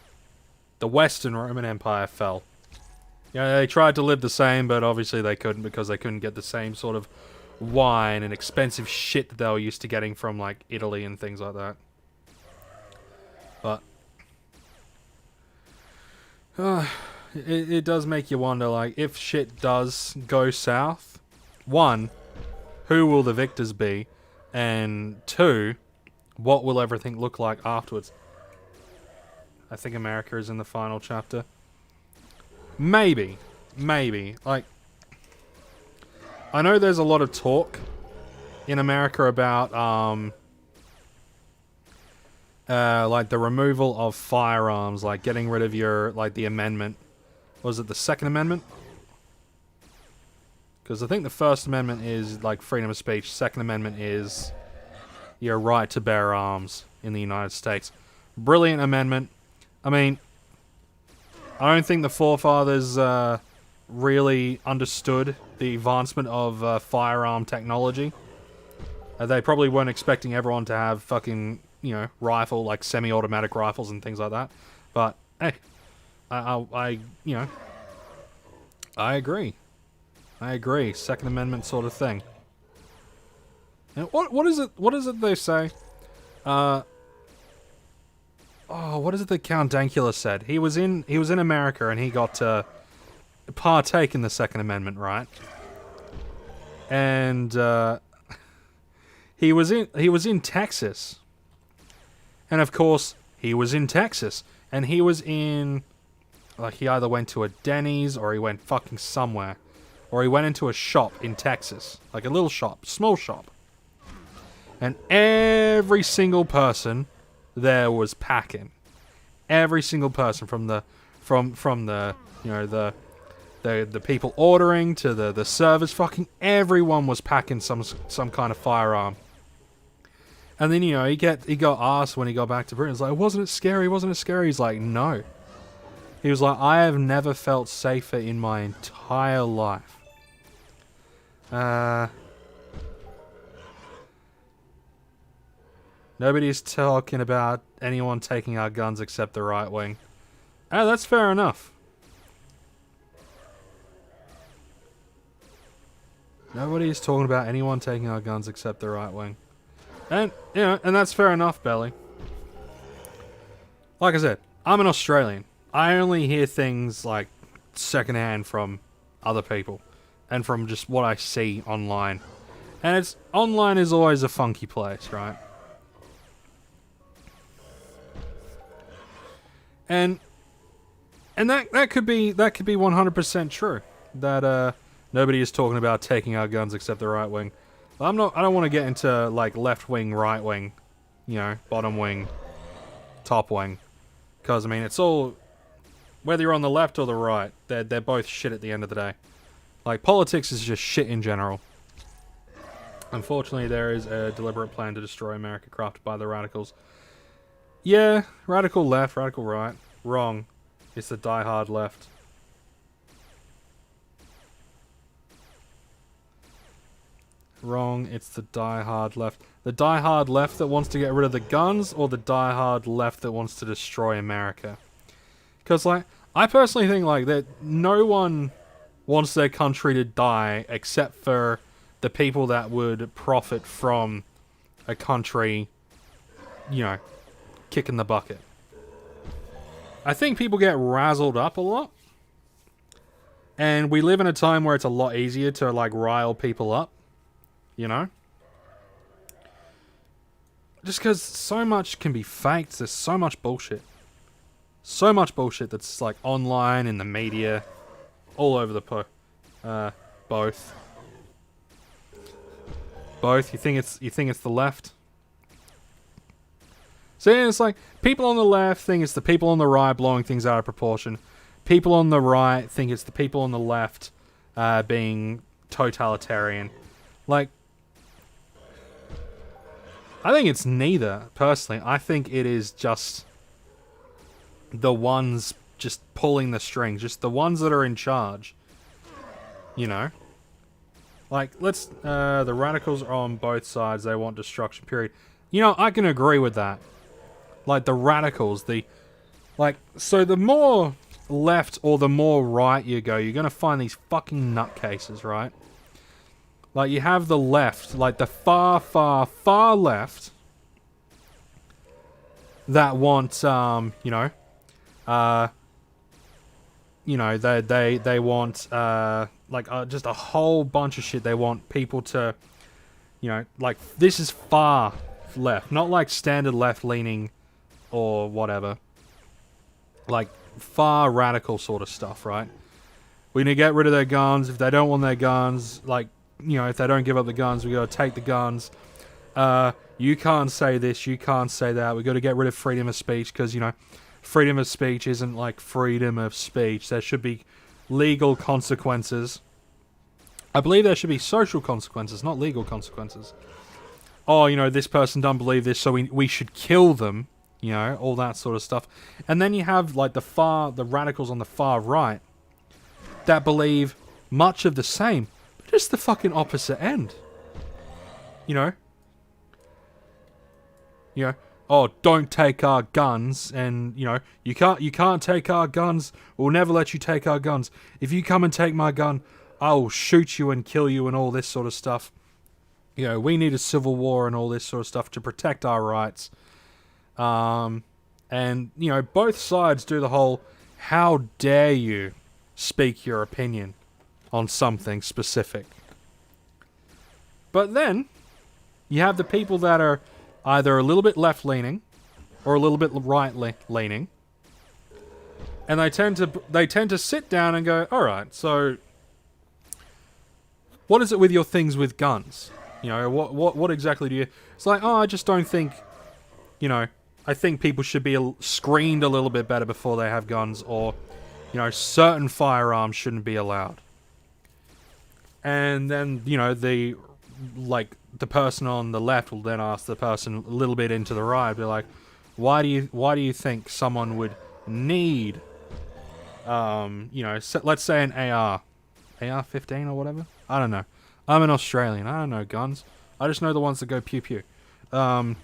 Western Roman Empire fell. You know, they tried to live the same, but obviously they couldn't because they couldn't get the same sort of wine and expensive shit that they were used to getting from like Italy and things like that. But it does make you wonder, like, if shit does go south, one, who will the victors be? And two, what will everything look like afterwards? I think America is in the final chapter. Maybe. Like, I know there's a lot of talk in America about, like, the removal of firearms, like, getting rid of your, like, the amendment. Was it the Second Amendment? Because I think the First Amendment is, like, freedom of speech. Second Amendment is your right to bear arms in the United States. Brilliant amendment. I mean, I don't think the forefathers really understood the advancement of firearm technology. They probably weren't expecting everyone to have fucking, you know, like semi-automatic rifles and things like that. But, hey, I you know, I agree. Second Amendment sort of thing. And what is it they say? What is it that Count Dankula said? He was in America and he got to partake in the Second Amendment, right? And he was in Texas. And of course, he was in Texas and he was in, like, he either went to a Denny's or he went fucking somewhere. Or he went into a shop in Texas. Like a little shop, small shop. And every single person there was packing. Every single person from the you know, the people ordering to the servers, fucking everyone was packing some kind of firearm. And then, you know, he got asked when he got back to Britain, he's like, wasn't it scary? He's like, no. He was like, I have never felt safer in my entire life. Nobody's talking about anyone taking our guns except the right wing. Oh, that's fair enough. Nobody's talking about anyone taking our guns except the right wing. And, you know, and that's fair enough, Belly. like I said, I'm an Australian. I only hear things like secondhand from other people and from just what I see online. And it's online is always a funky place, right? And that could be 100% true. That nobody is talking about taking our guns except the right wing. I don't want to get into like left wing, right wing, bottom wing, top wing, because I mean it's all, whether you're on the left or the right, they're both shit at the end of the day. Like politics is just shit in general. Unfortunately, there is a deliberate plan to destroy America crafted by the radicals. Yeah, radical left, radical right. Wrong. It's the die-hard left. Wrong, it's the die-hard left. The die-hard left that wants to get rid of the guns, or the die-hard left that wants to destroy America? Because, like, I personally think, like, that no one wants their country to die except for the people that would profit from a country, kicking the bucket. I think people get razzled up a lot. And we live in a time where it's a lot easier to, like, rile people up. Just because so much can be faked. There's so much bullshit. So much bullshit that's, like, online, in the media. All over the both. Both? You think it's the left? So yeah, it's like, people on the left think it's the people on the right blowing things out of proportion. People on the right think it's the people on the left being totalitarian. Like, I think it's neither, personally. I think it is just the ones just pulling the strings. Just the ones that are in charge. Like, the radicals are on both sides. They want destruction, period. I can agree with that. Like, the radicals, so the more left or the more right you go, you're going to find these fucking nutcases, right? Like, you have the left, like the far, far, far left that want, they want, just a whole bunch of shit. They want people to, like, this is far left, not like standard left-leaning or whatever. Like, far radical sort of stuff, right? We're gonna get rid of their guns. If they don't want their guns, like, if they don't give up the guns, we gotta take the guns. You can't say this, you can't say that. We gotta get rid of freedom of speech, because, freedom of speech isn't like freedom of speech. There should be legal consequences. I believe there should be social consequences, not legal consequences. Oh, this person don't believe this, so we should kill them. All that sort of stuff. And then you have, like, the radicals on the far right that believe much of the same, but just the fucking opposite end. Oh, don't take our guns, and, you can't take our guns, we'll never let you take our guns. If you come and take my gun, I'll shoot you and kill you and all this sort of stuff. We need a civil war and all this sort of stuff to protect our rights. And, both sides do the whole, how dare you speak your opinion on something specific. But then, you have the people that are either a little bit left-leaning, or a little bit right-leaning, and they tend to sit down and go, alright, so, what is it with your things with guns? What exactly do you... It's like, I just don't think, I think people should be screened a little bit better before they have guns, or, certain firearms shouldn't be allowed. And then, the person on the left will then ask the person a little bit into the right, be like, why do you think someone would need, let's say an AR-15 or whatever? I don't know. I'm an Australian. I don't know guns. I just know the ones that go pew pew. They'll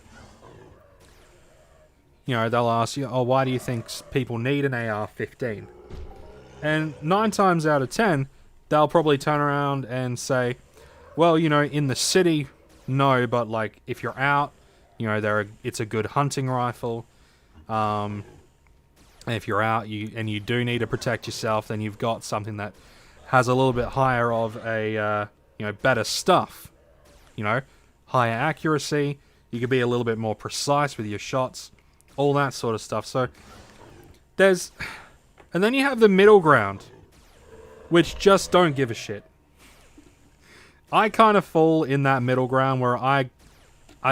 ask you, oh, why do you think people need an AR-15? And 9 times out of 10, they'll probably turn around and say, well, in the city, no, but, like, if you're out, it's a good hunting rifle. And if you're out and you do need to protect yourself, then you've got something that has a little bit higher of a better stuff. Higher accuracy. You can be a little bit more precise with your shots, all that sort of stuff. So and then you have the middle ground, which just don't give a shit. I kind of fall in that middle ground where I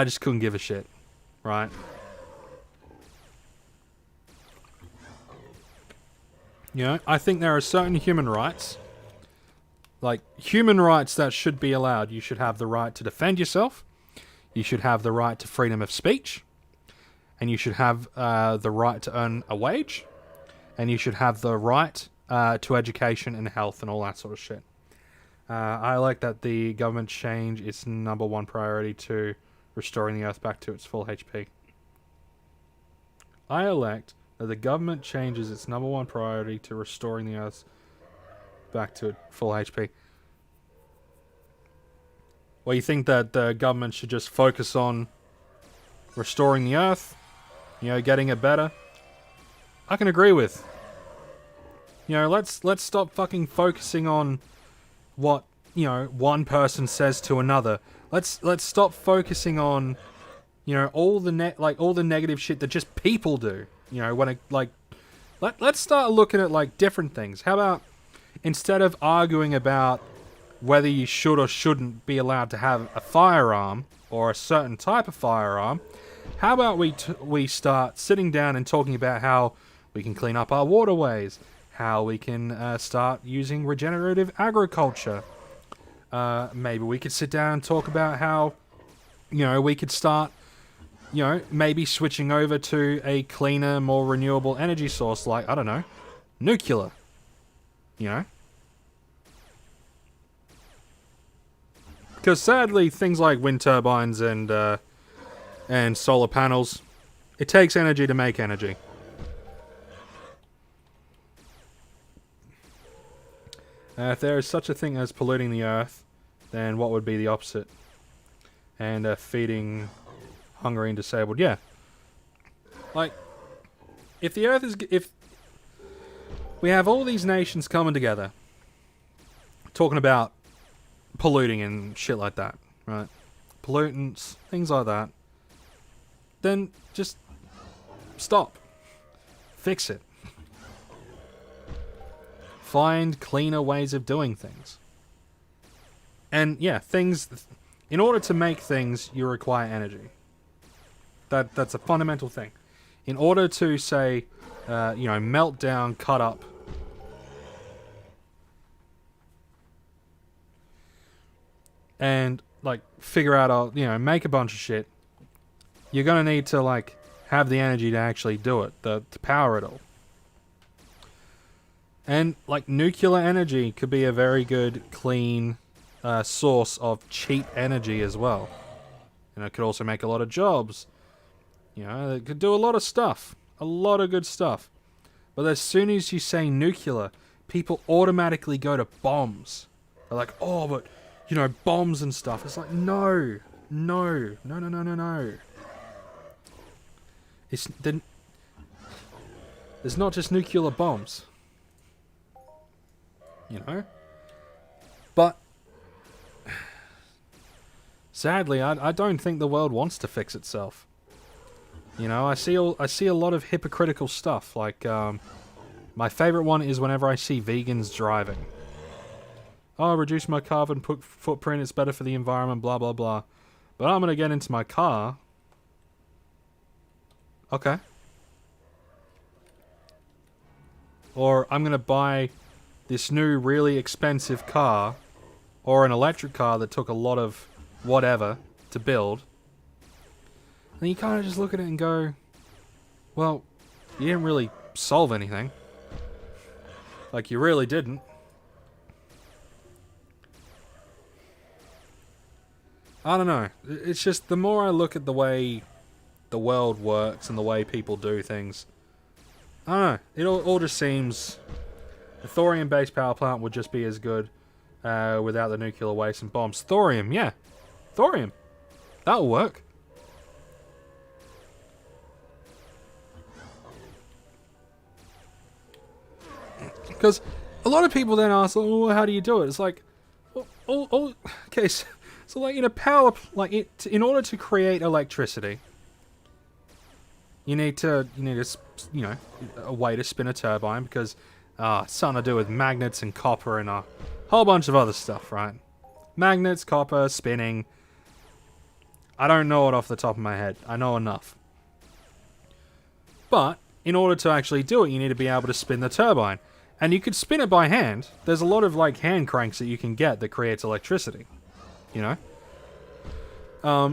just couldn't give a shit, right? I think there are certain human rights, like human rights that should be allowed. You should have the right to defend yourself. You should have the right to freedom of speech. And you should have the right to earn a wage. And you should have the right to education and health and all that sort of shit. I like that the government change its number one priority to restoring the Earth back to its full HP. I elect that the government changes its number one priority to restoring the Earth back to its full HP. Well, you think that the government should just focus on restoring the Earth? Getting it better? I can agree with. Let's stop fucking focusing on what, one person says to another. Let's stop focusing on, all the negative shit that just people do. Let's start looking at different things. How about instead of arguing about whether you should or shouldn't be allowed to have a firearm or a certain type of firearm, how about we start sitting down and talking about how we can clean up our waterways, how we can start using regenerative agriculture. Maybe we could sit down and talk about how, we could start, maybe switching over to a cleaner, more renewable energy source like, I don't know, nuclear. Because sadly, things like wind turbines and solar panels, it takes energy to make energy. If there is such a thing as polluting the Earth, then what would be the opposite? And feeding hungry and disabled. Yeah. If the Earth is... If we have all these nations coming together, talking about polluting and shit like that, right? Pollutants, things like that. Then just stop. Fix it. Find cleaner ways of doing things. And yeah, in order to make things, you require energy. That's a fundamental thing. In order to say, melt down, cut up, and figure out, make a bunch of shit, you're gonna need to have the energy to actually do it, to power it all. And nuclear energy could be a very good, clean source of cheap energy as well. And it could also make a lot of jobs. It could do a lot of stuff, a lot of good stuff. But as soon as you say nuclear, people automatically go to bombs. They're like, oh, but bombs and stuff. It's like, no. There's not just nuclear bombs. But sadly, I don't think the world wants to fix itself. I see a lot of hypocritical stuff. My favorite one is whenever I see vegans driving. Oh, reduce my carbon footprint, it's better for the environment, blah, blah, blah. But I'm going to get into my car. Okay. Or I'm going to buy this new really expensive car, or an electric car that took a lot of whatever to build. And you kind of just look at it and go, well, you didn't really solve anything. You really didn't. I don't know. It's just the more I look at the way the world works and the way people do things, I don't know. It all just seems... A thorium-based power plant would just be as good without the nuclear waste and bombs. Thorium, yeah. Thorium. That'll work. Because a lot of people then ask, oh, how do you do it? It's like, okay, so like in a power, in order to create electricity, you need a way to spin a turbine, because it's something to do with magnets and copper and a whole bunch of other stuff, right? Magnets, copper, spinning. I don't know it off the top of my head. I know enough. But in order to actually do it, you need to be able to spin the turbine. And you could spin it by hand. There's a lot of like hand cranks that you can get that creates electricity. You know?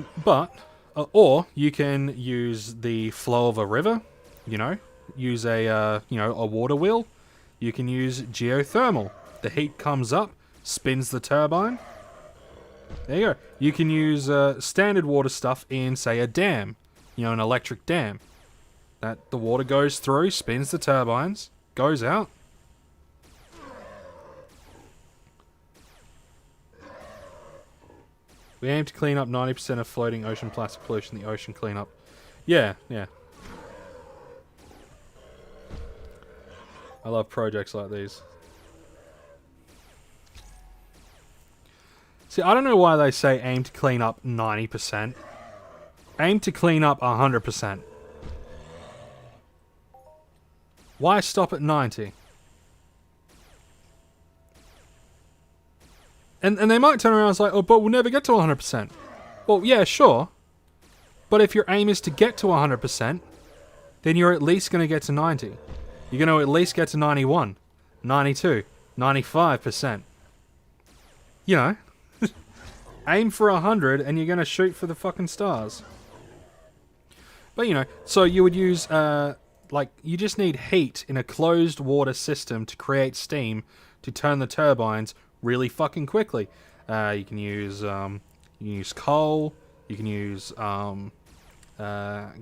Or you can use the flow of a river, you know? Use a water wheel. You can use geothermal. The heat comes up, spins the turbine. There you go. You can use standard water stuff in, say, a dam. You know, an electric dam. That the water goes through, spins the turbines, goes out. We aim to clean up 90% of floating ocean plastic pollution, the ocean cleanup. Yeah. I love projects like these. See, I don't know why they say aim to clean up 90%. Aim to clean up 100%. Why stop at 90? And they might turn around and say, oh, but we'll never get to 100%. Well, yeah, sure. But if your aim is to get to 100%, then you're at least going to get to 90. You're going to at least get to 91, 92, 95%. You know, aim for 100 and you're going to shoot for the fucking stars. But, you know, so you would use, you just need heat in a closed water system to create steam to turn the turbines really fucking quickly. You can use coal, you can use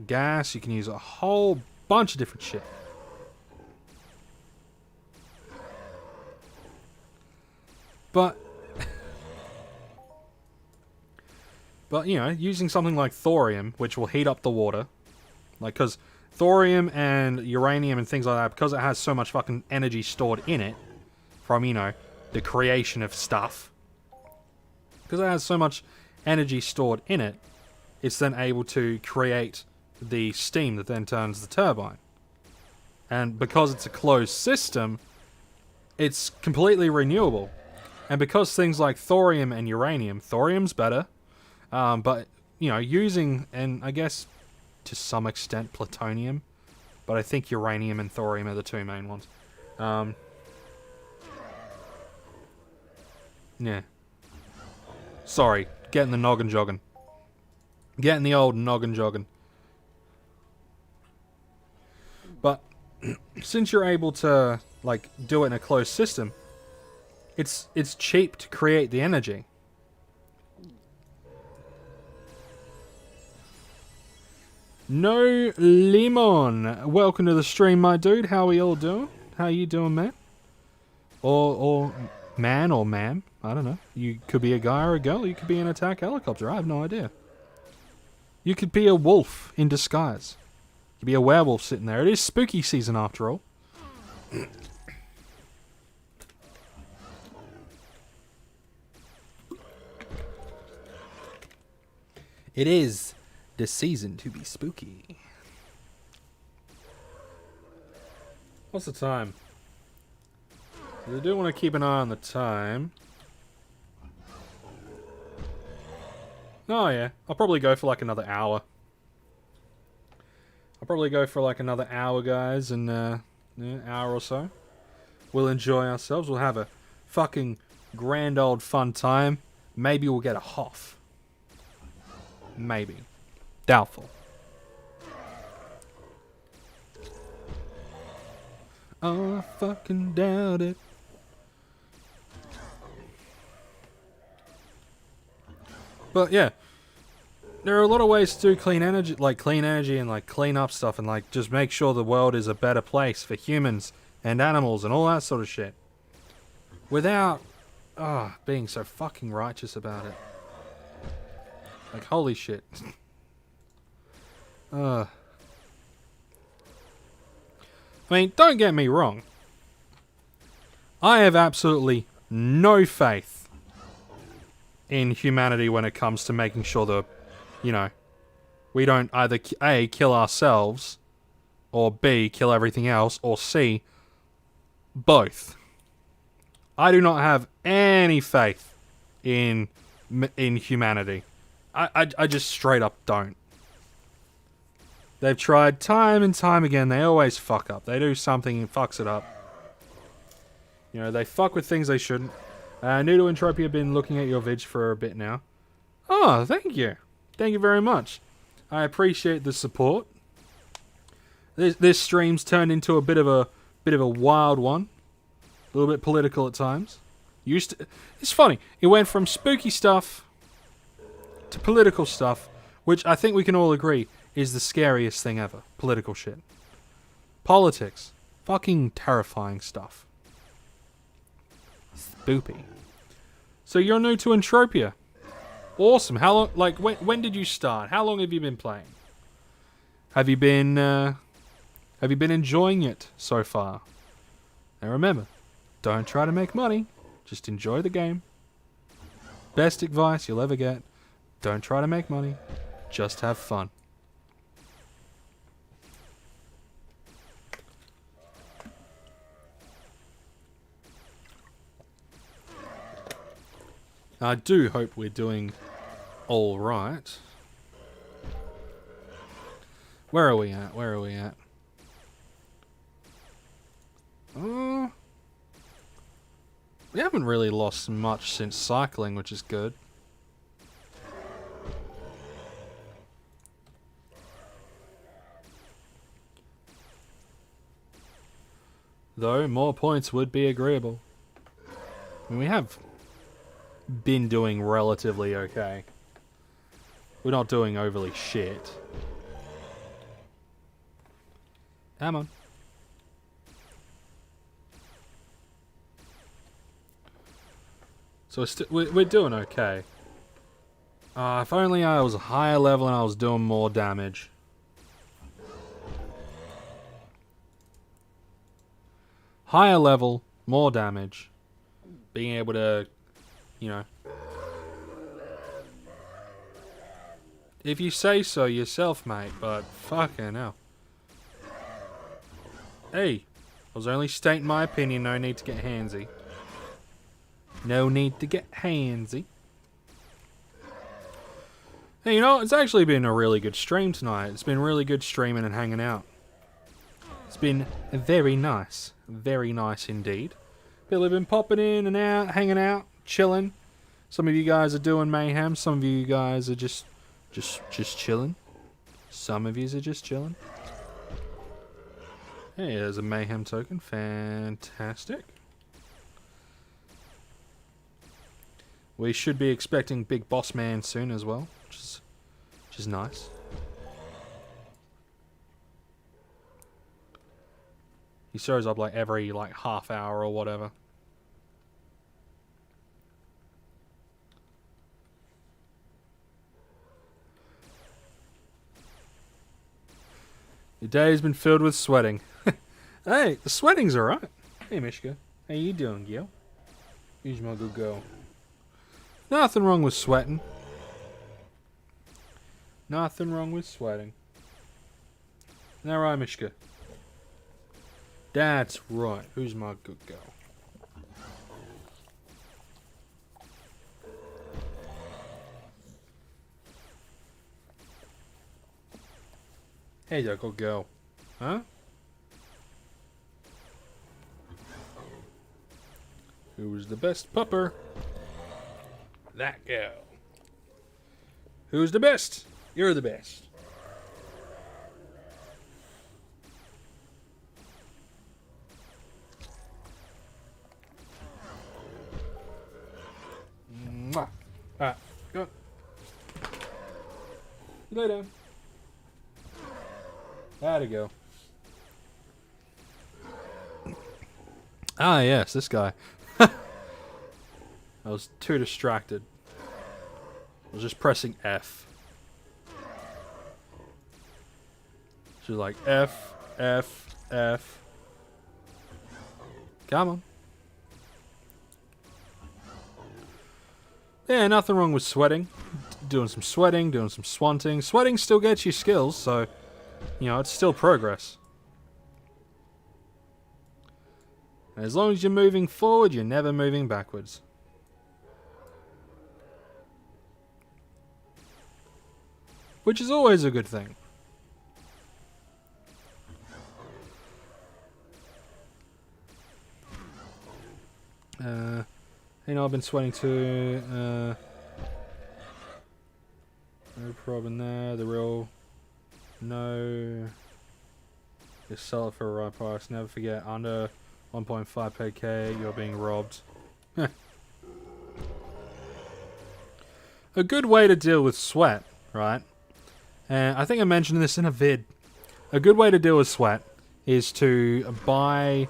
gas, you can use a whole bunch of different shit. But you know, using something like thorium, which will heat up the water, like, because thorium and uranium and things like that, because it has so much fucking energy stored in it from, you know, the creation of stuff, because it has so much energy stored in it, it's then able to create the steam that then turns the turbine. And because it's a closed system, it's completely renewable. And because things like thorium and uranium, thorium's better, but, you know, using, and I guess to some extent plutonium, but I think uranium and thorium are the two main ones. Yeah. Sorry, getting the noggin jogging. Getting the old noggin jogging. But since you're able to, like, do it in a closed system, it's cheap to create the energy. No Limon, welcome to the stream, my dude. How are we all doing? How you doing, man? Or man or ma'am? I don't know. You could be a guy or a girl. You could be an attack helicopter. I have no idea. You could be a wolf in disguise. You could be a werewolf sitting there. It is spooky season after all. It is the season to be spooky. What's the time? I do want to keep an eye on the time. Oh yeah, I'll probably go for like another hour. Guys, and hour or so. We'll enjoy ourselves. We'll have a fucking grand old fun time. Maybe we'll get a Hoff. Maybe. Doubtful. Oh, I fucking doubt it. But yeah, there are a lot of ways to do clean energy and like clean up stuff and like just make sure the world is a better place for humans and animals and all that sort of shit. Without being so fucking righteous about it. Like, holy shit. I mean, don't get me wrong. I have absolutely no faith in humanity when it comes to making sure that, you know, we don't either A, kill ourselves, or B, kill everything else, or C, both. I do not have any faith in humanity. I just straight up don't. They've tried time and time again. They always fuck up. They do something and fucks it up. You know, they fuck with things they shouldn't. New to Entropia, been looking at your vids for a bit now. Oh, thank you. Thank you very much. I appreciate the support. This stream's turned into a bit of a wild one. A little bit political at times. It's funny. It went from spooky stuff to political stuff, which I think we can all agree is the scariest thing ever. Political shit. Politics. Fucking terrifying stuff. Spoopy. So you're new to Entropia. Awesome. How long? Like, when did you start? How long have you been playing? Have you been enjoying it so far? And remember, don't try to make money. Just enjoy the game. Best advice you'll ever get. Don't try to make money. Just have fun. I do hope we're doing all right. Where are we at? Where are we at? We haven't really lost much since cycling, which is good. Though, more points would be agreeable. I mean, we have been doing relatively okay. We're not doing overly shit. Come on. So we're doing okay. If only I was a higher level and I was doing more damage. Higher level, more damage. Being able to, you know. If you say so yourself, mate, but fucking hell. Hey, I was only stating my opinion, no need to get handsy. No need to get handsy. Hey, you know, it's actually been a really good stream tonight. It's been really good streaming and hanging out. It's been very nice. Very nice indeed. People have been popping in and out, hanging out, chilling. Some of you guys are doing Mayhem. Some of you guys are just chilling. Some of you are just chilling. Hey, there's a Mayhem token. Fantastic. We should be expecting Big Boss Man soon as well, which is nice. He shows up like every half hour or whatever. Your day's been filled with sweating. Hey, the sweating's alright. Hey, Mishka. How you doing, Gil? Here's my good girl. Nothing wrong with sweating. Nothing wrong with sweating. Isn't that right, Mishka? That's right. Who's my good girl? Hey, there, good girl. Huh? Who's the best pupper? That girl. Who's the best? You're the best. Mwah. Alright, go. You lay down. How'd it go? Ah, yes, this guy. I was too distracted. I was just pressing F. She was like, F, F, F. Come on. Yeah, nothing wrong with sweating. Doing some sweating, doing some swanting. Sweating still gets you skills, so, you know, it's still progress. And as long as you're moving forward, you're never moving backwards. Which is always a good thing. You know, I've been sweating too. No problem there. The real... No... Just sell it for a right price. Never forget, under 1.5 k, you're being robbed. A good way to deal with sweat, right? And I think I mentioned this in a vid. A good way to deal with sweat is to buy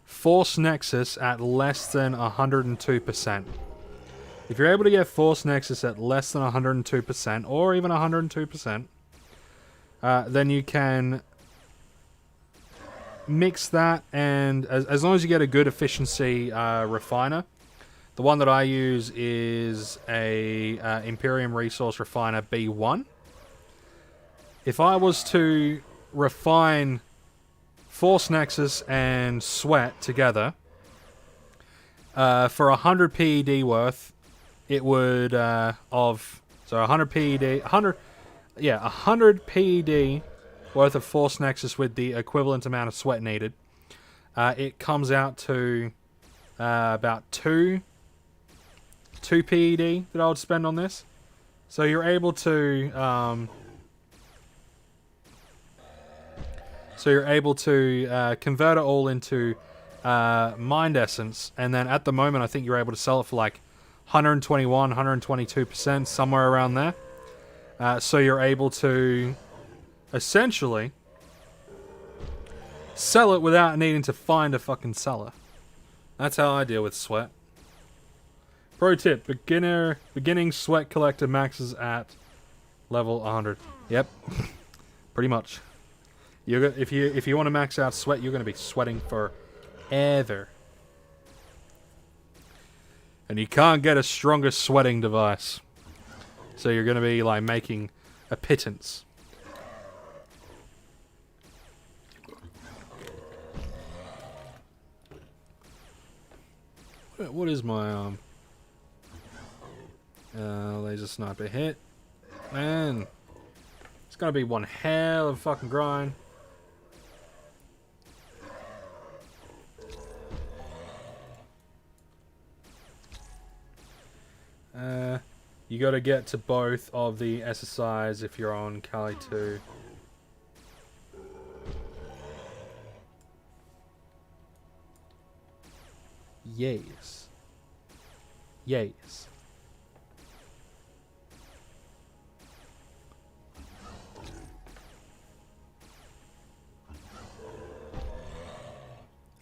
Force Nexus at less than 102%. If you're able to get Force Nexus at less than 102%, or even 102%, then you can mix that, and as long as you get a good efficiency refiner. The one that I use is a Imperium Resource Refiner B1. If I was to refine Force Nexus and Sweat together for 100 PED worth, it would 100 PED 100 PED worth of Force Nexus with the equivalent amount of sweat needed. It comes out to about 2 PED that I would spend on this. So you're able to convert it all into Mind Essence, and then at the moment I think you're able to sell it for like 121, 122%, somewhere around there. So you're able to essentially sell it without needing to find a fucking seller. That's how I deal with sweat. Pro tip: beginning sweat collector maxes at level 100. Yep, pretty much. If you want to max out sweat, you're going to be sweating forever. And you can't get a stronger sweating device. So you're going to be like making a pittance. What is my laser sniper hit? Man, it's going to be one hell of a fucking grind. You got to get to both of the SSIs if you're on Kali 2. Yes. Yes.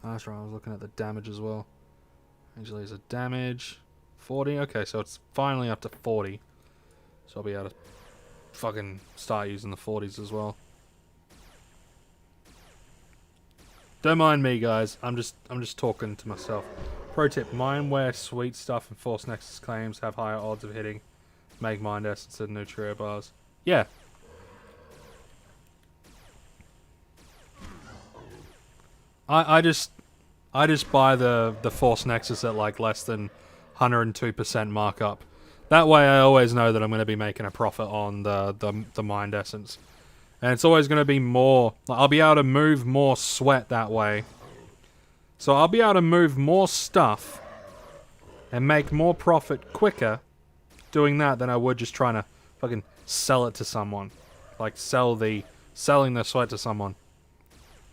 Oh, that's right, I was looking at the damage as well. Angel laser damage. 40? Okay, so it's finally up to 40. So I'll be able to fucking start using the 40s as well. Don't mind me, guys. I'm just talking to myself. Pro tip: mine where sweet stuff and Force Nexus claims have higher odds of hitting Make Mind Essence and Nutria bars. Yeah. I just buy the Force Nexus at like less than 102% markup. That way I always know that I'm going to be making a profit on the Mind Essence. And it's always going to be more... I'll be able to move more sweat that way. So I'll be able to move more stuff and make more profit quicker doing that than I would just trying to fucking sell it to someone. Like selling the sweat to someone.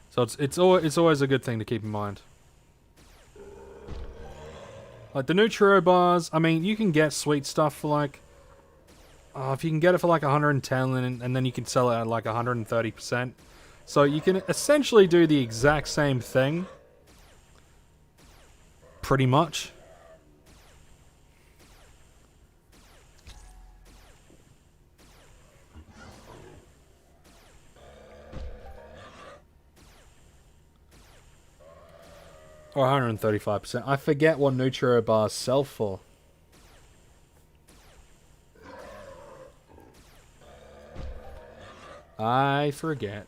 So it's always a good thing to keep in mind. Like the Nutrio bars, I mean, you can get sweet stuff for like... if you can get it for like 110 and then you can sell it at like 130%. So you can essentially do the exact same thing. Pretty much. Or 135%. I forget what Nutrio bars sell for. I forget.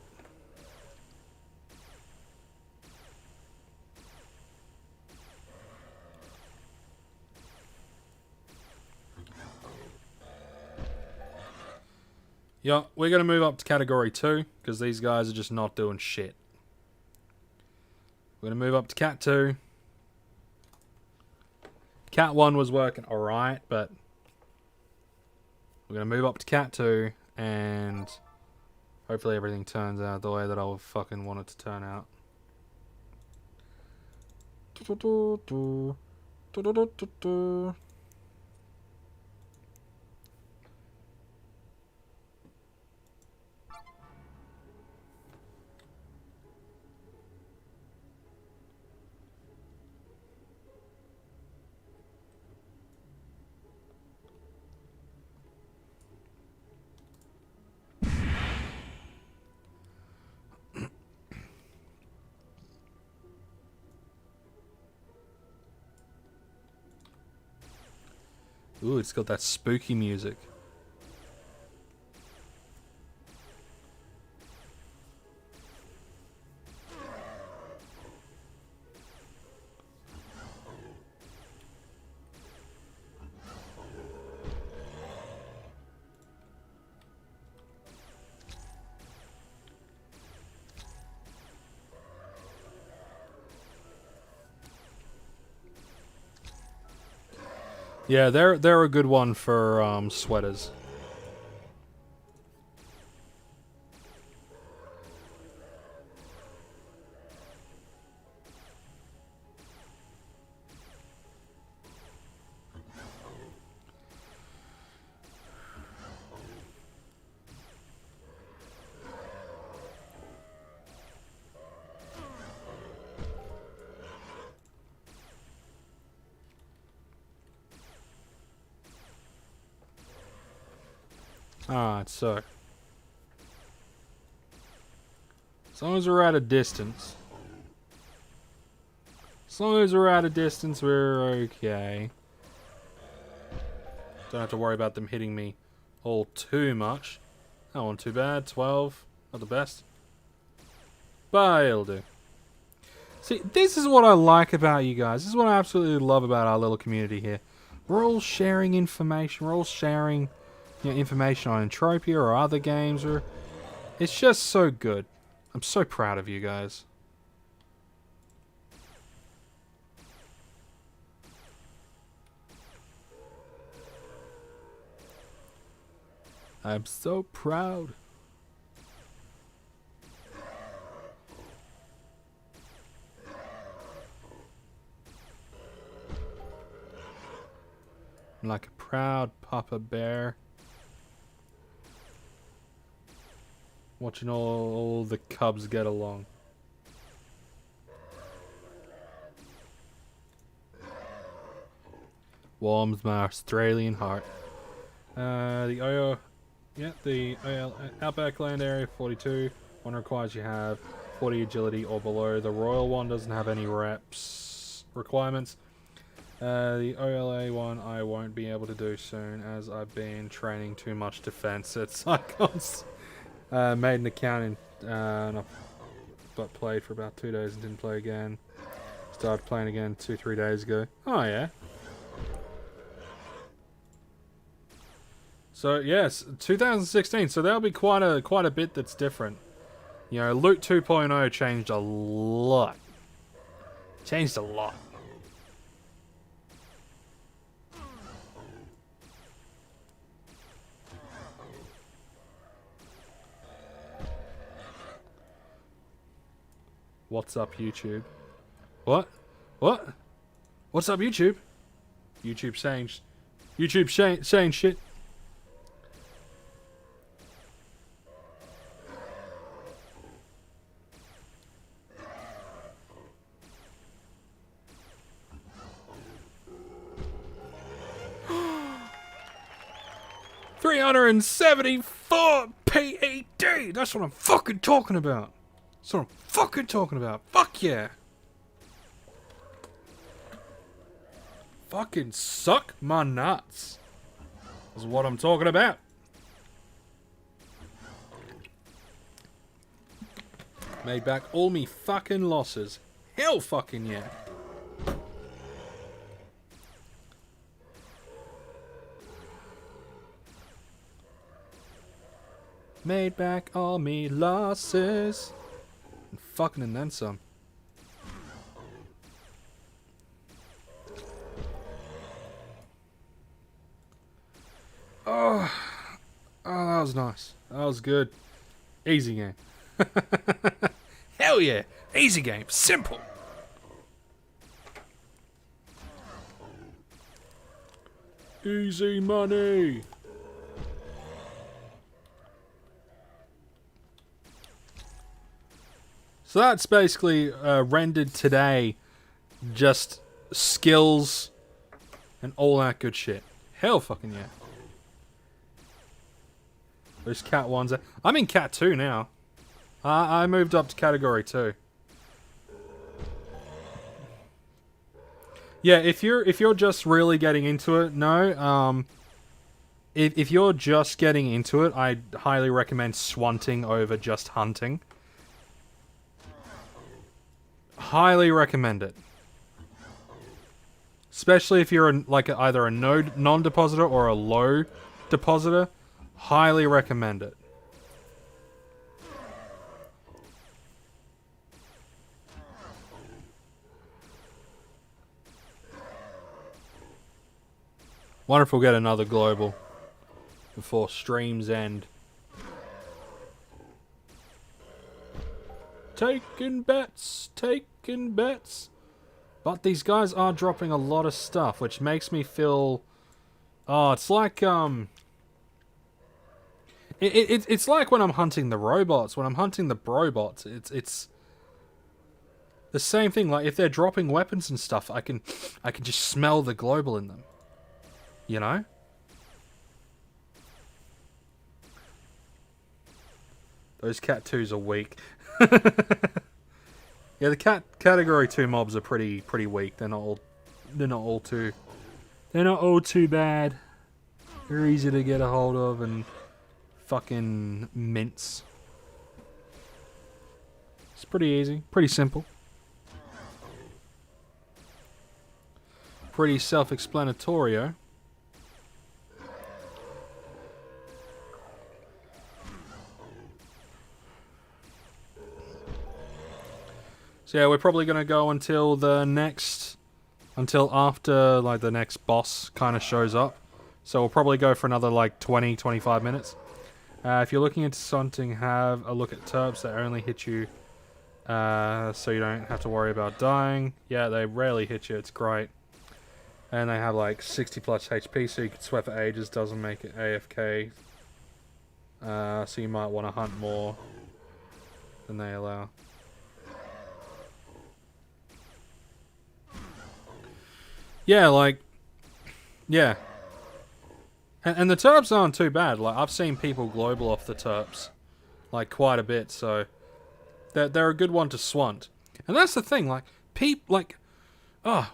Yeah, we're going to move up to category 2, because these guys are just not doing shit. We're going to move up to cat 2. Cat 1 was working alright, but we're going to move up to cat 2, and hopefully everything turns out the way that I fucking want it to turn out. Ooh, it's got that spooky music. Yeah, they're a good one for sweaters. Alright, so as long as we're at a distance. As long as we're at a distance, we're okay. Don't have to worry about them hitting me all too much. That wasn't too bad. 12. Not the best. But it'll do. See, this is what I like about you guys. This is what I absolutely love about our little community here. We're all sharing information. We're all sharing, you know, information on Entropia or other games. It's just so good. I'm so proud of you guys. I'm so proud. I'm like a proud Papa Bear. Watching all the cubs get along. Warms my Australian heart. The OO... Yeah, the Outback Land Area 42. One requires you have 40 agility or below. The Royal one doesn't have any reps requirements. The OLA one I won't be able to do soon as I've been training too much defense at Psychons. Made an account but played for about 2 days and didn't play again. Started playing again 2-3 days ago. Oh yeah. So yes, 2016. So there'll be quite a bit that's different. You know, Loot 2.0 changed a lot. Changed a lot. What's up, YouTube? What? What? What's up, YouTube? YouTube saying shit. $374 PED! That's what I'm fucking talking about! That's what I'm fucking talking about! Fuck yeah! Fucking suck my nuts! That's what I'm talking about! Made back all me fucking losses. Hell fucking yeah. Made back all me losses. And fucking and then some. Oh, that was nice. That was good. Easy game. Hell yeah. Easy game. Simple. Easy money. So that's basically rendered today. Just skills and all that good shit. Hell fucking yeah. There's Cat 1's. I'm in Cat 2 now. I moved up to Category 2. Yeah, if you're just really getting into it, no. If you're just getting into it, I'd highly recommend swanting over just hunting. Highly recommend it. Especially if you're either a non-depositor or a low depositor. Highly recommend it. Wonder if we'll get another global before streams end. Taking bets, taking bets. But these guys are dropping a lot of stuff, which makes me feel... Oh, it's like, It's like when I'm hunting the robots. When I'm hunting the brobots, it's the same thing. Like, if they're dropping weapons and stuff, I can just smell the global in them. You know? Those Cat 2s are weak. Yeah, the Category 2 mobs are pretty weak. They're not all too bad. They're easy to get a hold of and fucking mince. It's pretty easy, pretty simple. Pretty self-explanatory. So yeah, we're probably going to go until after like the next boss kind of shows up. So we'll probably go for another like 20-25 minutes. If you're looking into something, have a look at terps that only hit you so you don't have to worry about dying. Yeah, they rarely hit you, it's great. And they have like 60 plus HP, so you can sweat for ages, doesn't make it AFK. So you might want to hunt more than they allow. Yeah, like, yeah. And the terps aren't too bad. Like, I've seen people global off the terps, like, quite a bit, so they're a good one to swant. And that's the thing, like,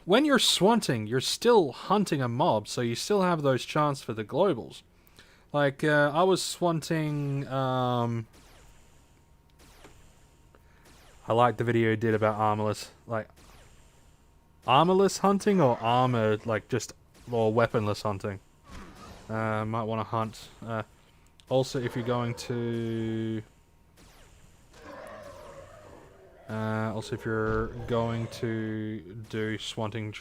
when you're swanting, you're still hunting a mob, so you still have those chances for the globals. Like, I was swanting, I like the video you did about armorless, like, armorless hunting or armored, like, just, or weaponless hunting. Might want to hunt. Also, if you're going to... do swanting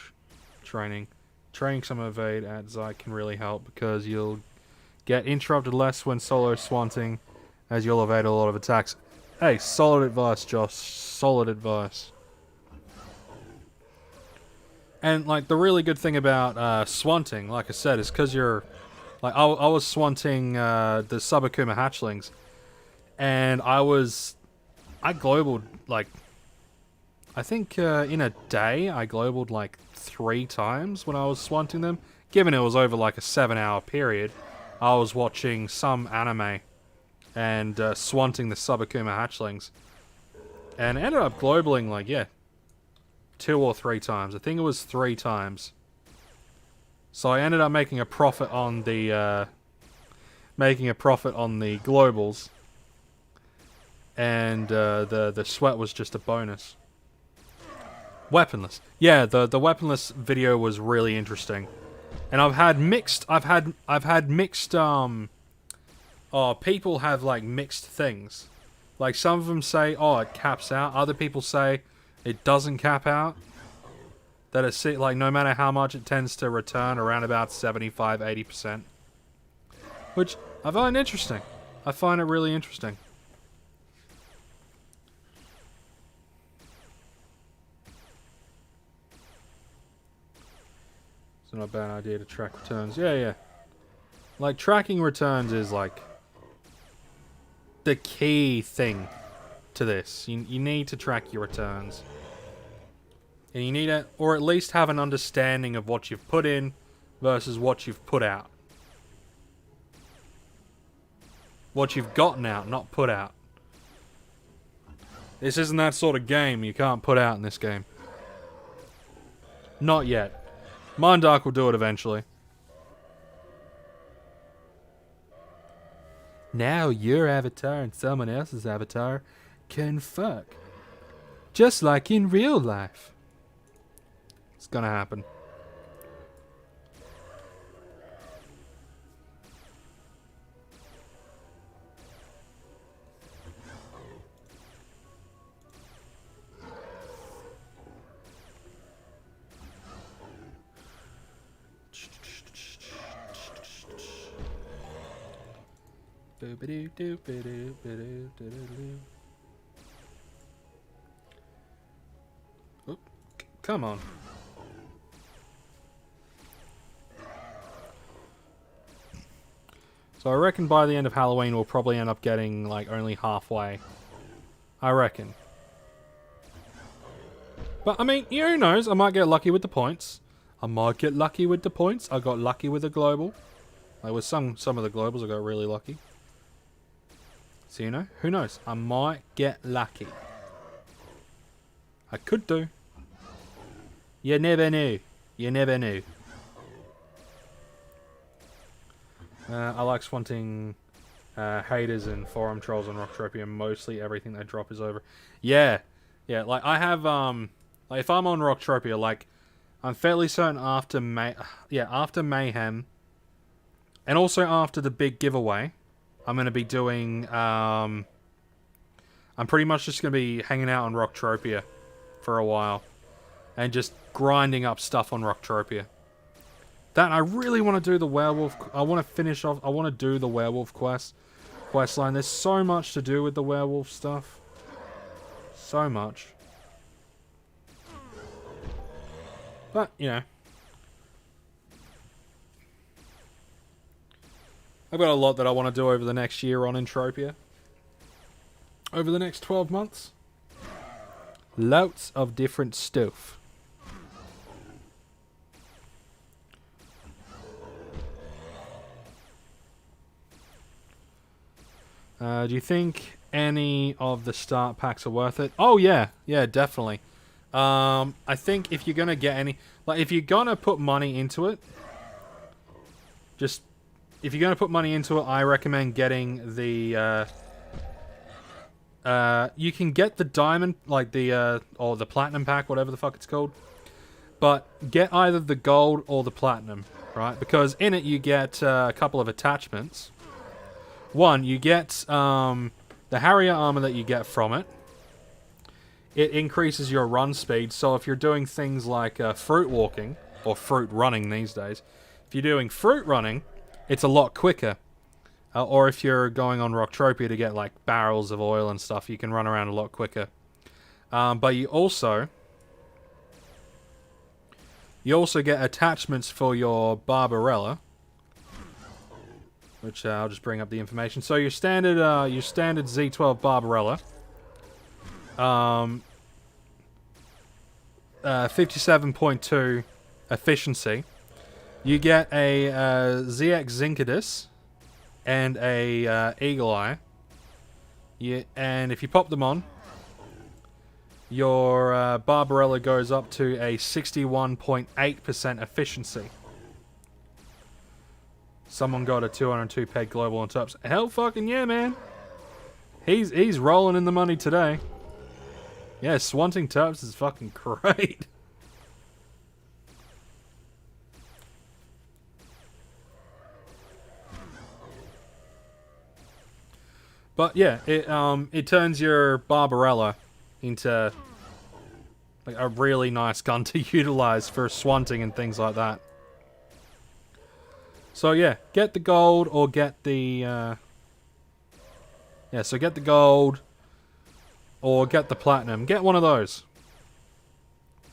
training some evade at Zyke can really help, because you'll get interrupted less when solo swanting, as you'll evade a lot of attacks. Hey, solid advice, Josh. Solid advice. And, like, the really good thing about swanting, like I said, is because you're... Like, I was swanting the Subakuma hatchlings, and I globaled, like, I think in a day, I globaled, like, 3 times when I was swanting them. Given it was over, like, a 7-hour period, I was watching some anime and swanting the Subakuma hatchlings. And ended up globaling, like, yeah, 2 or 3 times. I think it was 3 times. So I ended up making a profit on the globals, and the sweat was just a bonus. Weaponless. Yeah, the weaponless video was really interesting. And I've had mixed people have like mixed things. Like some of them say, oh, it caps out. Other people say it doesn't cap out. That it's like no matter how much it tends to return around about 75-80%. Which I find interesting. I find it really interesting. It's not a bad idea to track returns. Yeah. Like, tracking returns is, like, the key thing to this. You need to track your returns. And you need to, or at least have an understanding of what you've put in versus what you've put out. What you've gotten out, not put out. This isn't that sort of game you can't put out in this game. Not yet. Mindark will do it eventually. Now your avatar and someone else's avatar can fuck. Just like in real life. It's gonna happen. Oh, come on. So I reckon by the end of Halloween we'll probably end up getting like only halfway. I reckon. But I mean, who knows? I might get lucky with the points. I got lucky with the global. Like with some of the globals I got really lucky. So you know, who knows? I might get lucky. I could do. You never knew. You never knew. I like swatting haters and forum trolls on Rocktropia. Mostly everything they drop is over. Yeah. Like I have like if I'm on Rocktropia, like I'm fairly certain after Mayhem, and also after the big giveaway, I'm gonna be doing. I'm pretty much just gonna be hanging out on Rocktropia for a while, and just grinding up stuff on Rocktropia. That I really want to do the werewolf. I want to finish off. I want to do the werewolf quest line. There's so much to do with the werewolf stuff. So much. But you know, I've got a lot that I want to do over the next year on Entropia. Over the next 12 months. Lots of different stuff. Do you think any of the start packs are worth it? Oh yeah, definitely. I think if you're gonna get any, like if you're gonna put money into it, I recommend getting the. You can get the diamond, like the or the platinum pack, whatever the fuck it's called. But get either the gold or the platinum, right? Because in it you get a couple of attachments. One, you get the Harrier armor that you get from it. It increases your run speed, so if you're doing things like fruit walking, or fruit running these days, if you're doing fruit running, it's a lot quicker. Or if you're going on Rocktropia to get like barrels of oil and stuff, you can run around a lot quicker. But you also get attachments for your Barbarella. Which I'll just bring up the information. So your standard Z12 Barbarella, 57.2 efficiency. You get a ZX Zincadus and a Eagle Eye. And if you pop them on, your Barbarella goes up to a 61.8% efficiency. Someone got a 202 peg global on tops. Hell fucking yeah, man. He's rolling in the money today. Yeah, swanting terps is fucking great. But yeah, it turns your Barbarella into like a really nice gun to utilize for swanting and things like that. So yeah, get the gold or get the so get the gold or get the platinum. Get one of those.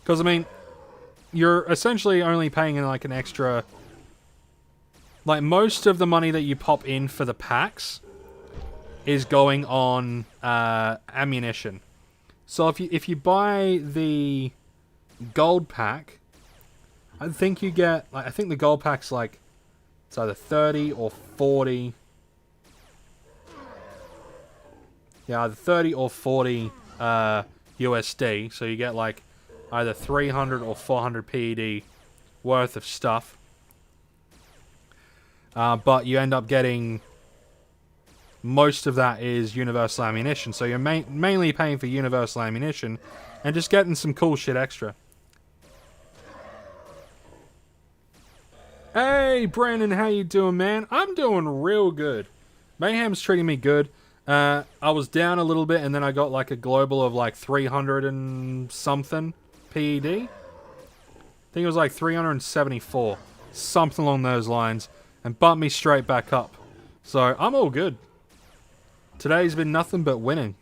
Because I mean, you're essentially only paying like an extra, like most of the money that you pop in for the packs is going on ammunition. So if you buy the gold pack, I think you get like, I think the gold pack's like it's either 30 or 40. Yeah, either 30 or 40 USD. So you get like either 300 or 400 PED worth of stuff. But you end up getting most of that is universal ammunition, so you're mainly paying for universal ammunition and just getting some cool shit extra. Hey, Brandon, how you doing, man? I'm doing real good. Mayhem's treating me good. I was down a little bit, and then I got like a global of like 300 and something PED. I think it was like 374, something along those lines, and bumped me straight back up. So I'm all good. Today's been nothing but winning.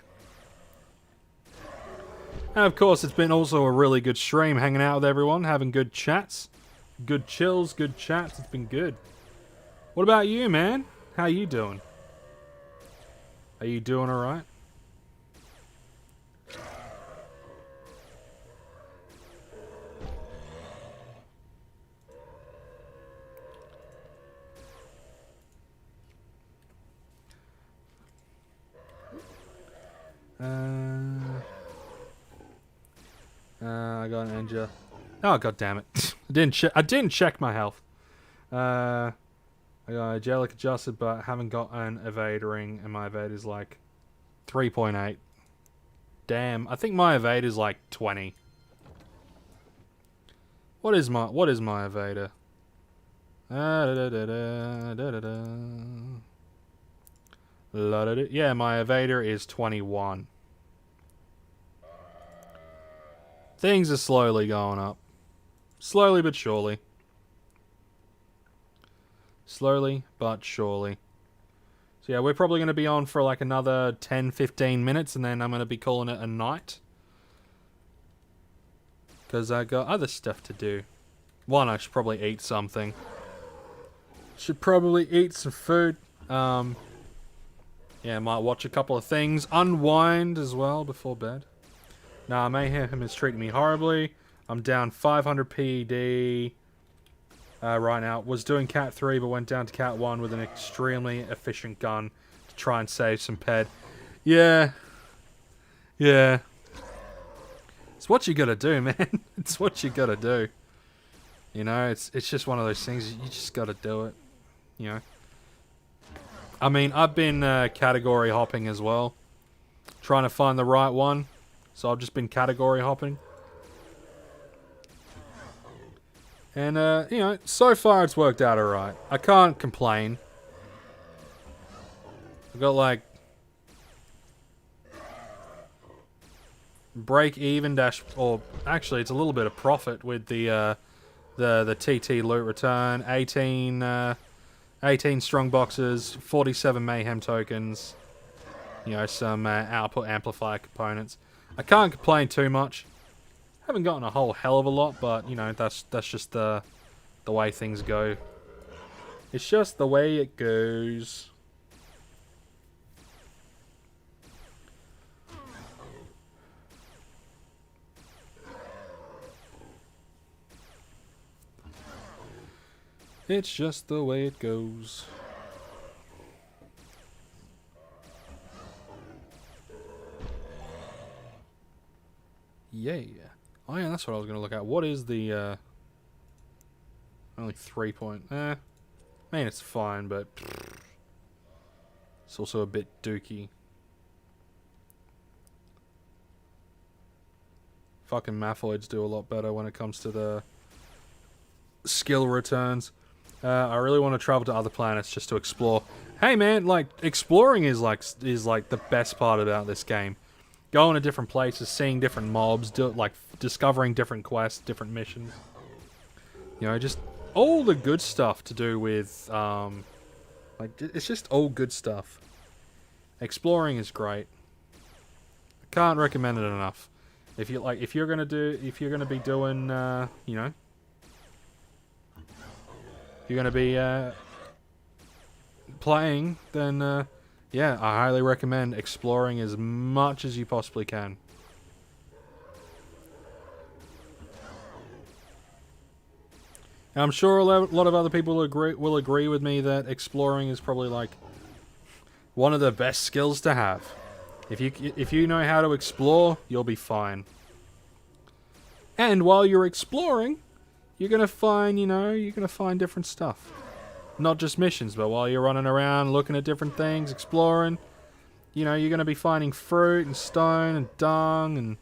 And of course, it's been also a really good stream, hanging out with everyone, having good chats. Good chills, good chats, it's been good. What about you, man? How you doing? Are you doing alright? I got an injure. Oh, god damn it. I didn't check my health. I got Angelic adjusted, but haven't got an evade ring, and my evade is like 3.8. Damn, I think my evade is like 20. What is my evader? Yeah, my evader is 21. Things are slowly going up. Slowly but surely. Slowly but surely. So yeah, we're probably going to be on for like another 10-15 minutes, and then I'm going to be calling it a night. Because I got other stuff to do. One, I should probably eat something. Should probably eat some food. Yeah, might watch a couple of things. Unwind as well before bed. Nah, Mayhem is treating me horribly. I'm down 500 PED right now. Was doing Cat 3, but went down to Cat 1 with an extremely efficient gun to try and save some PED. Yeah. Yeah. It's what you gotta do, man. It's what you gotta do. You know, it's just one of those things. You just gotta do it. You know. I mean, I've been category hopping as well. Trying to find the right one. So I've just been category hopping. And, you know, so far it's worked out alright. I can't complain. I've got, like, break even dash, or actually it's a little bit of profit with the TT loot return. 18 strong boxes, 47 mayhem tokens. You know, some output amplifier components. I can't complain too much. Haven't gotten a whole hell of a lot, but you know, that's just the way things go. It's just the way it goes. It's just the way it goes. Yeah. Oh yeah, that's what I was going to look at. What is the, only 3 point... I mean, it's fine, but... It's also a bit dookie. fucking Mathoids do a lot better when it comes to the skill returns. I really want to travel to other planets just to explore. Hey man, like exploring is like the best part about this game. Going to different places, seeing different mobs, discovering different quests, different missions. You know, just all the good stuff to do with like it's just all good stuff. Exploring is great. I can't recommend it enough. If you're gonna be doing you know, if you're gonna be playing, then yeah, I highly recommend exploring as much as you possibly can. And I'm sure a lot of other people will agree with me that exploring is probably like one of the best skills to have. If you know how to explore, you'll be fine. And while you're exploring, you're gonna find different stuff. Not just missions, but while you're running around looking at different things, exploring, you know, you're gonna be finding fruit and stone and dung, and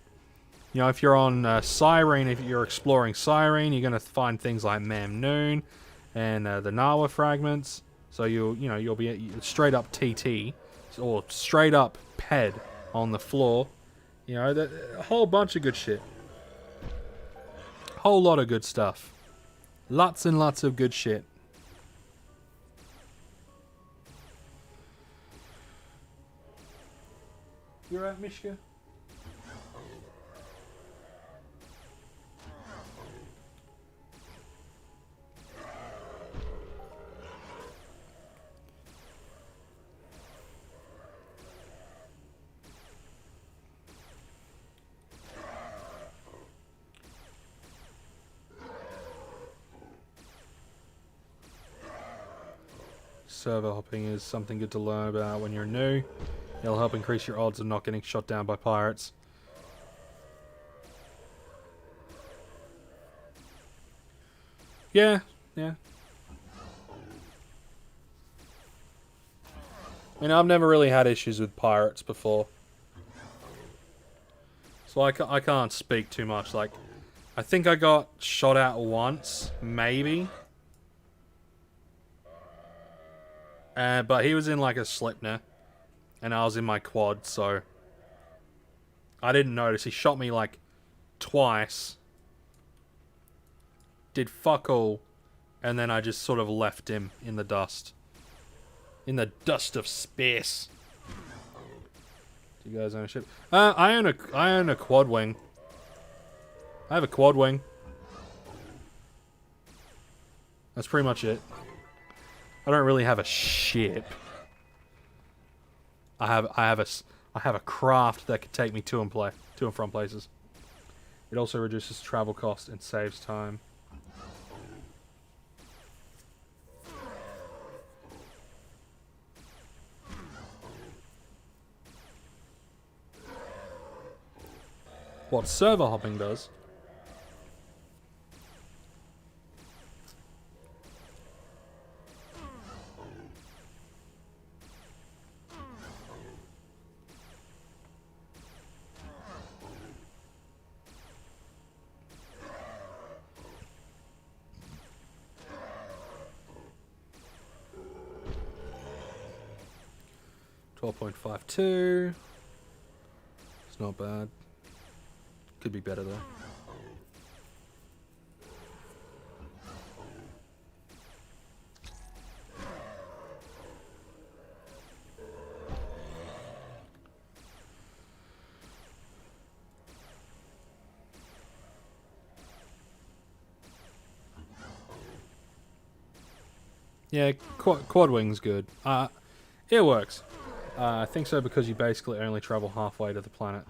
you know, if you're on Cyrene, if you're exploring Cyrene, you're gonna find things like Mamnoon and the Nawa fragments. So you'll be straight up TT or straight up PED on the floor. You know, a whole bunch of good shit. Whole lot of good stuff. Lots and lots of good shit. You right, Mishka? Server hopping is something good to learn about when you're new. It'll help increase your odds of not getting shot down by pirates. Yeah. I mean, I've never really had issues with pirates before. So I can't speak too much. Like, I think I got shot at once, maybe. But he was in like a Slipner, and I was in my quad, so I didn't notice. He shot me like twice, did fuck all, and then I just sort of left him in the dust. In the dust of space. Do you guys own a ship? I own a quad wing. I have a quad wing. That's pretty much it. I don't really have a ship. I have a craft that could take me to and from places. It also reduces travel cost and saves time. What server hopping does. 12.52. It's not bad. Could be better though. Yeah, quad wing's good. It works. I think so because you basically only travel halfway to the planet.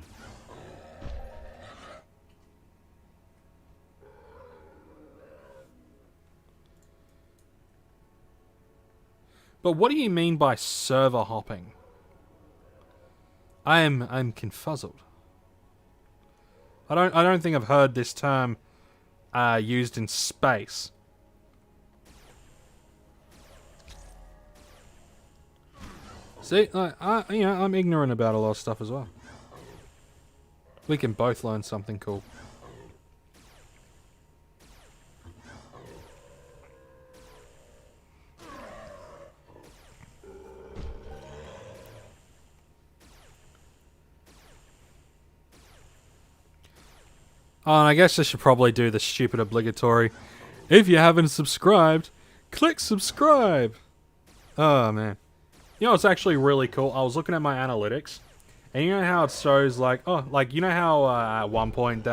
But what do you mean by server hopping? I'm confuzzled. I don't think I've heard this term used in space. See, I'm ignorant about a lot of stuff as well. We can both learn something cool. Oh, and I guess I should probably do the stupid obligatory. If you haven't subscribed, click subscribe. Oh, man. You know, it's actually really cool. I was looking at my analytics, and you know how it shows, like, oh, like, you know how at one point,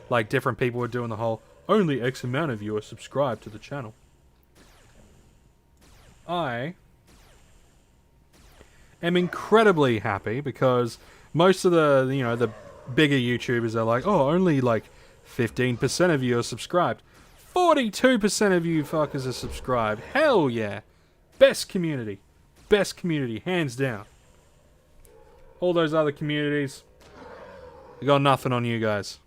like, different people were doing the whole, only X amount of you are subscribed to the channel. I am incredibly happy because most of the, you know, the bigger YouTubers are like, oh, only like 15% of you are subscribed. 42% of you fuckers are subscribed. Hell yeah. Best community. Best community, hands down. All those other communities, I got nothing on you guys.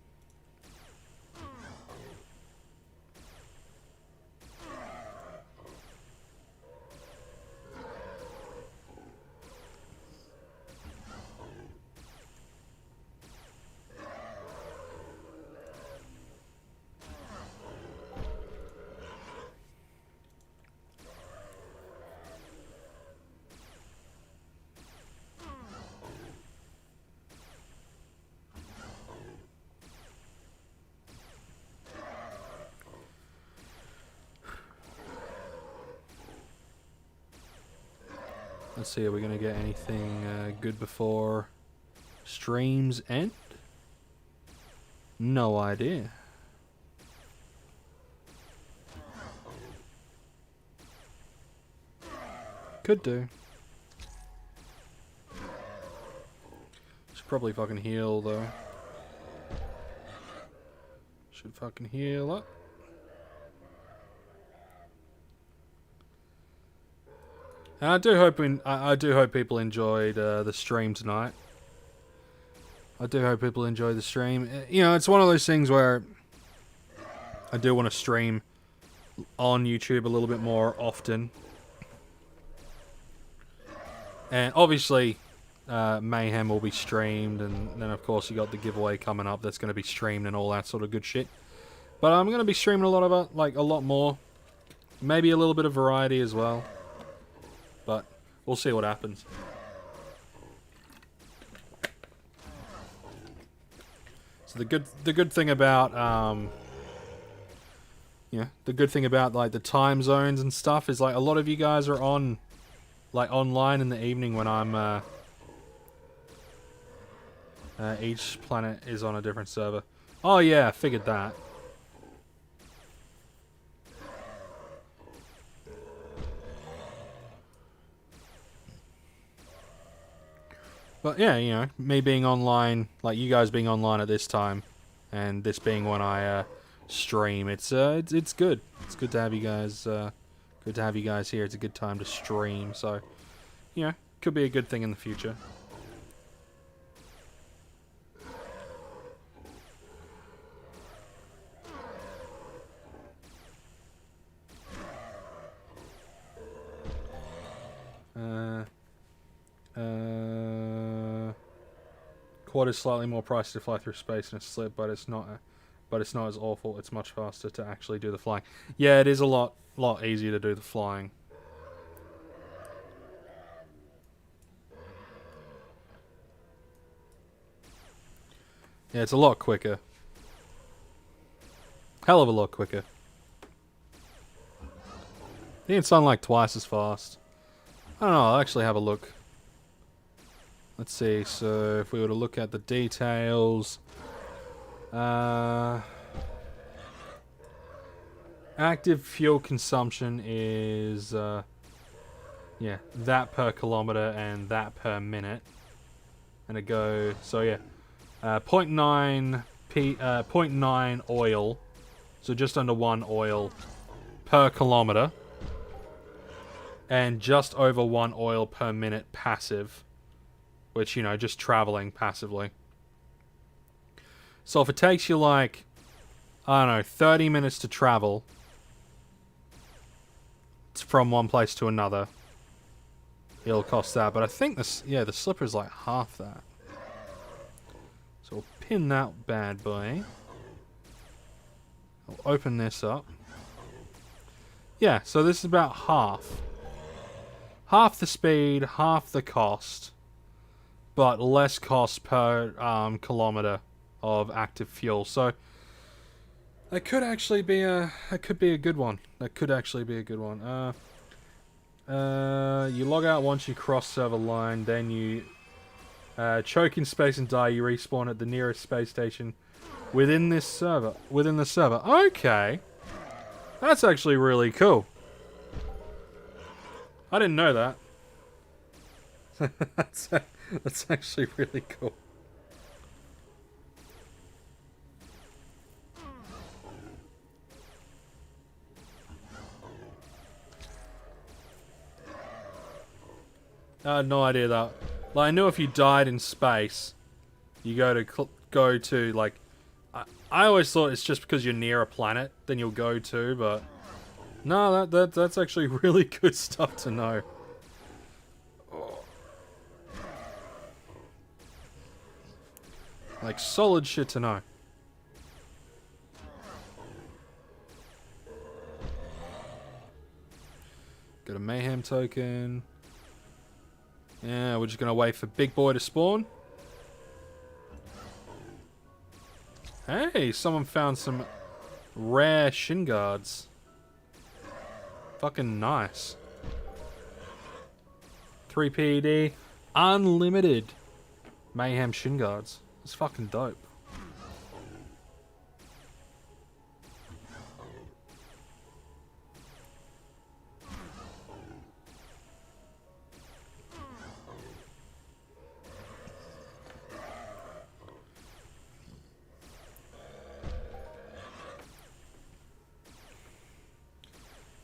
Let's see, are we going to get anything good before streams end? No idea. Could do. Should probably fucking heal, though. Should fucking heal up. And I do hope people enjoyed the stream tonight. I do hope people enjoy the stream. You know, it's one of those things where I do want to stream on YouTube a little bit more often. And obviously, Mayhem will be streamed, and then of course you got the giveaway coming up that's going to be streamed and all that sort of good shit. But I'm going to be streaming a lot of it, like a lot more. Maybe a little bit of variety as well. But we'll see what happens. So the good thing about the good thing about like the time zones and stuff is like a lot of you guys are on like online in the evening when I'm each planet is on a different server. Oh yeah, I figured that. But yeah, you know, me being online, like you guys being online at this time, and this being when I stream, it's good. It's good to have you guys. Good to have you guys here. It's a good time to stream, so you know, could be a good thing in the future. Quad is slightly more pricey to fly through space in a slip, but it's not as awful. It's much faster to actually do the flying. Yeah, it is a lot easier to do the flying. Yeah, it's a lot quicker. Hell of a lot quicker. I think it's done like twice as fast. I don't know, I'll actually have a look. Let's see, so if we were to look at the details... active fuel consumption is... yeah, that per kilometer and that per minute. And it goes... So yeah, 0.9 oil, so just under 1 oil per kilometer. And just over 1 oil per minute passive. Which, you know, just traveling passively. So if it takes you like, I don't know, 30 minutes to travel from one place to another, it'll cost that. But I think this, yeah, the slipper's like half that. So we'll pin that bad boy. I'll open this up. Yeah, so this is about half. Half the speed, half the cost. But less cost per kilometer of active fuel. So That could actually be a. That could be a good one. That could actually be a good one. You log out once you cross server line, then you choke in space and die. You respawn at the nearest space station within this server. Within the server. Okay, that's actually really cool. I didn't know that. That's actually really cool. I had no idea that. Like, I knew if you died in space, you go to like. I always thought it's just because you're near a planet, then you'll go to, but no, that's actually really good stuff to know. Like, solid shit to know. Got a Mayhem token. Yeah, we're just gonna wait for Big Boy to spawn. Hey, someone found some rare shin guards. Fucking nice. 3 PED. Unlimited Mayhem shin guards. It's fucking dope.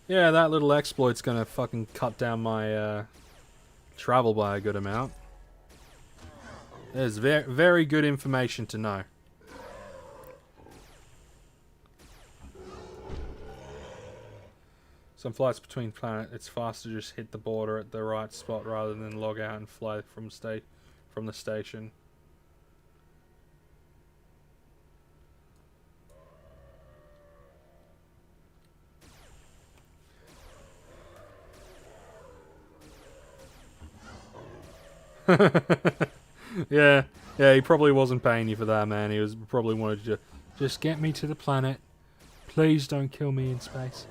Yeah, that little exploit's gonna fucking cut down my travel by a good amount. There's very good information to know. Some flights between planets, it's faster to just hit the border at the right spot rather than log out and fly from the station. Yeah, he probably wasn't paying you for that, man. He was probably wanted to just get me to the planet. Please don't kill me in space.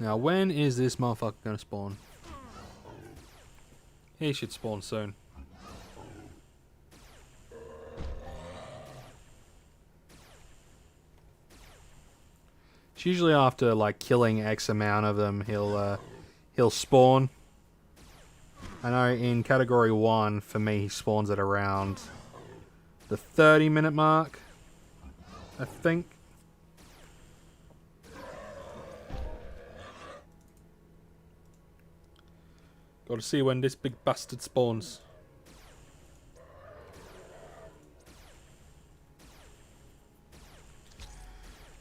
Now, when is this motherfucker gonna spawn? He should spawn soon. It's usually after like killing X amount of them, he'll spawn. I know in category 1 for me he spawns at around the 30-minute mark, I think. Got to see when this big bastard spawns.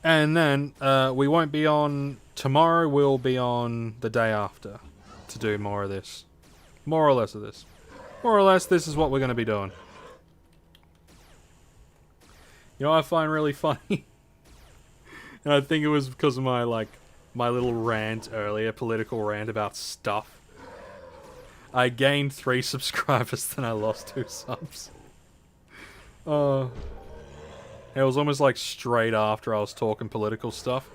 And then we won't be on tomorrow. We'll be on the day after to do more of this, more or less of this. More or less, this is what we're going to be doing. You know what I find really funny, and I think it was because of my little rant earlier, political rant about stuff. I gained 3 subscribers, then I lost 2 subs. It was almost like straight after I was talking political stuff.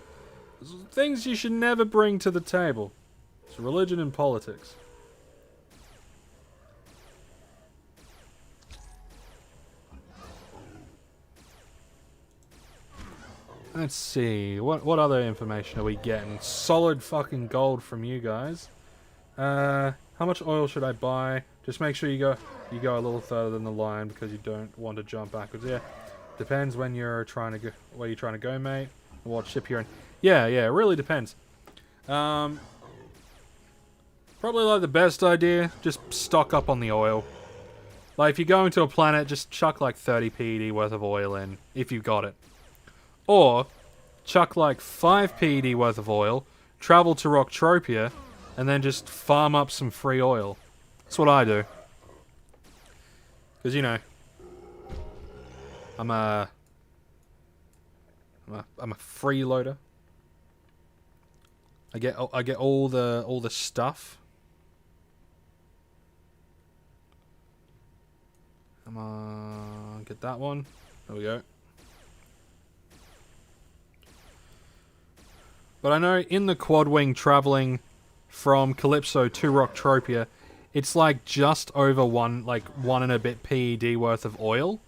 Things you should never bring to the table. It's religion and politics. Let's see, what other information are we getting? Solid fucking gold from you guys. How much oil should I buy? Just make sure you go a little further than the line because you don't want to jump backwards. Yeah, depends when you're trying to go, where you're trying to go, mate. What ship you're in. Yeah, it really depends. Probably like the best idea, just stock up on the oil. Like if you're going to a planet, just chuck like 30 PED worth of oil in, if you've got it. Or chuck like 5 PED worth of oil, travel to Entropia, and then just farm up some free oil. That's what I do. Because, you know, I'm a freeloader. I get all the stuff. Come on, get that one. There we go. But I know in the quad wing traveling from Calypso to Rocktropia, it's like just over one and a bit PED worth of oil.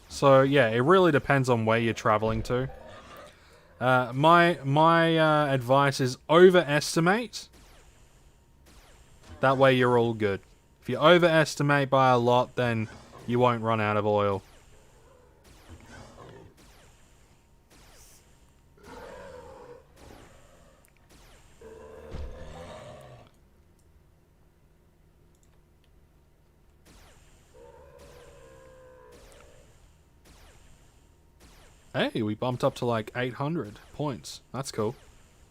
So yeah, it really depends on where you're traveling to. My advice is overestimate. That way you're all good. If you overestimate by a lot, then you won't run out of oil. Hey, we bumped up to like 800 points. That's cool.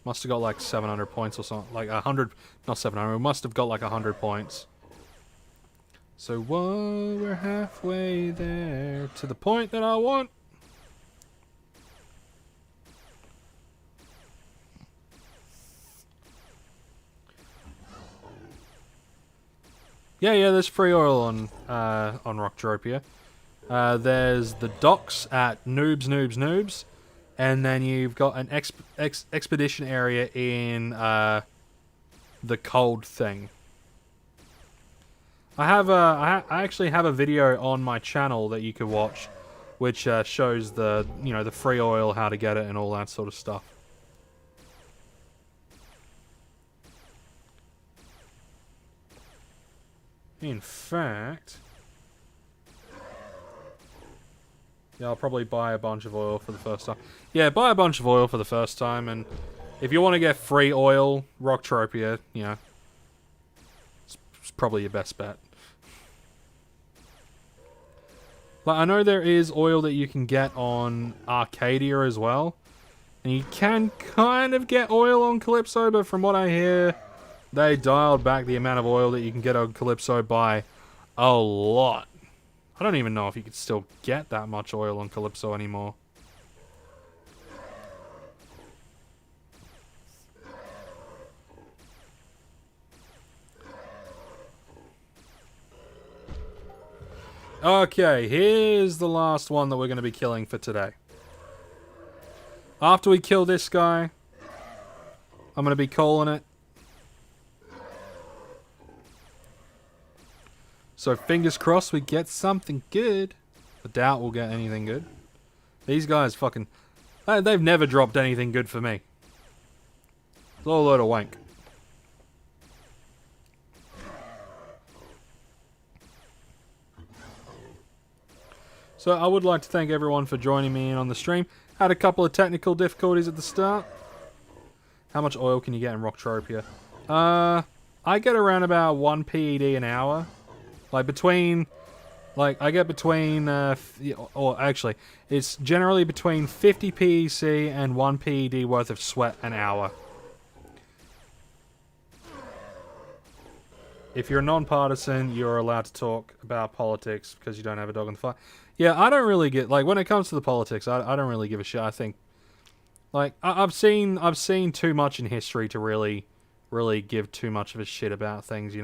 Must have got like 700 points or something. Like 100, not 700. We must have got like 100 points. So, whoa, we're halfway there to the point that I want. Yeah, there's free oil on Rocktropia. There's the docks at Noobs, and then you've got an expedition area in the cold thing. I actually have a video on my channel that you can watch, which shows the free oil, how to get it, and all that sort of stuff. In fact, yeah, I'll probably buy a bunch of oil for the first time. Yeah, buy a bunch of oil for the first time, and if you want to get free oil, Rocktropia, it's probably your best bet. Like, I know there is oil that you can get on Arcadia as well, and you can kind of get oil on Calypso, but from what I hear, they dialed back the amount of oil that you can get on Calypso by a lot. I don't even know if you could still get that much oil on Calypso anymore. Okay, here's the last one that we're going to be killing for today. After we kill this guy, I'm going to be calling it. So fingers crossed we get something good. I doubt we'll get anything good. These guys fucking... they've never dropped anything good for me. It's all a load of wank. So I would like to thank everyone for joining me in on the stream. Had a couple of technical difficulties at the start. How much oil can you get in Rocktropia? I get around about 1 PED an hour. I get between, or actually, it's generally between 50 PEC and 1 PED worth of sweat an hour. If you're non-partisan, you're allowed to talk about politics because you don't have a dog in the fight. Yeah, I don't really get, when it comes to the politics, I don't really give a shit. I think, I've seen too much in history to really give too much of a shit about things,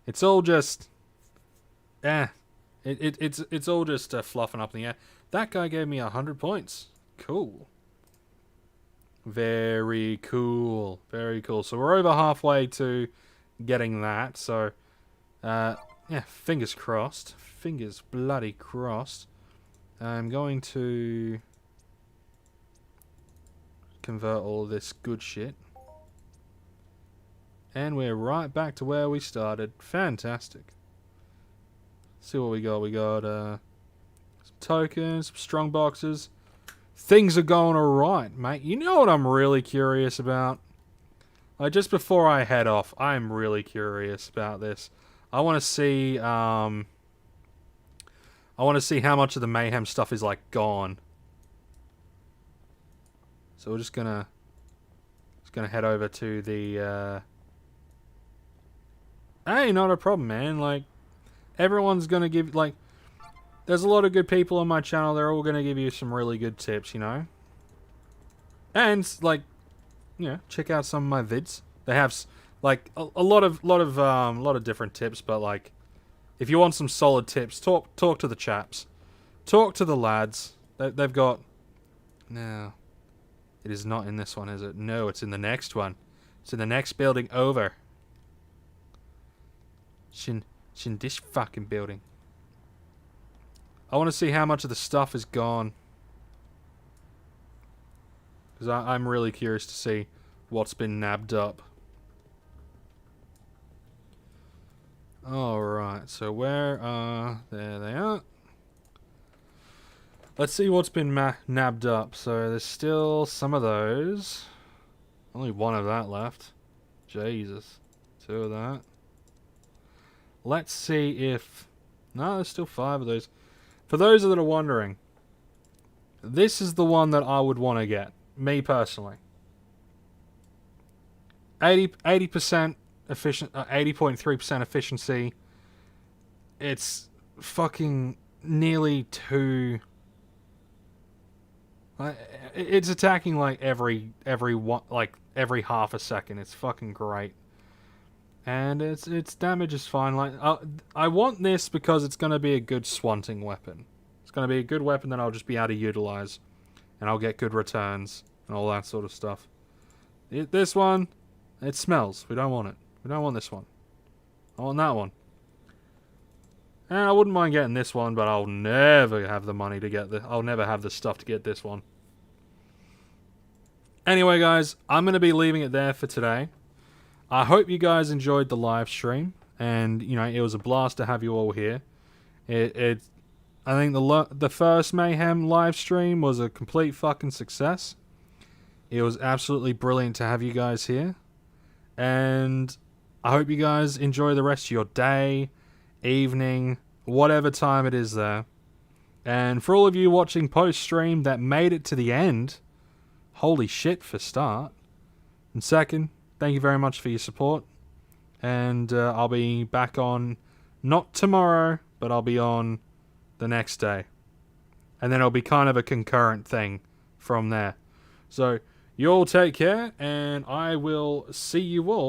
It's all just... It's all just fluffing up in the air. That guy gave me 100 points. Cool. Very cool. Very cool. So we're over halfway to getting that. So, yeah, fingers crossed. Fingers bloody crossed. I'm going to convert all of this good shit. And we're right back to where we started. Fantastic. See what we got. We got some tokens, some strong boxes. Things are going alright, mate. You know what I'm really curious about? Just before I head off, I'm really curious about this. I want to see how much of the Mayhem stuff is gone. So we're just gonna head over to the hey, not a problem, man. Everyone's gonna give there's a lot of good people on my channel. They're all going to give you some really good tips, you know. And like, you know, check out some of my vids. They have like a lot of different tips, but like, if you want some solid tips, talk to the chaps, talk to the lads. They've got. No, it is not in this one, is it? No, it's in the next one. It's in the next building over. It's in this fucking building. I want to see how much of the stuff is gone. Because I'm really curious to see what's been nabbed up. Alright, so where are... There they are. Let's see what's been nabbed up. So there's still some of those. Only one of that left. Jesus. Two of that. Let's see if... No, there's still 5 of those. For those that are wondering, this is the one that I would want to get. Me personally. 80% efficient, 80.3% efficiency. It's fucking nearly 2. It's attacking like every half a second. It's fucking great. And its damage is fine. Like I want this because it's going to be a good swatting weapon. It's going to be a good weapon that I'll just be able to utilize, and I'll get good returns and all that sort of stuff. This one, it smells. We don't want it. We don't want this one. I want that one. And I wouldn't mind getting this one, but I'll never have the money to get I'll never have the stuff to get this one. Anyway, guys, I'm going to be leaving it there for today. I hope you guys enjoyed the live stream, and you know it was a blast to have you all here. I think the first Mayhem live stream was a complete fucking success. It was absolutely brilliant to have you guys here, and I hope you guys enjoy the rest of your day, evening, whatever time it is there. And for all of you watching post stream that made it to the end, holy shit for start. And second, thank you very much for your support. And I'll be back on, not tomorrow, but I'll be on the next day. And then it'll be kind of a concurrent thing from there. So, you all take care, and I will see you all